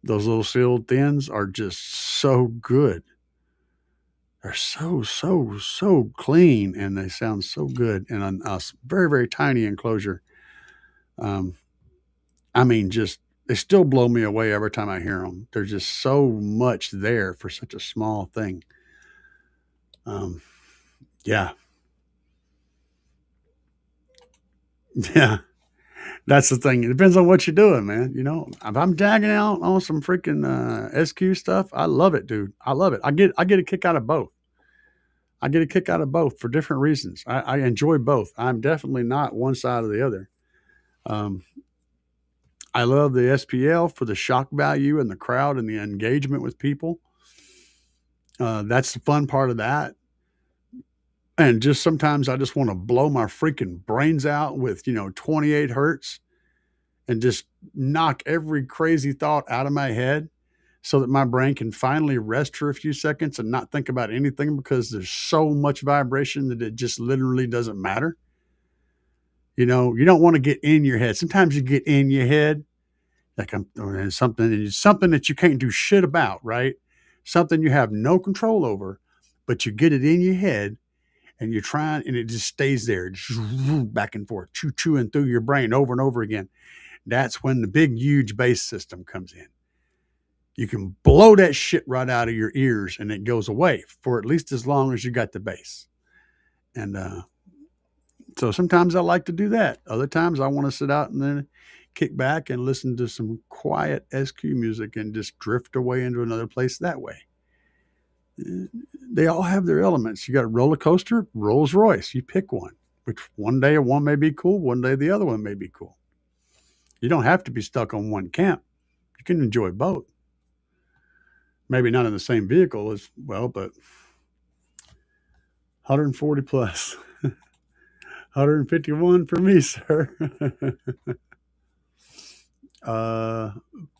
S1: Those little sealed thins are just so good. They're so clean, and they sound so good in a very, very tiny enclosure. I mean, just they still blow me away every time I hear them. There's just so much there for such a small thing. Yeah. Yeah. That's the thing. It depends on what you're doing, man. You know, if I'm dagging out on some freaking SQ stuff, I love it, dude. I love it. I get a kick out of both. I get a kick out of both for different reasons. I enjoy both. I'm definitely not one side or the other. I love the SPL for the shock value and the crowd and the engagement with people. That's the fun part of that. And just sometimes I just want to blow my freaking brains out with, 28 hertz and just knock every crazy thought out of my head so that my brain can finally rest for a few seconds and not think about anything because there's so much vibration that it just literally doesn't matter. You don't want to get in your head. Sometimes you get in your head like something that you can't do shit about, right? Something you have no control over, but you get it in your head and you're trying, and it just stays there, back and forth, chewing through your brain over and over again. That's when the big, huge bass system comes in. You can blow that shit right out of your ears, and it goes away for at least as long as you got the bass. And so sometimes I like to do that. Other times I want to sit out and then kick back and listen to some quiet SQ music and just drift away into another place that way. They all have their elements. You got a roller coaster, Rolls Royce. You pick one, which one day one may be cool, one day the other one may be cool. You don't have to be stuck on one camp. You can enjoy both. Maybe not in the same vehicle as well, but 140 plus. 151 for me, sir.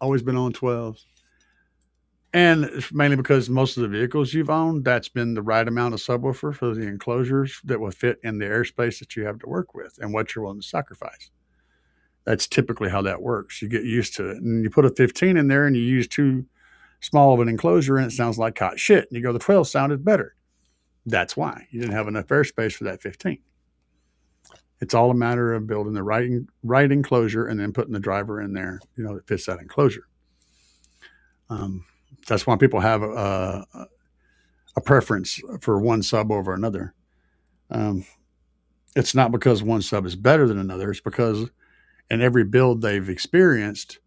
S1: Always been on 12s. And it's mainly because most of the vehicles you've owned, that's been the right amount of subwoofer for the enclosures that will fit in the airspace that you have to work with and what you're willing to sacrifice. That's typically how that works. You get used to it. And you put a 15 in there and you use too small of an enclosure and it sounds like hot shit. And you go, the 12 sounded better. That's why. You didn't have enough airspace for that 15. It's all a matter of building the right enclosure and then putting the driver in there, that fits that enclosure. That's why people have a preference for one sub over another. It's not because one sub is better than another. It's because in every build they've experienced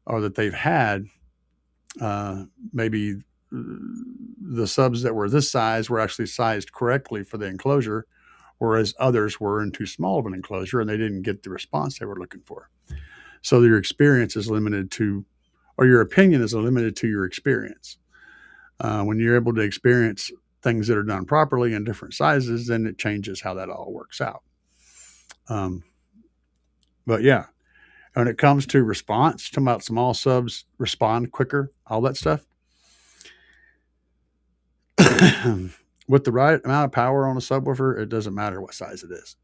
S1: or that they've had, maybe the subs that were this size were actually sized correctly for the enclosure, whereas others were in too small of an enclosure and they didn't get the response they were looking for. So your experience is limited to, or your opinion is limited to your experience. When you're able to experience things that are done properly in different sizes, then it changes how that all works out. But yeah, when it comes to response, talking about small subs respond quicker, all that stuff. With the right amount of power on a subwoofer, it doesn't matter what size it is.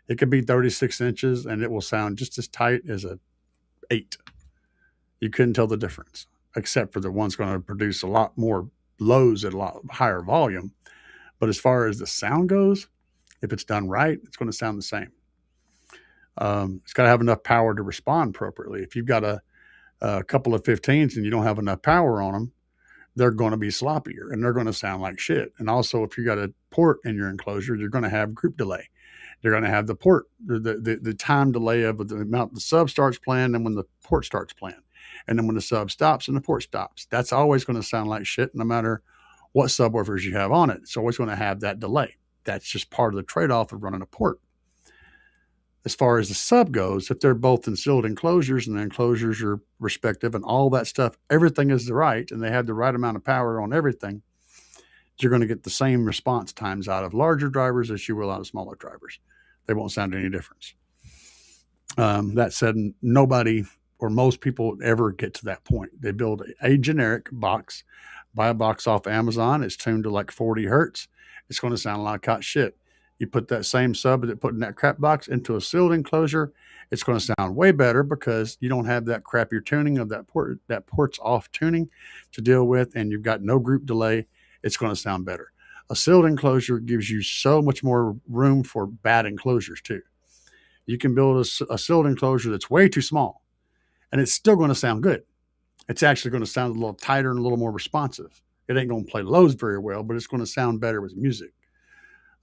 S1: It could be 36 inches and it will sound just as tight as a 8. You couldn't tell the difference, except for the one's going to produce a lot more lows at a lot higher volume. But as far as the sound goes, if it's done right, it's going to sound the same. It's got to have enough power to respond appropriately. If you've got a couple of 15s and you don't have enough power on them, they're going to be sloppier and they're going to sound like shit. And also, if you got a port in your enclosure, you're going to have group delay. They're going to have the port, the time delay of the amount the sub starts playing and when the port starts playing. And then when the sub stops and the port stops, that's always going to sound like shit no matter what subwoofers you have on it. It's always going to have that delay. That's just part of the trade-off of running a port. As far as the sub goes, if they're both in sealed enclosures and the enclosures are respective and all that stuff, everything is right and they have the right amount of power on everything, you're going to get the same response times out of larger drivers as you will out of smaller drivers. They won't sound any difference. That said, nobody or most people ever get to that point. They build a generic box, buy a box off Amazon. It's tuned to like 40 hertz. It's going to sound like hot shit. You put that same sub that put in that crap box into a sealed enclosure, it's going to sound way better because you don't have that crappier tuning of that port, that port's off tuning to deal with, and you've got no group delay. It's going to sound better. A sealed enclosure gives you so much more room for bad enclosures too. You can build a sealed enclosure that's way too small, and it's still going to sound good. It's actually going to sound a little tighter and a little more responsive. It ain't going to play lows very well, but it's going to sound better with music.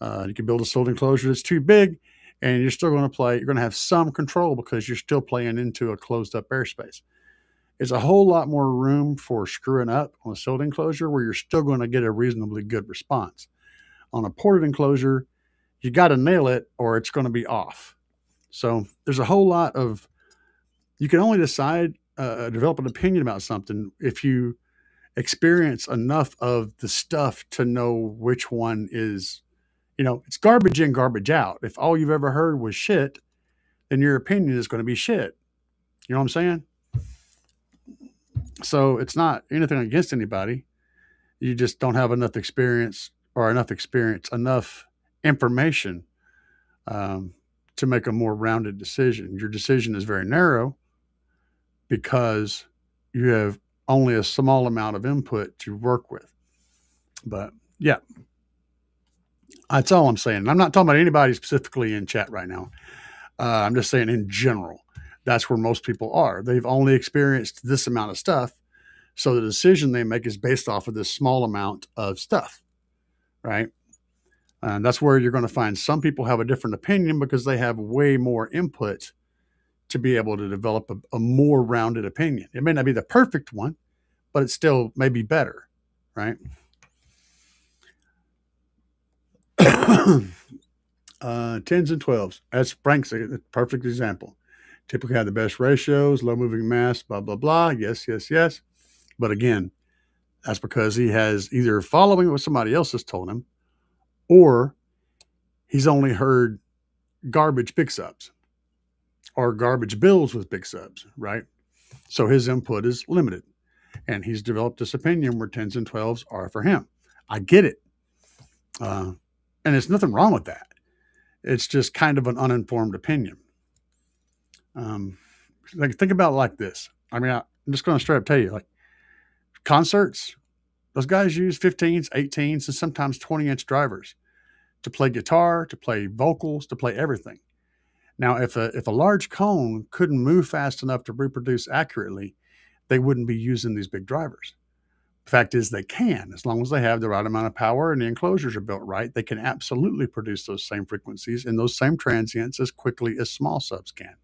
S1: You can build a sealed enclosure that's too big, and you're still going to play. You're going to have some control because you're still playing into a closed up airspace. There's a whole lot more room for screwing up on a sealed enclosure where you're still going to get a reasonably good response. On a ported enclosure, you got to nail it or it's going to be off. So there's a whole lot of, you can only decide, develop an opinion about something if you experience enough of the stuff to know which one is, it's garbage in, garbage out. If all you've ever heard was shit, then your opinion is going to be shit. You know what I'm saying? So it's not anything against anybody. You just don't have enough experience enough information to make a more rounded decision. Your decision is very narrow because you have only a small amount of input to work with. But yeah. That's all I'm saying. I'm not talking about anybody specifically in chat right now. I'm just saying in general, that's where most people are. They've only experienced this amount of stuff. So the decision they make is based off of this small amount of stuff, right? And that's where you're going to find some people have a different opinion because they have way more input to be able to develop a more rounded opinion. It may not be the perfect one, but it still may be better, right? Tens and 12s. That's Frank's a perfect example. Typically have the best ratios, low moving mass, blah, blah, blah. Yes, yes, yes. But again, that's because he has either following what somebody else has told him or he's only heard garbage big subs or garbage builds with big subs, right? So his input is limited. And he's developed this opinion where 10s and 12s are for him. I get it. And there's nothing wrong with that. It's just kind of an uninformed opinion. Like think about it like this. I mean, I'm just going to straight up tell you, like concerts, those guys use 15s, 18s, and sometimes 20-inch drivers to play guitar, to play vocals, to play everything. Now, if a large cone couldn't move fast enough to reproduce accurately, they wouldn't be using these big drivers. The fact is they can, as long as they have the right amount of power and the enclosures are built right, they can absolutely produce those same frequencies and those same transients as quickly as small subs can.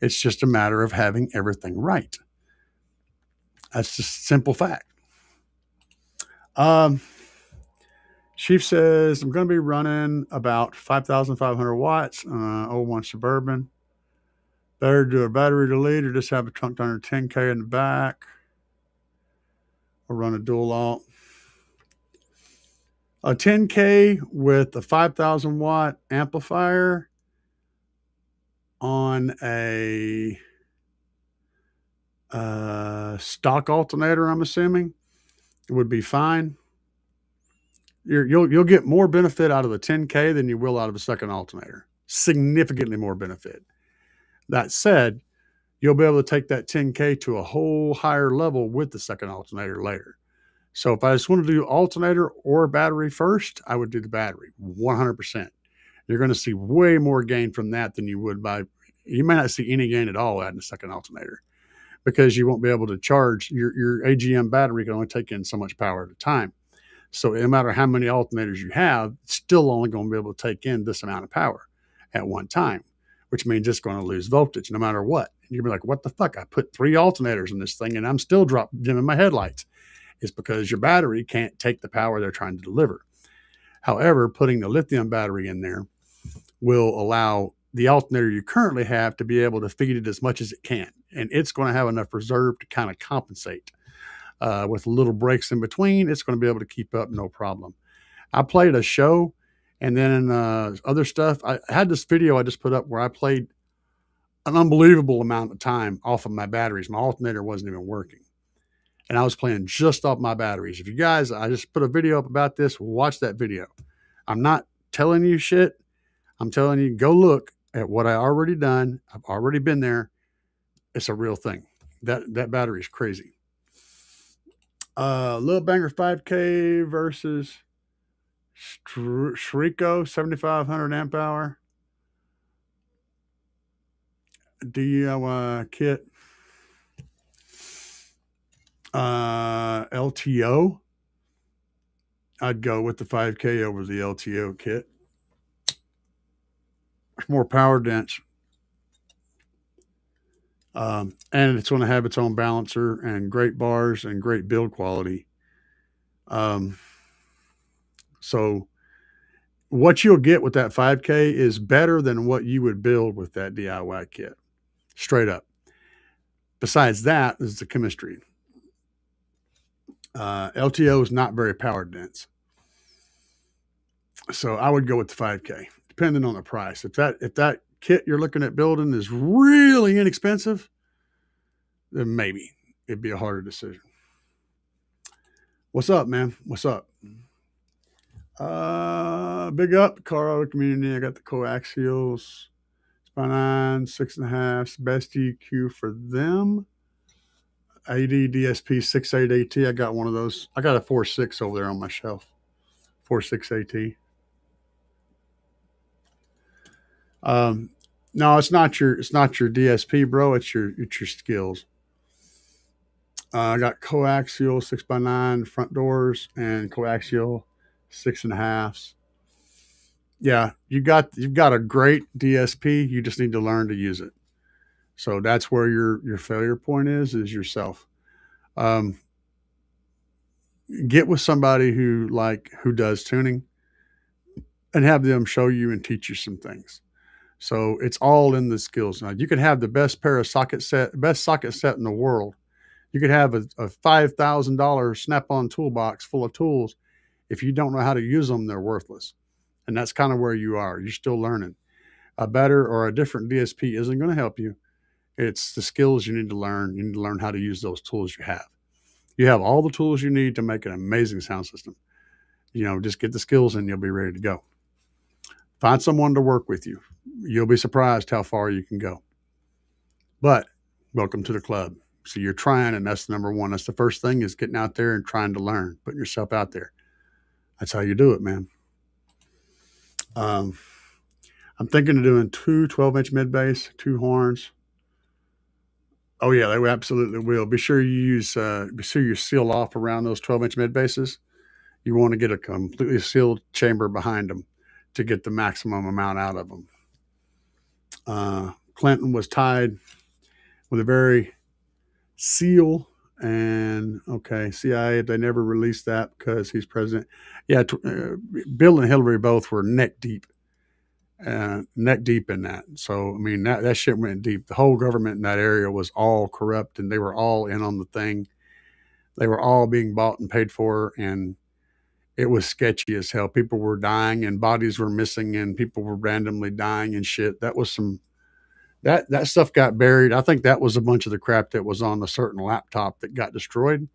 S1: It's just a matter of having everything right. That's just a simple fact. Chief says, I'm going to be running about 5,500 watts, 01 Suburban. Better do a battery delete or just have a trunk under 10K in the back. Or run a dual alt. A 10K with a 5,000 watt amplifier on a stock alternator, I'm assuming, it would be fine. You'll get more benefit out of the 10K than you will out of a second alternator. Significantly more benefit. That said, you'll be able to take that 10K to a whole higher level with the second alternator later. So if I just want to do alternator or battery first, I would do the battery 100%. You're going to see way more gain from that than you would by, you may not see any gain at all adding a second alternator because you won't be able to charge your AGM battery can only take in so much power at a time. So no matter how many alternators you have, it's still only going to be able to take in this amount of power at one time, which means it's going to lose voltage no matter what. And you'll be like, what the fuck? I put 3 alternators in this thing and I'm still dimming my headlights. It's because your battery can't take the power they're trying to deliver. However, putting the lithium battery in there will allow the alternator you currently have to be able to feed it as much as it can. And it's going to have enough reserve to kind of compensate. With little breaks in between, it's going to be able to keep up no problem. I played a show, and then in other stuff, I had this video I just put up where I played an unbelievable amount of time off of my batteries. My alternator wasn't even working. And I was playing just off my batteries. If you guys, I just put a video up about this, watch that video. I'm not telling you shit. I'm telling you, go look at what I already done. I've already been there. It's a real thing. That battery is crazy. Little Banger 5K versus Shriko 7,500 amp hour DIY kit. LTO. I'd go with the 5K over the LTO kit. It's more power dense. And it's going to have its own balancer and great bars and great build quality. So what you'll get with that 5K is better than what you would build with that DIY kit. Straight up. Besides that is the chemistry. LTO is not very power dense. So I would go with the 5K, depending on the price. If that kit you're looking at building is really inexpensive, then maybe it'd be a harder decision. What's up, man? What's up? Big up, car auto community. I got the coaxials, Spine 6.5, best EQ for them. AD DSP 68AT. I got one of those. I got a 4.6 over there on my shelf. 4.6 AT. Um, no, it's not your DSP, bro. It's your skills. I got coaxial 6x9 front doors and coaxial 6.5s. Yeah, you've got a great DSP. You just need to learn to use it. So that's where your failure point is yourself. Um, get with somebody who does tuning and have them show you and teach you some things. So it's all in the skills. Now you can have the best socket set in the world. You could have a $5,000 Snap-on toolbox full of tools. If you don't know how to use them, they're worthless. And that's kind of where you are. You're still learning. A better or a different DSP isn't going to help you. It's the skills you need to learn. You need to learn how to use those tools you have. You have all the tools you need to make an amazing sound system. Just get the skills and you'll be ready to go. Find someone to work with you. You'll be surprised how far you can go. But welcome to the club. So you're trying, and that's number one. That's the first thing, is getting out there and trying to learn, putting yourself out there. That's how you do it, man. I'm thinking of doing two 12-inch mid bass, 2 horns. Oh yeah, they absolutely will. Be sure you seal off around those 12-inch mid basses. You want to get a completely sealed chamber behind them to get the maximum amount out of them. Clinton was tied with a very seal, and CIA, they never released that because he's president. Yeah, Bill and Hillary both were neck deep in that. So I mean, that shit went deep. The whole government in that area was all corrupt, and they were all in on the thing. They were all being bought and paid for, and it was sketchy as hell. People were dying, and bodies were missing, and people were randomly dying and shit. That was that stuff got buried. I think that was a bunch of the crap that was on a certain laptop that got destroyed.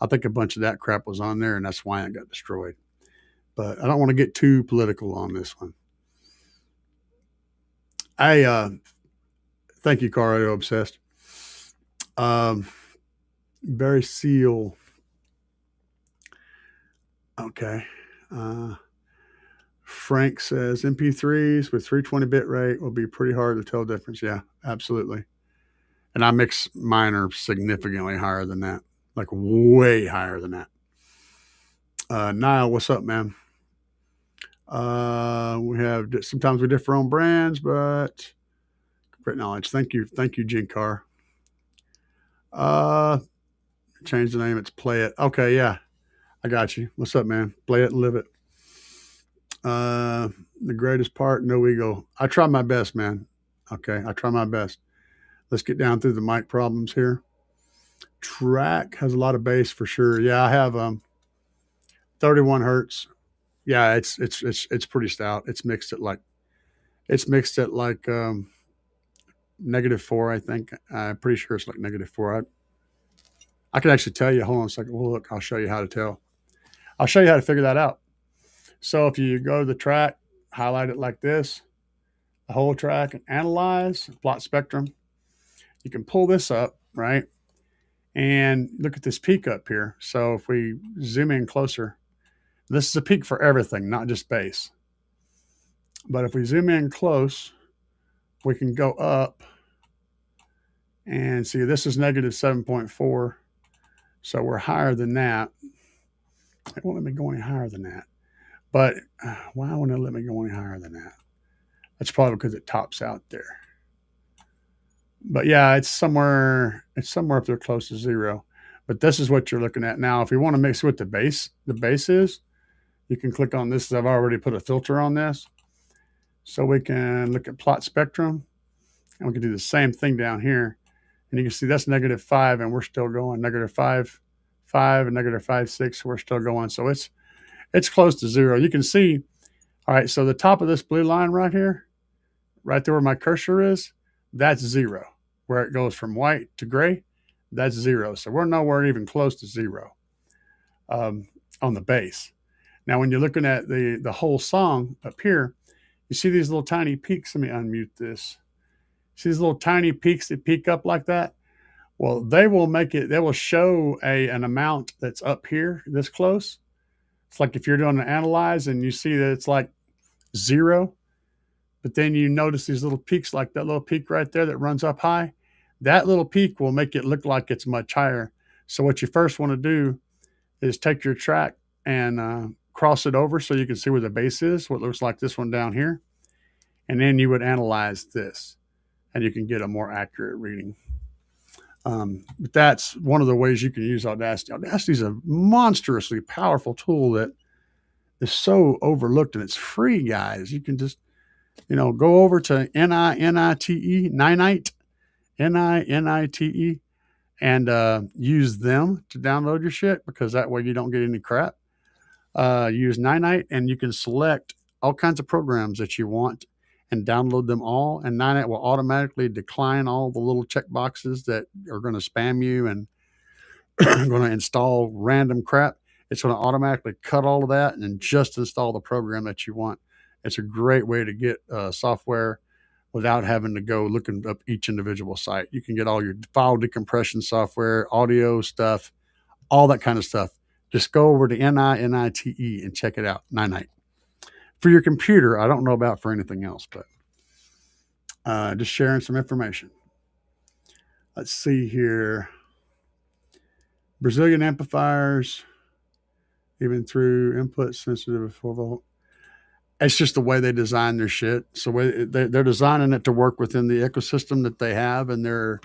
S1: I think a bunch of that crap was on there, and that's why it got destroyed. But I don't want to get too political on this one. Thank you, Cario Obsessed. Barry Seal. Okay. Frank says MP3s with 320 bit rate will be pretty hard to tell the difference. Yeah, absolutely. And I mix mine are significantly higher than that, like way higher than that. Niall, what's up, man? Sometimes we differ on brands, but great knowledge. Thank you, Jinkar. Change the name. It's Play It. Okay, yeah, I got you. What's up, man? Play it and live it. The greatest part, no ego. I try my best, man. Okay, I try my best. Let's get down through the mic problems here. Track has a lot of bass for sure. Yeah, I have 31 hertz. Yeah, it's pretty stout. It's mixed at like -4, I think. I'm pretty sure it's like -4. I can actually tell you. Hold on a second. Well, look, I'll show you how to tell. I'll show you how to figure that out. So if you go to the track, highlight it like this, the whole track, and analyze, plot spectrum, you can pull this up, right? And look at this peak up here. So if we zoom in closer, this is a peak for everything, not just bass. But if we zoom in close, we can go up and see this is -7.4. So we're higher than that. It won't let me go any higher than that. But why won't it let me go any higher than that? That's probably because it tops out there. But yeah, it's somewhere up there close to 0. But this is what you're looking at now. If you want to mix what the bass is, you can click on this. I've already put a filter on this. So we can look at plot spectrum, and we can do the same thing down here. And you can see that's -5, and we're still going. -5.5 and -5.6, we're still going. So it's close to 0. You can see, all right, so the top of this blue line right here, right there where my cursor is, that's 0. Where it goes from white to gray, that's 0. So we're nowhere even close to 0 on the bass. Now, when you're looking at the whole song up here, you see these little tiny peaks. Let me unmute this. See these little tiny peaks that peak up like that? Well, they will show an amount that's up here this close. It's like if you're doing an analyze and you see that it's like 0, But then you notice these little peaks, like that little peak right there that runs up high. That little peak will make it look like it's much higher. So what you first want to do is take your track and cross it over so you can see where the base is, what looks like this one down here. And then you would analyze this and you can get a more accurate reading. But that's one of the ways you can use Audacity. Audacity is a monstrously powerful tool that is so overlooked, and it's free, guys. You can just, go over to Ninite, Ninite, and use them to download your shit, because that way you don't get any crap. Use Ninite, and you can select all kinds of programs that you want and download them all. And Ninite will automatically decline all the little check boxes that are going to spam you and going to install random crap. It's going to automatically cut all of that and then just install the program that you want. It's a great way to get software without having to go looking up each individual site. You can get all your file decompression software, audio stuff, all that kind of stuff. Just go over to Ninite and check it out. Ninite. For your computer, I don't know about for anything else, but just sharing some information. Let's see here. Brazilian amplifiers, even through input sensitive 4 volt. It's just the way they design their shit. So they're designing it to work within the ecosystem that they have, and their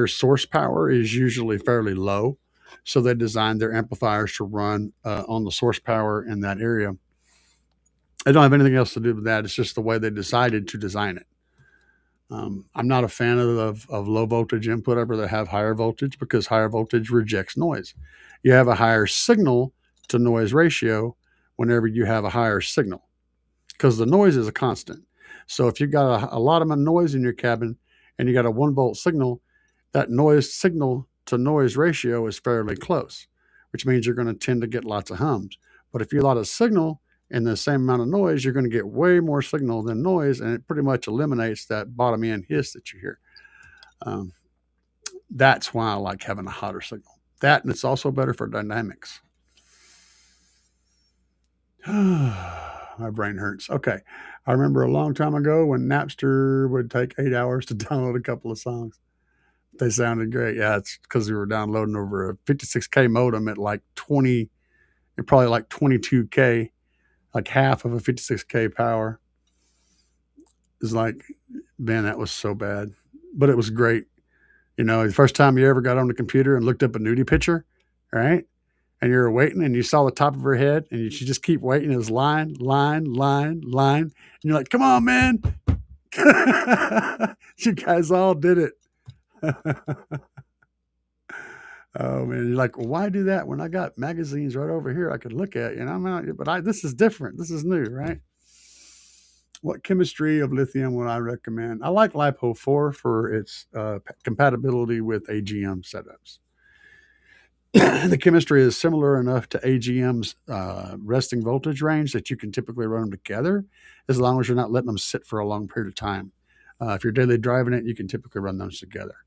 S1: source power is usually fairly low. So they designed their amplifiers to run on the source power in that area. I don't have anything else to do with that. It's just the way they decided to design it. I'm not a fan of low voltage input. I'd rather have higher voltage, because higher voltage rejects noise. You have a higher signal to noise ratio whenever you have a higher signal, because the noise is a constant. So if you've got a lot of noise in your cabin and you got a 1 volt signal, that noise signal to noise ratio is fairly close, which means you're going to tend to get lots of hums. But if you have a lot of signal and the same amount of noise, you're going to get way more signal than noise, and it pretty much eliminates that bottom end hiss that you hear. That's why I like having a hotter signal. That, and it's also better for dynamics. My brain hurts. Okay. I remember a long time ago when Napster would take 8 hours to download a couple of songs. They sounded great. Yeah, it's because we were downloading over a 56K modem at like 22K, like half of a 56K power. It's like, man, that was so bad. But it was great. The first time you ever got on the computer and looked up a nudie picture, right? And you were waiting and you saw the top of her head and you just keep waiting. It was line. And you're like, come on, man. You guys all did it. Oh, man. You're like, well, why do that when I got magazines right over here I could look at? But this is different. This is new, right? What chemistry of lithium would I recommend? I like LiPo4 for its compatibility with AGM setups. The chemistry is similar enough to AGM's resting voltage range that you can typically run them together, as long as you're not letting them sit for a long period of time. If you're daily driving it, you can typically run those together.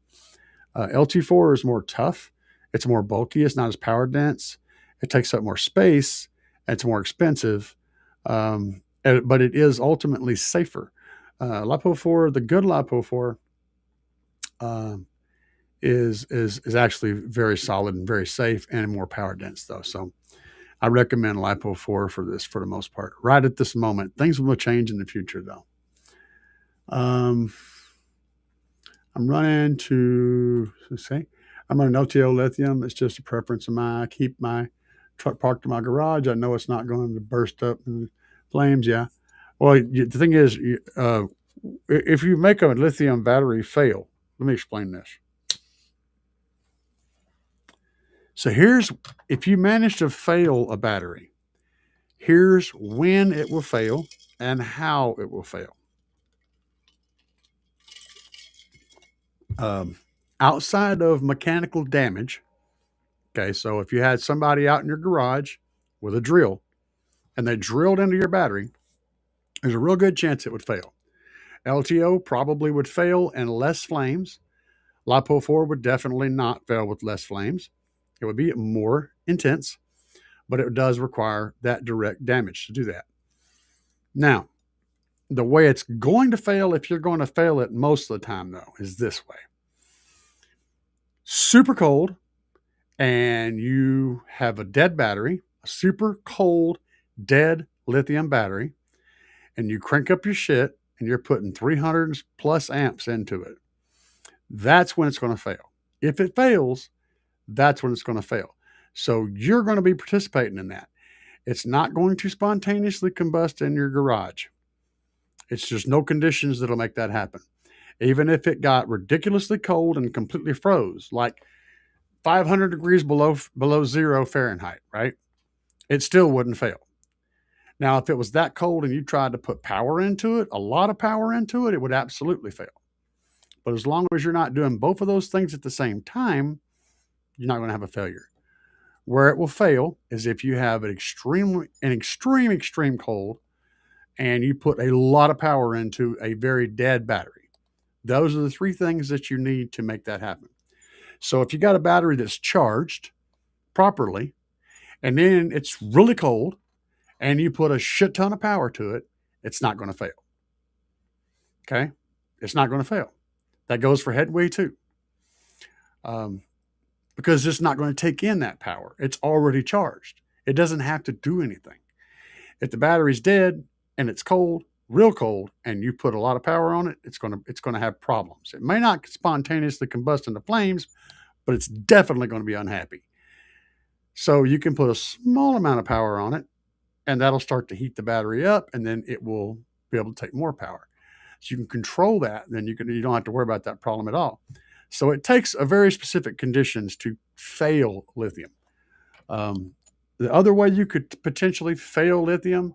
S1: LT4 is more tough. It's more bulky. It's not as power dense. It takes up more space. And it's more expensive. But it is ultimately safer. LiPo4, the good LiPo4, is actually very solid and very safe and more power dense though. So I recommend LiPo4 for this for the most part. Right at this moment, things will change in the future though. I'm running LTO lithium. It's just a preference of mine. I keep my truck parked in my garage. I know it's not going to burst up in flames. Yeah. Well, the thing is, if you make a lithium battery fail, let me explain this. So if you manage to fail a battery, here's when it will fail and how it will fail. Outside of mechanical damage, okay, so if you had somebody out in your garage with a drill and they drilled into your battery, there's a real good chance it would fail. LTO probably would fail in less flames. LiPo4 would definitely not fail with less flames. It would be more intense, but it does require that direct damage to do that. Now, The way it's going to fail, if you're going to fail it most of the time, though, is this way. Super cold, and you have a dead battery, a super cold, dead lithium battery, and you crank up your shit, and you're putting 300 plus amps into it. That's when it's going to fail. If it fails, that's when it's going to fail. So you're going to be participating in that. It's not going to spontaneously combust in your garage. It's just no conditions that'll make that happen. Even if it got ridiculously cold and completely froze, like 500 degrees below 0 Fahrenheit, right? It still wouldn't fail. Now, if it was that cold and you tried to put power into it, a lot of power into it, it would absolutely fail. But as long as you're not doing both of those things at the same time, you're not going to have a failure. Where it will fail is if you have an extreme cold and you put a lot of power into a very dead battery. Those are the three things that you need to make that happen. So if you got a battery that's charged properly and then it's really cold and you put a shit ton of power to it, it's not going to fail. Okay? It's not going to fail. That goes for Headway too. Because it's not going to take in that power. It's already charged. It doesn't have to do anything. If the battery's dead and it's cold, real cold, and you put a lot of power on it, it's going to have problems. It may not spontaneously combust into flames, but it's definitely going to be unhappy. So you can put a small amount of power on it, and that'll start to heat the battery up, and then it will be able to take more power. So you can control that, and then you don't have to worry about that problem at all. So it takes a very specific conditions to fail lithium. The other way you could potentially fail lithium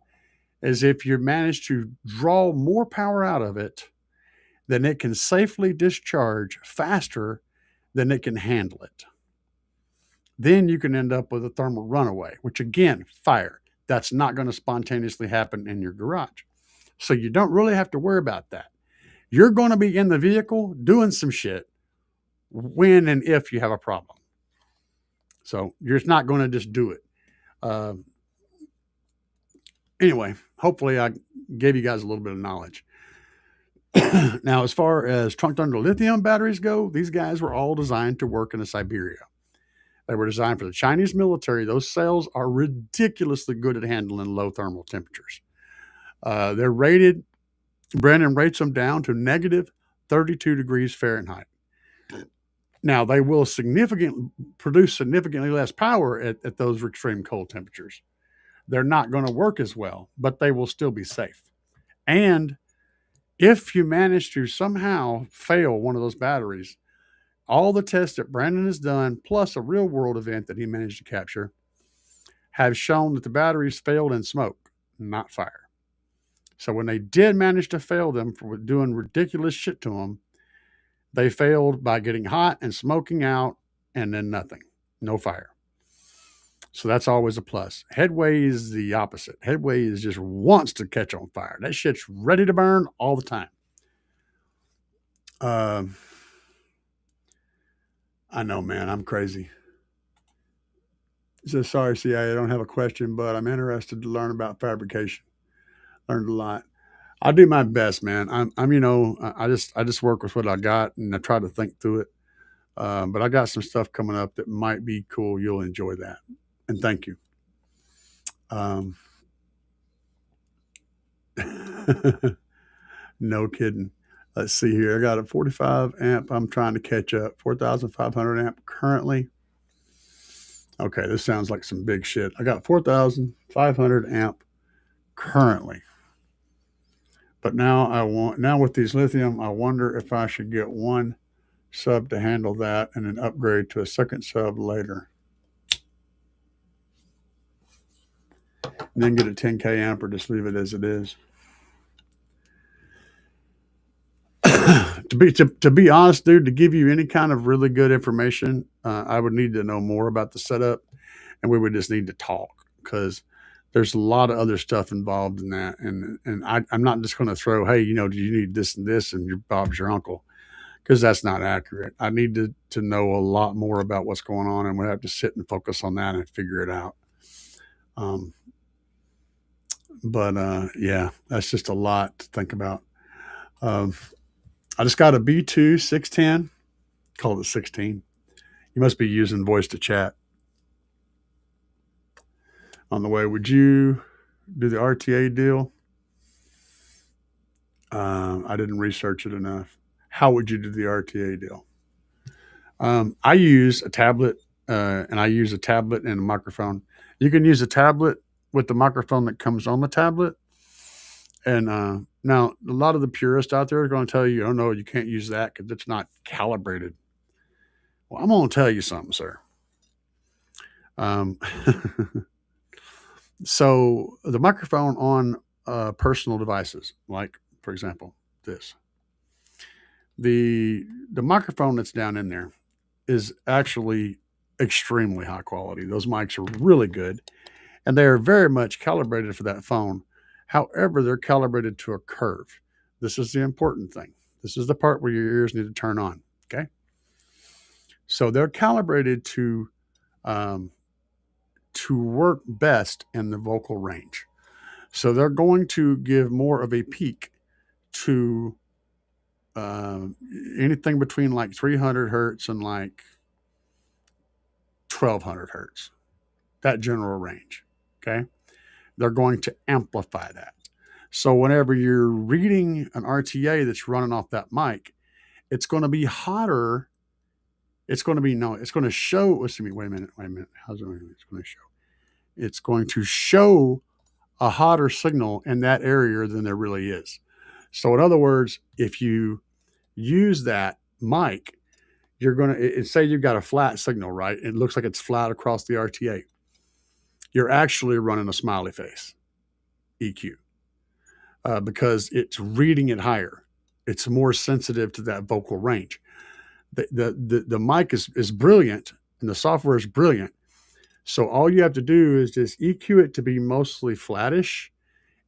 S1: is if you manage to draw more power out of it than it can safely discharge faster than it can handle it. Then you can end up with a thermal runaway, which again, fire. That's not going to spontaneously happen in your garage. So you don't really have to worry about that. You're going to be in the vehicle doing some shit when and if you have a problem. So you're not going to just do it. Anyway, hopefully I gave you guys a little bit of knowledge. Now, as far as trunked under lithium batteries go, these guys were all designed to work in Siberia. They were designed for the Chinese military. Those cells are ridiculously good at handling low thermal temperatures. They're rated, Brandon rates them down to negative 32 degrees Fahrenheit. Now, they will produce significantly less power at those extreme cold temperatures. They're not going to work as well, but they will still be safe. And if you manage to somehow fail one of those batteries, all the tests that Brandon has done, plus a real world event that he managed to capture, have shown that the batteries failed in smoke, not fire. So when they did manage to fail them for doing ridiculous shit to them, they failed by getting hot and smoking out and then nothing, no fire. So that's always a plus. Headway is the opposite. Headway is just wants to catch on fire. That shit's ready to burn all the time. I know, man, I'm crazy. He says, sorry, CIA, I don't have a question, but I'm interested to learn about fabrication. Learned a lot. I do my best, man. I just work with what I got and I try to think through it. But I got some stuff coming up that might be cool. You'll enjoy that. And thank you. No kidding. Let's see here. I got a 45 amp. I'm trying to catch up. 4,500 amp currently. Okay, this sounds like some big shit. I got 4,500 amp currently. But now with these lithium, I wonder if I should get one sub to handle that and then upgrade to a second sub later. And then get a 10K amp or just leave it as it is. To be honest, dude, to give you any kind of really good information, I would need to know more about the setup, and we would just need to talk because there's a lot of other stuff involved in that. And I'm not just going to throw, hey, do you need this and this, and your Bob's your uncle, because that's not accurate. I need to know a lot more about what's going on, and we'll have to sit and focus on that and figure it out. But yeah, that's just a lot to think about. I just got a B2 610, called it 16. You must be using voice to chat on the way. Would you do the RTA deal? I didn't research it enough. How would you do the RTA deal? I use a tablet, and I use a tablet and a microphone. You can use a tablet with the microphone that comes on the tablet. And now, a lot of the purists out there are going to tell you, oh, no, you can't use that because it's not calibrated. Well, I'm going to tell you something, sir. Um, so, the microphone on personal devices, like, for example, this, the microphone that's down in there is actually extremely high quality. Those mics are really good, and they are very much calibrated for that phone. However, they're calibrated to a curve. This is the important thing. This is the part where your ears need to turn on. Okay. So they're calibrated um, to work best in the vocal range. So they're going to give more of a peak to uh, anything between like 300 hertz and like 1200 hertz, that general range. Okay. They're going to amplify that. So whenever you're reading an RTA that's running off that mic, it's going to be hotter. It's going to be, no, it's going to show, wait a minute. How's it going to show? It's going to show a hotter signal in that area than there really is. So in other words, if you use that mic, you're going to, say you've got a flat signal, right? It looks like it's flat across the RTA. You're actually running a smiley face EQ. Because it's reading it higher. It's more sensitive to that vocal range. The mic is brilliant, and the software is brilliant. So all you have to do is just EQ it to be mostly flattish,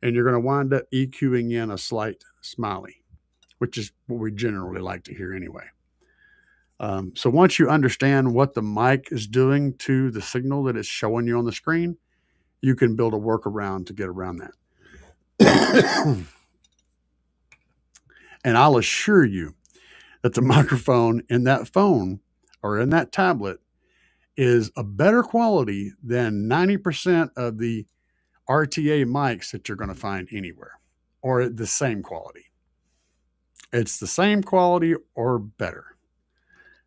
S1: and you're going to wind up EQing in a slight smiley, which is what we generally like to hear anyway. So once you understand what the mic is doing to the signal that it's showing you on the screen, you can build a workaround to get around that. And I'll assure you that the microphone in that phone or in that tablet is a better quality than 90% of the RTA mics that you're going to find anywhere, or the same quality. It's the same quality or better.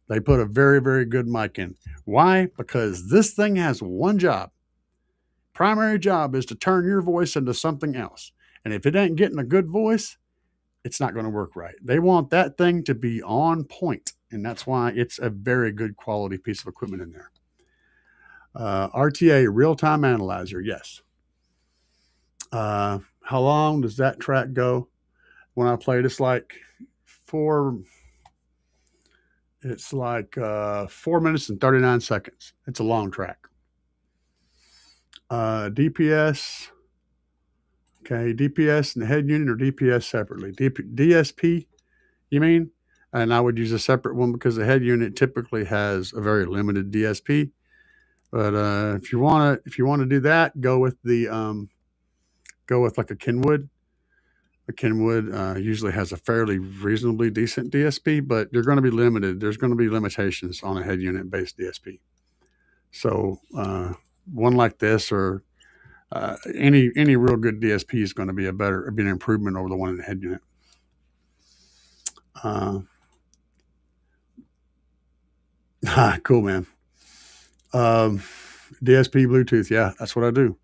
S1: They put a very, very good mic in. Why? Because this thing has one job. Primary job is to turn your voice into something else. And if it ain't getting a good voice, it's not going to work right. They want that thing to be on point, and that's why it's a very good quality piece of equipment in there. RTA, real-time analyzer, yes. How long does that track go? When I played, it's like 4 minutes and 39 seconds. It's a long track. DPS. Okay, DPS and the head unit, or DPS separately? DSP, you mean? And I would use a separate one because the head unit typically has a very limited DSP. But if you want to do that, go with like a Kenwood. A Kenwood usually has a fairly reasonably decent DSP, but you're going to be limited. There's going to be limitations on a head unit based DSP. So one like this, or any real good DSP, is going to be an improvement over the one in the head unit. Cool, man. DSP Bluetooth, yeah, that's what I do.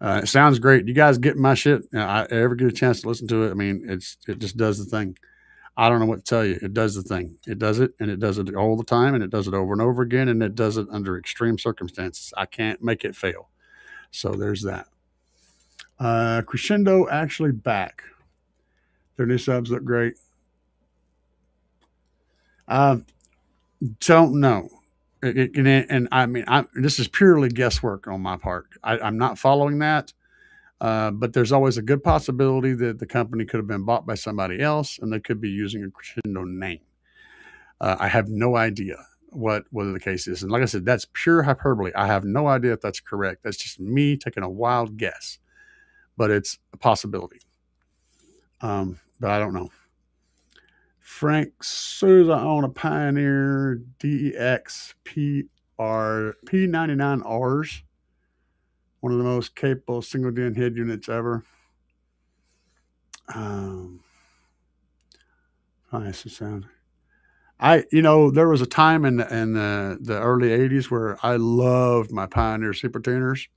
S1: It sounds great. You guys get my shit? I ever get a chance to listen to it? I mean, it just does the thing. I don't know what to tell you. It does the thing. It does it, and it does it all the time, and it does it over and over again, and it does it under extreme circumstances. I can't make it fail. So there's that. Crescendo actually back. Their new subs look great. Don't know. And I mean, this is purely guesswork on my part. I'm not following that. But there's always a good possibility that the company could have been bought by somebody else, and they could be using a Crescendo name. I have no idea whether the case is. And like I said, that's pure hyperbole. I have no idea if that's correct. That's just me taking a wild guess. but it's a possibility. But I don't know. Frank Souza on a Pioneer DEX P99Rs, one of the most capable single DIN head units ever. Nice sound. There was a time in the early '80s where I loved my Pioneer Super Tuners.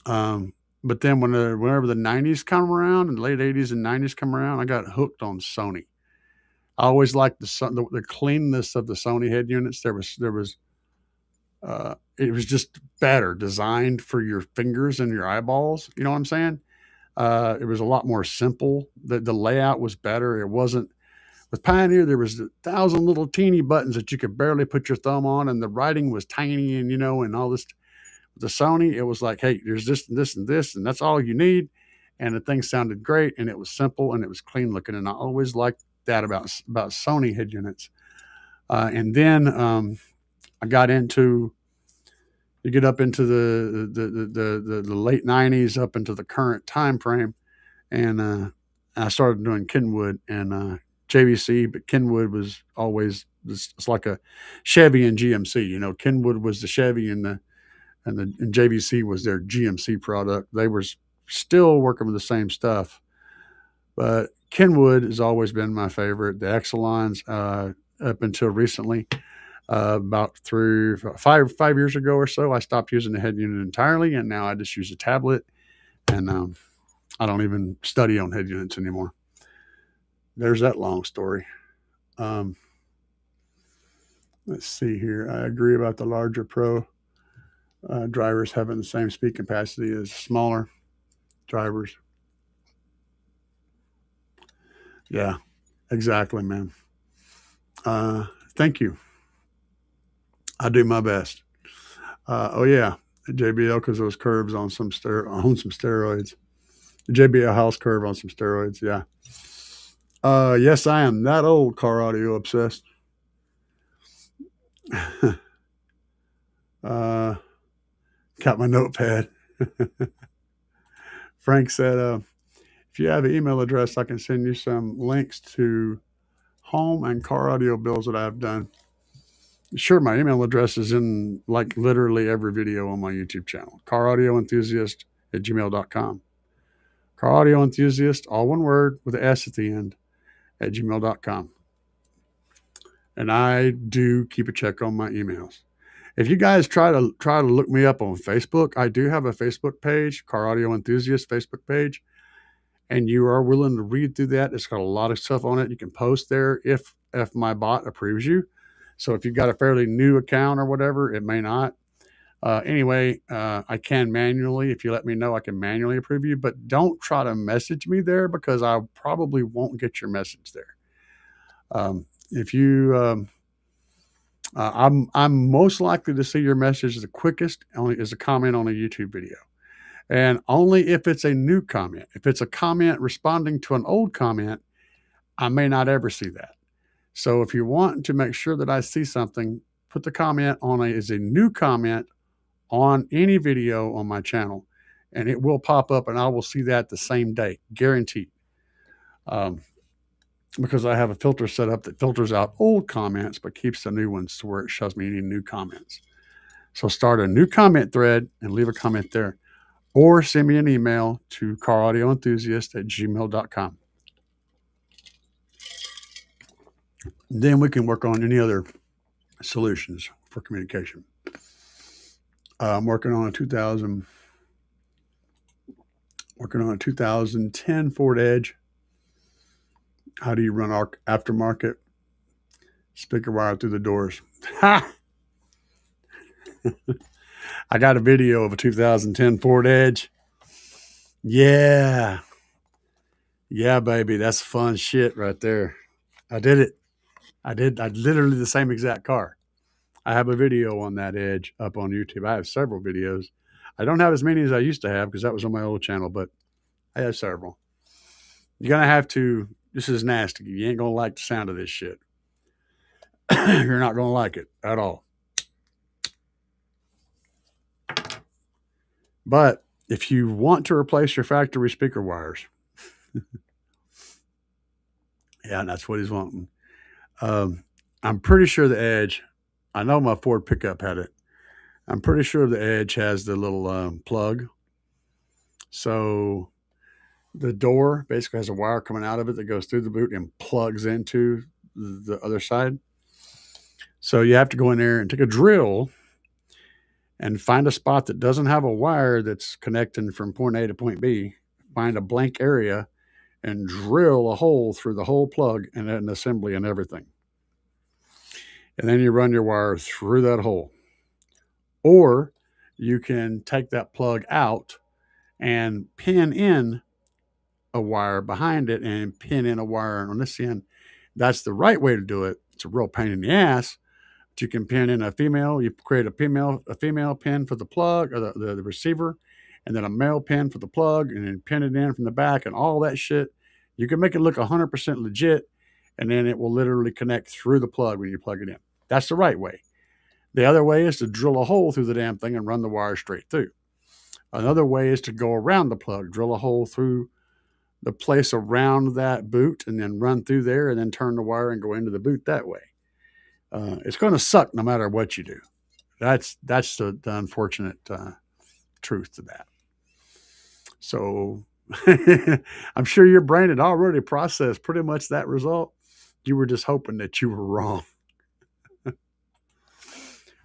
S1: But then whenever the '90s come around, and the late '80s and '90s come around, I got hooked on Sony. I always liked the cleanness of the Sony head units. It was just better designed for your fingers and your eyeballs. You know what I'm saying? It was a lot more simple. The layout was better. It wasn't with Pioneer. There was 1,000 little teeny buttons that you could barely put your thumb on, and the writing was tiny, and all this. With the Sony, it was like, hey, there's this and this and this, and that's all you need. And the thing sounded great, and it was simple, and it was clean looking. And I always liked that about Sony head units. And then I got into, you get up into the late '90s, up into the current time frame, and I started doing Kenwood and JVC, but Kenwood was always, it's like a Chevy and GMC. Kenwood was the Chevy and JVC was their GMC product. They were still working with the same stuff, but Kenwood has always been my favorite. The Exelons, up until recently, about 5 years ago or so, I stopped using the head unit entirely, and now I just use a tablet, and I don't even study on head units anymore. There's that long story. Let's see here. I agree about the larger Pro drivers having the same speed capacity as smaller drivers. Yeah, exactly, man. Thank you. I do my best. Oh yeah, JBL, because those curves on some steroids. The JBL house curve on some steroids. Yeah. Yes, I am that old car audio obsessed. Got my notepad. Frank said, if you have an email address, I can send you some links to home and car audio builds that I've done. Sure, my email address is in like literally every video on my YouTube channel, caraudioenthusiast@gmail.com. Car audio enthusiast, all one word with an S at the end, @gmail.com. And I do keep a check on my emails. If you guys try to look me up on Facebook, I do have a Facebook page, Car Audio Enthusiast Facebook page, and you are willing to read through that. It's got a lot of stuff on it. You can post there if my bot approves you. So if you've got a fairly new account or whatever, it may not. Anyway, I can manually, if you let me know, I can manually approve you, but don't try to message me there because I probably won't get your message there. If you, I'm most likely to see your message the quickest only as a comment on a YouTube video, and only if it's a new comment. If it's a comment responding to an old comment, I may not ever see that. So if you want to make sure that I see something, put the comment on as a new comment on any video on my channel, and it will pop up, and I will see that the same day, guaranteed. Because I have a filter set up that filters out old comments but keeps the new ones to where it shows me any new comments. So start a new comment thread and leave a comment there, or send me an email to caraudioenthusiast@gmail.com. Then we can work on any other solutions for communication. I'm working on a 2010 Ford Edge. How do you run our aftermarket speaker wire through the doors? Ha! I got a video of a 2010 Ford Edge. Yeah. Yeah, baby. That's fun shit right there. I did it. I literally the same exact car. I have a video on that Edge up on YouTube. I have several videos. I don't have as many as I used to have because that was on my old channel, but I have several. You're going to have to, this is nasty. You ain't going to like the sound of this shit. You're not going to like it at all. But if you want to replace your factory speaker wires, yeah, that's what he's wanting. I'm pretty sure the Edge, I know my Ford pickup had it. I'm pretty sure the Edge has the little plug. So the door basically has a wire coming out of it that goes through the boot and plugs into the other side. So you have to go in there and take a drill and find a spot that doesn't have a wire that's connecting from point A to point B. Find a blank area and drill a hole through the whole plug and an assembly and everything. And then you run your wire through that hole. Or you can take that plug out and pin in a wire behind it and pin in a wire on this end. That's the right way to do it. It's a real pain in the ass. But you can pin in a female. You create a female pin for the plug or the receiver, and then a male pin for the plug, and then pin it in from the back and all that shit. You can make it look 100% legit, and then it will literally connect through the plug when you plug it in. That's the right way. The other way is to drill a hole through the damn thing and run the wire straight through. Another way is to go around the plug, drill a hole through the place around that boot and then run through there and then turn the wire and go into the boot that way. It's going to suck no matter what you do. That's the unfortunate truth to that. So I'm sure your brain had already processed pretty much that result. You were just hoping that you were wrong.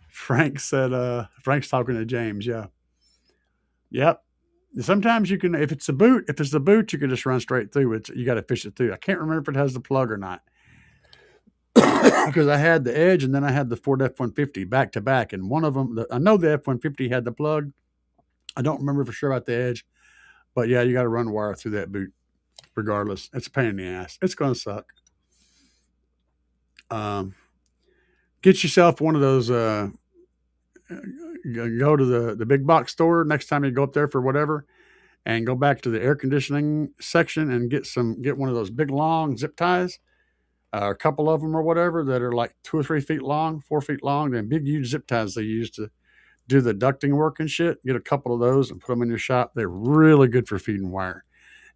S1: Frank said, Frank's talking to James. Yeah. Yep. Sometimes you can, if it's the boot, you can just run straight through it. You got to fish it through. I can't remember if it has the plug or not. Because I had the Edge and then I had the Ford F-150 back to back. And one of them, I know the F-150 had the plug. I don't remember for sure about the Edge. But yeah, you got to run wire through that boot regardless. It's a pain in the ass. It's going to suck. Get yourself one of those, go to the big box store next time you go up there for whatever, and go back to the air conditioning section and get one of those big long zip ties, a couple of them or whatever that are like 2 or 3 feet long, 4 feet long, and big huge zip ties they use to do the ducting work and shit. Get a couple of those and put them in your shop. They're really good for feeding wire.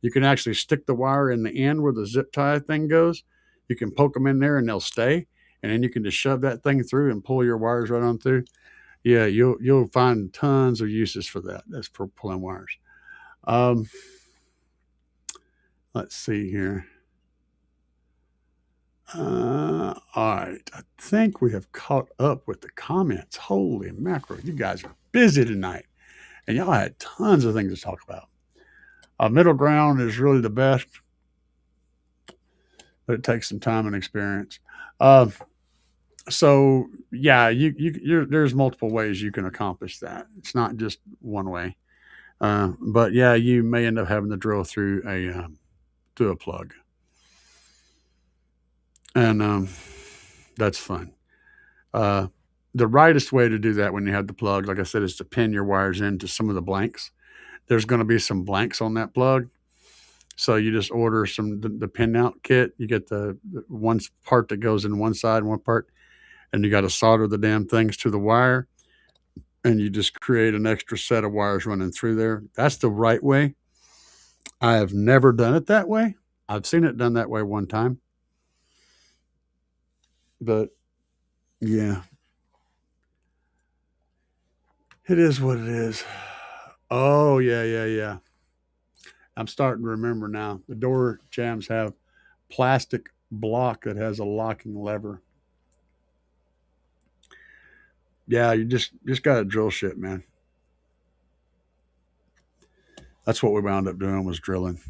S1: You can actually stick the wire in the end where the zip tie thing goes. You can poke them in there and they'll stay. And then you can just shove that thing through and pull your wires right on through. Yeah, you'll find tons of uses for that. That's for pulling wires. Let's see here. All right. I think we have caught up with the comments. Holy mackerel. You guys are busy tonight. And y'all had tons of things to talk about. Middle ground is really the best, but it takes some time and experience. So yeah, there's multiple ways you can accomplish that. It's not just one way. But yeah, you may end up having to drill through a plug, and that's fun. The rightest way to do that when you have the plug, like I said, is to pin your wires into some of the blanks. There's going to be some blanks on that plug. So you just order the pin out kit. You get the one part that goes in one side and one part, and you got to solder the damn things to the wire, and you just create an extra set of wires running through there. That's the right way. I have never done it that way. I've seen it done that way one time. But yeah, it is what it is. Oh, yeah. I'm starting to remember now. The door jambs have plastic block that has a locking lever. Yeah, you just got to drill shit, man. That's what we wound up doing, was drilling.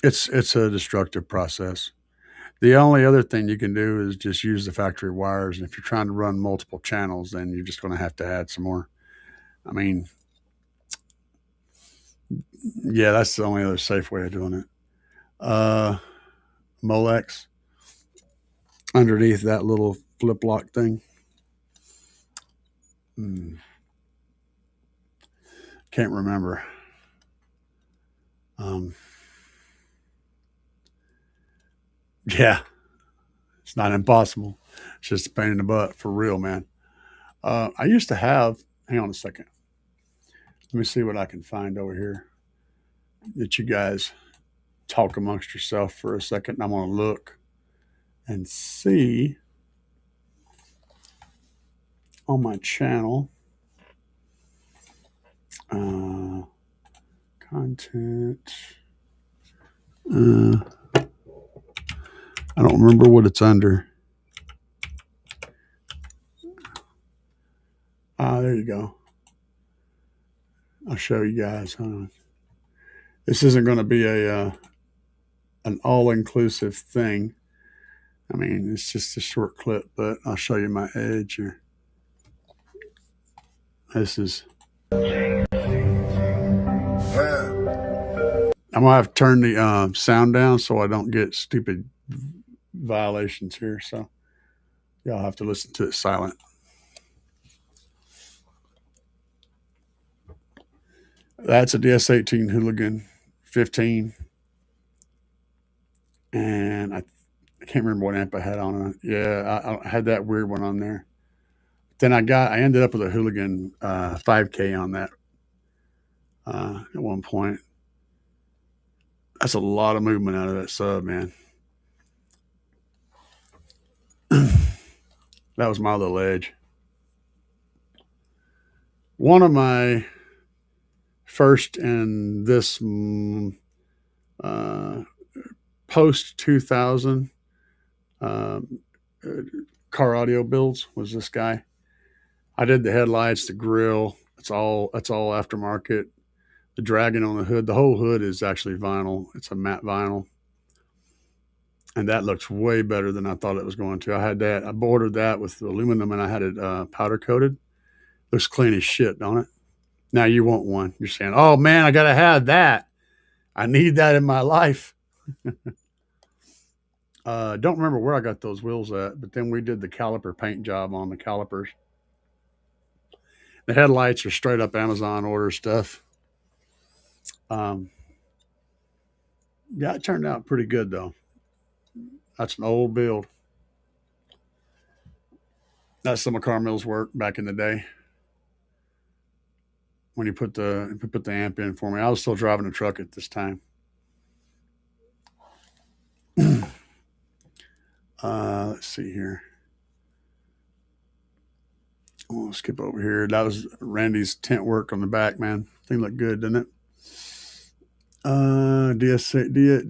S1: It's a destructive process. The only other thing you can do is just use the factory wires. And if you're trying to run multiple channels, then you're just going to have to add some more. I mean, yeah, that's the only other safe way of doing it. Molex underneath that little flip lock thing. Can't remember. Yeah, it's not impossible. It's just a pain in the butt for real, man. I used to have Hang on a second. Let me see what I can find over here that you guys talk amongst yourself for a second. I'm going to look and see on my channel. Content. I don't remember what it's under. There you go. I'll show you guys. This isn't going to be an all-inclusive thing. I mean, it's just a short clip, but I'll show you my edge here. This is. I'm going to have to turn the sound down so I don't get stupid violations here. So y'all have to listen to it silent. That's a DS18 Hooligan 15. And I can't remember what amp I had on it. Yeah, I had that weird one on there. Then I ended up with a Hooligan 5K on that at one point. That's a lot of movement out of that sub, man. That was my little edge. One of my first and this post 2000 car audio builds was this guy. I did the headlights, the grill. It's all aftermarket. The dragon on the hood. The whole hood is actually vinyl. It's a matte vinyl. And that looks way better than I thought it was going to. I had that. I bordered that with aluminum and I had it powder coated. Looks clean as shit, don't it? Now you want one. You're saying, oh man, I got to have that. I need that in my life. Don't remember where I got those wheels at, but then we did the caliper paint job on the calipers. The headlights are straight up Amazon order stuff. Yeah, it turned out pretty good though. That's an old build. That's some of Carmel's work back in the day. When he put the amp in for me, I was still driving a truck at this time. Let's see here. I'll skip over here. That was Randy's tent work on the back, man. Thing looked good, didn't it?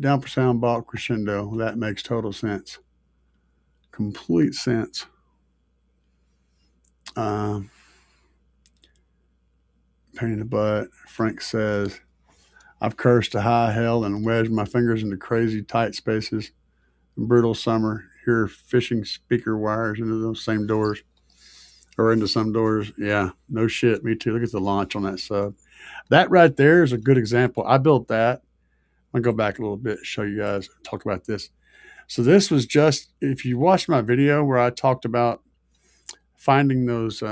S1: Down for sound bought Crescendo. That makes total sense. Complete sense. Pain in the butt. Frank says, I've cursed to high hell and wedged my fingers into crazy tight spaces. Brutal summer. Here fishing speaker wires into those same doors. Or into some doors. Yeah, no shit. Me too. Look at the launch on that sub. That right there is a good example. I built that. I'm going to go back a little bit, show you guys, talk about this. So this was just, if you watched my video where I talked about finding those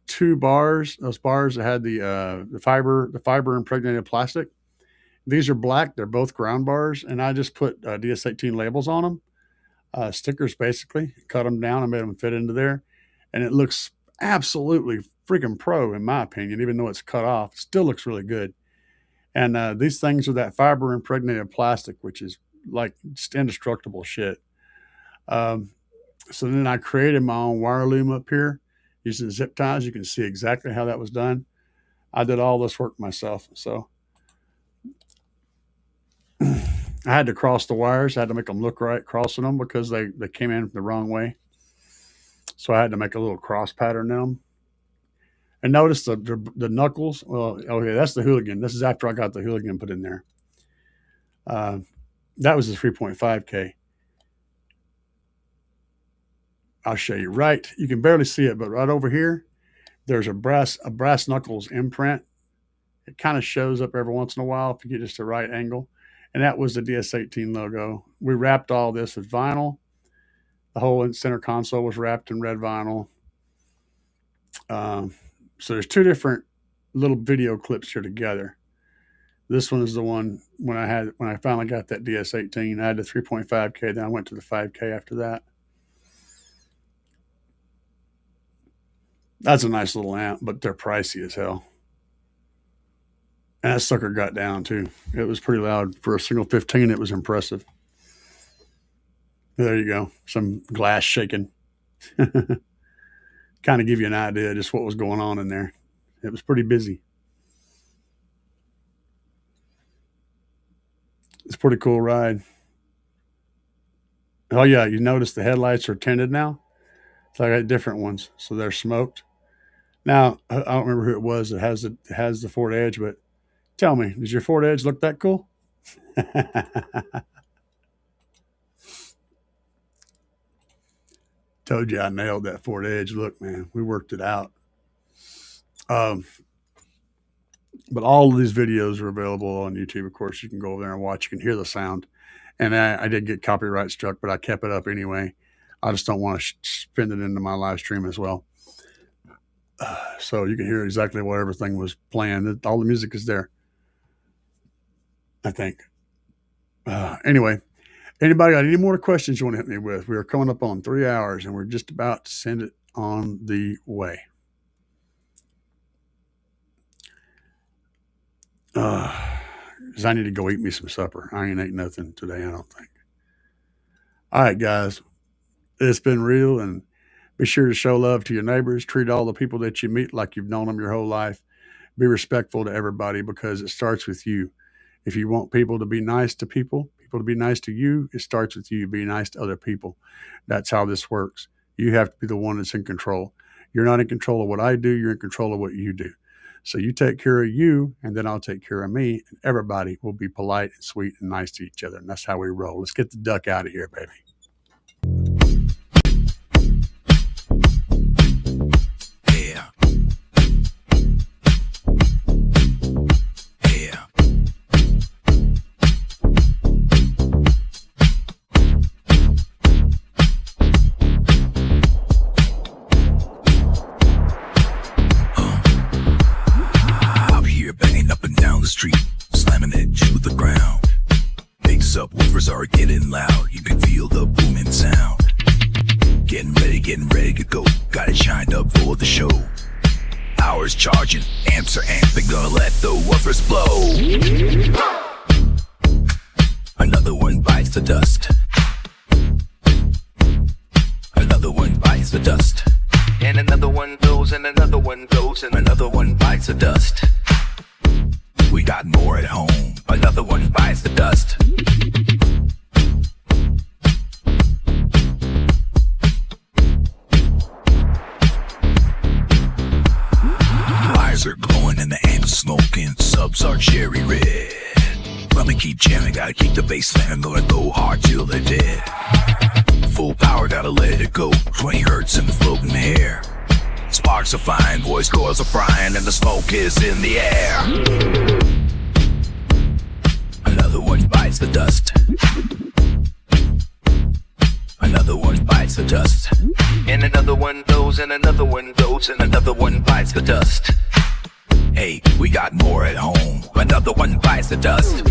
S1: two bars, those bars that had the fiber impregnated plastic. These are black. They're both ground bars. And I just put DS18 labels on them. Stickers, basically. Cut them down and made them fit into there. And it looks absolutely freaking pro, in my opinion, even though it's cut off. It still looks really good. And these things are that fiber impregnated plastic, which is like indestructible shit. So then I created my own wire loom up here using zip ties. You can see exactly how that was done. I did all this work myself. So I had to cross the wires. I had to make them look right crossing them because they came in the wrong way. So I had to make a little cross pattern in them. And notice the knuckles. Well, okay, that's the Hooligan. This is after I got the Hooligan put in there. That was the 3.5K. I'll show you right. You can barely see it, but right over here, there's a brass knuckles imprint. It kind of shows up every once in a while if you get just the right angle. And that was the DS18 logo. We wrapped all this with vinyl. The whole center console was wrapped in red vinyl. So there's two different little video clips here together. This one is the one when I finally got that DS18. I had the 3.5K, then I went to the 5K after that. That's a nice little amp, but they're pricey as hell. And that sucker got down too. It was pretty loud. For a single 15, it was impressive. There you go. Some glass shaking. Kind of give you an idea just what was going on in there. It was pretty busy. It's a pretty cool ride. Oh yeah, you notice the headlights are tinted now? So I got different ones. So they're smoked. Now, I don't remember who it was that has the Ford Edge, but tell me, does your Ford Edge look that cool? Told you I nailed that Ford Edge. Look, man, we worked it out. But all of these videos are available on YouTube. Of course, you can go over there and watch. You can hear the sound. And I did get copyright struck, but I kept it up anyway. I just don't want to spin it into my live stream as well. So you can hear exactly what everything was playing. All the music is there, I think. Anyway, anybody got any more questions you want to hit me with? We are coming up on 3 hours, and we're just about to send it on the way. Because I need to go eat me some supper. I ain't ate nothing today, I don't think. All right, guys. It's been real, and be sure to show love to your neighbors. Treat all the people that you meet like you've known them your whole life. Be respectful to everybody because it starts with you. If you want people to be nice to people to be nice to you, it starts with you. Be nice to other people. That's how this works. You have to be the one that's in control. You're not in control of what I do. You're in control of what you do. So you take care of you, and then I'll take care of me, and everybody will be polite and sweet and nice to each other. And that's how we roll. Let's get the duck out of here, baby.
S2: Subwoofers are getting loud, you can feel the booming sound. Getting ready to go, got it shined up for the show. Hours charging, amps are amping, gonna let the woofers blow. Another one bites the dust. Another one bites the dust. And another one goes, and another one goes, and another one bites the dust. We got more at home, another one bites the dust. Eyes are glowing and the amps smoking, subs are cherry red. Let me keep jamming, gotta keep the bass slamming, gonna go hard till they're dead. Full power, gotta let it go, 20 hertz in the floating air. Sparks are flying, voice cords are frying, and the smoke is in the air. Another one bites the dust. Another one bites the dust. And another one goes, and another one goes, and another one bites the dust. Hey, we got more at home. Another one bites the dust.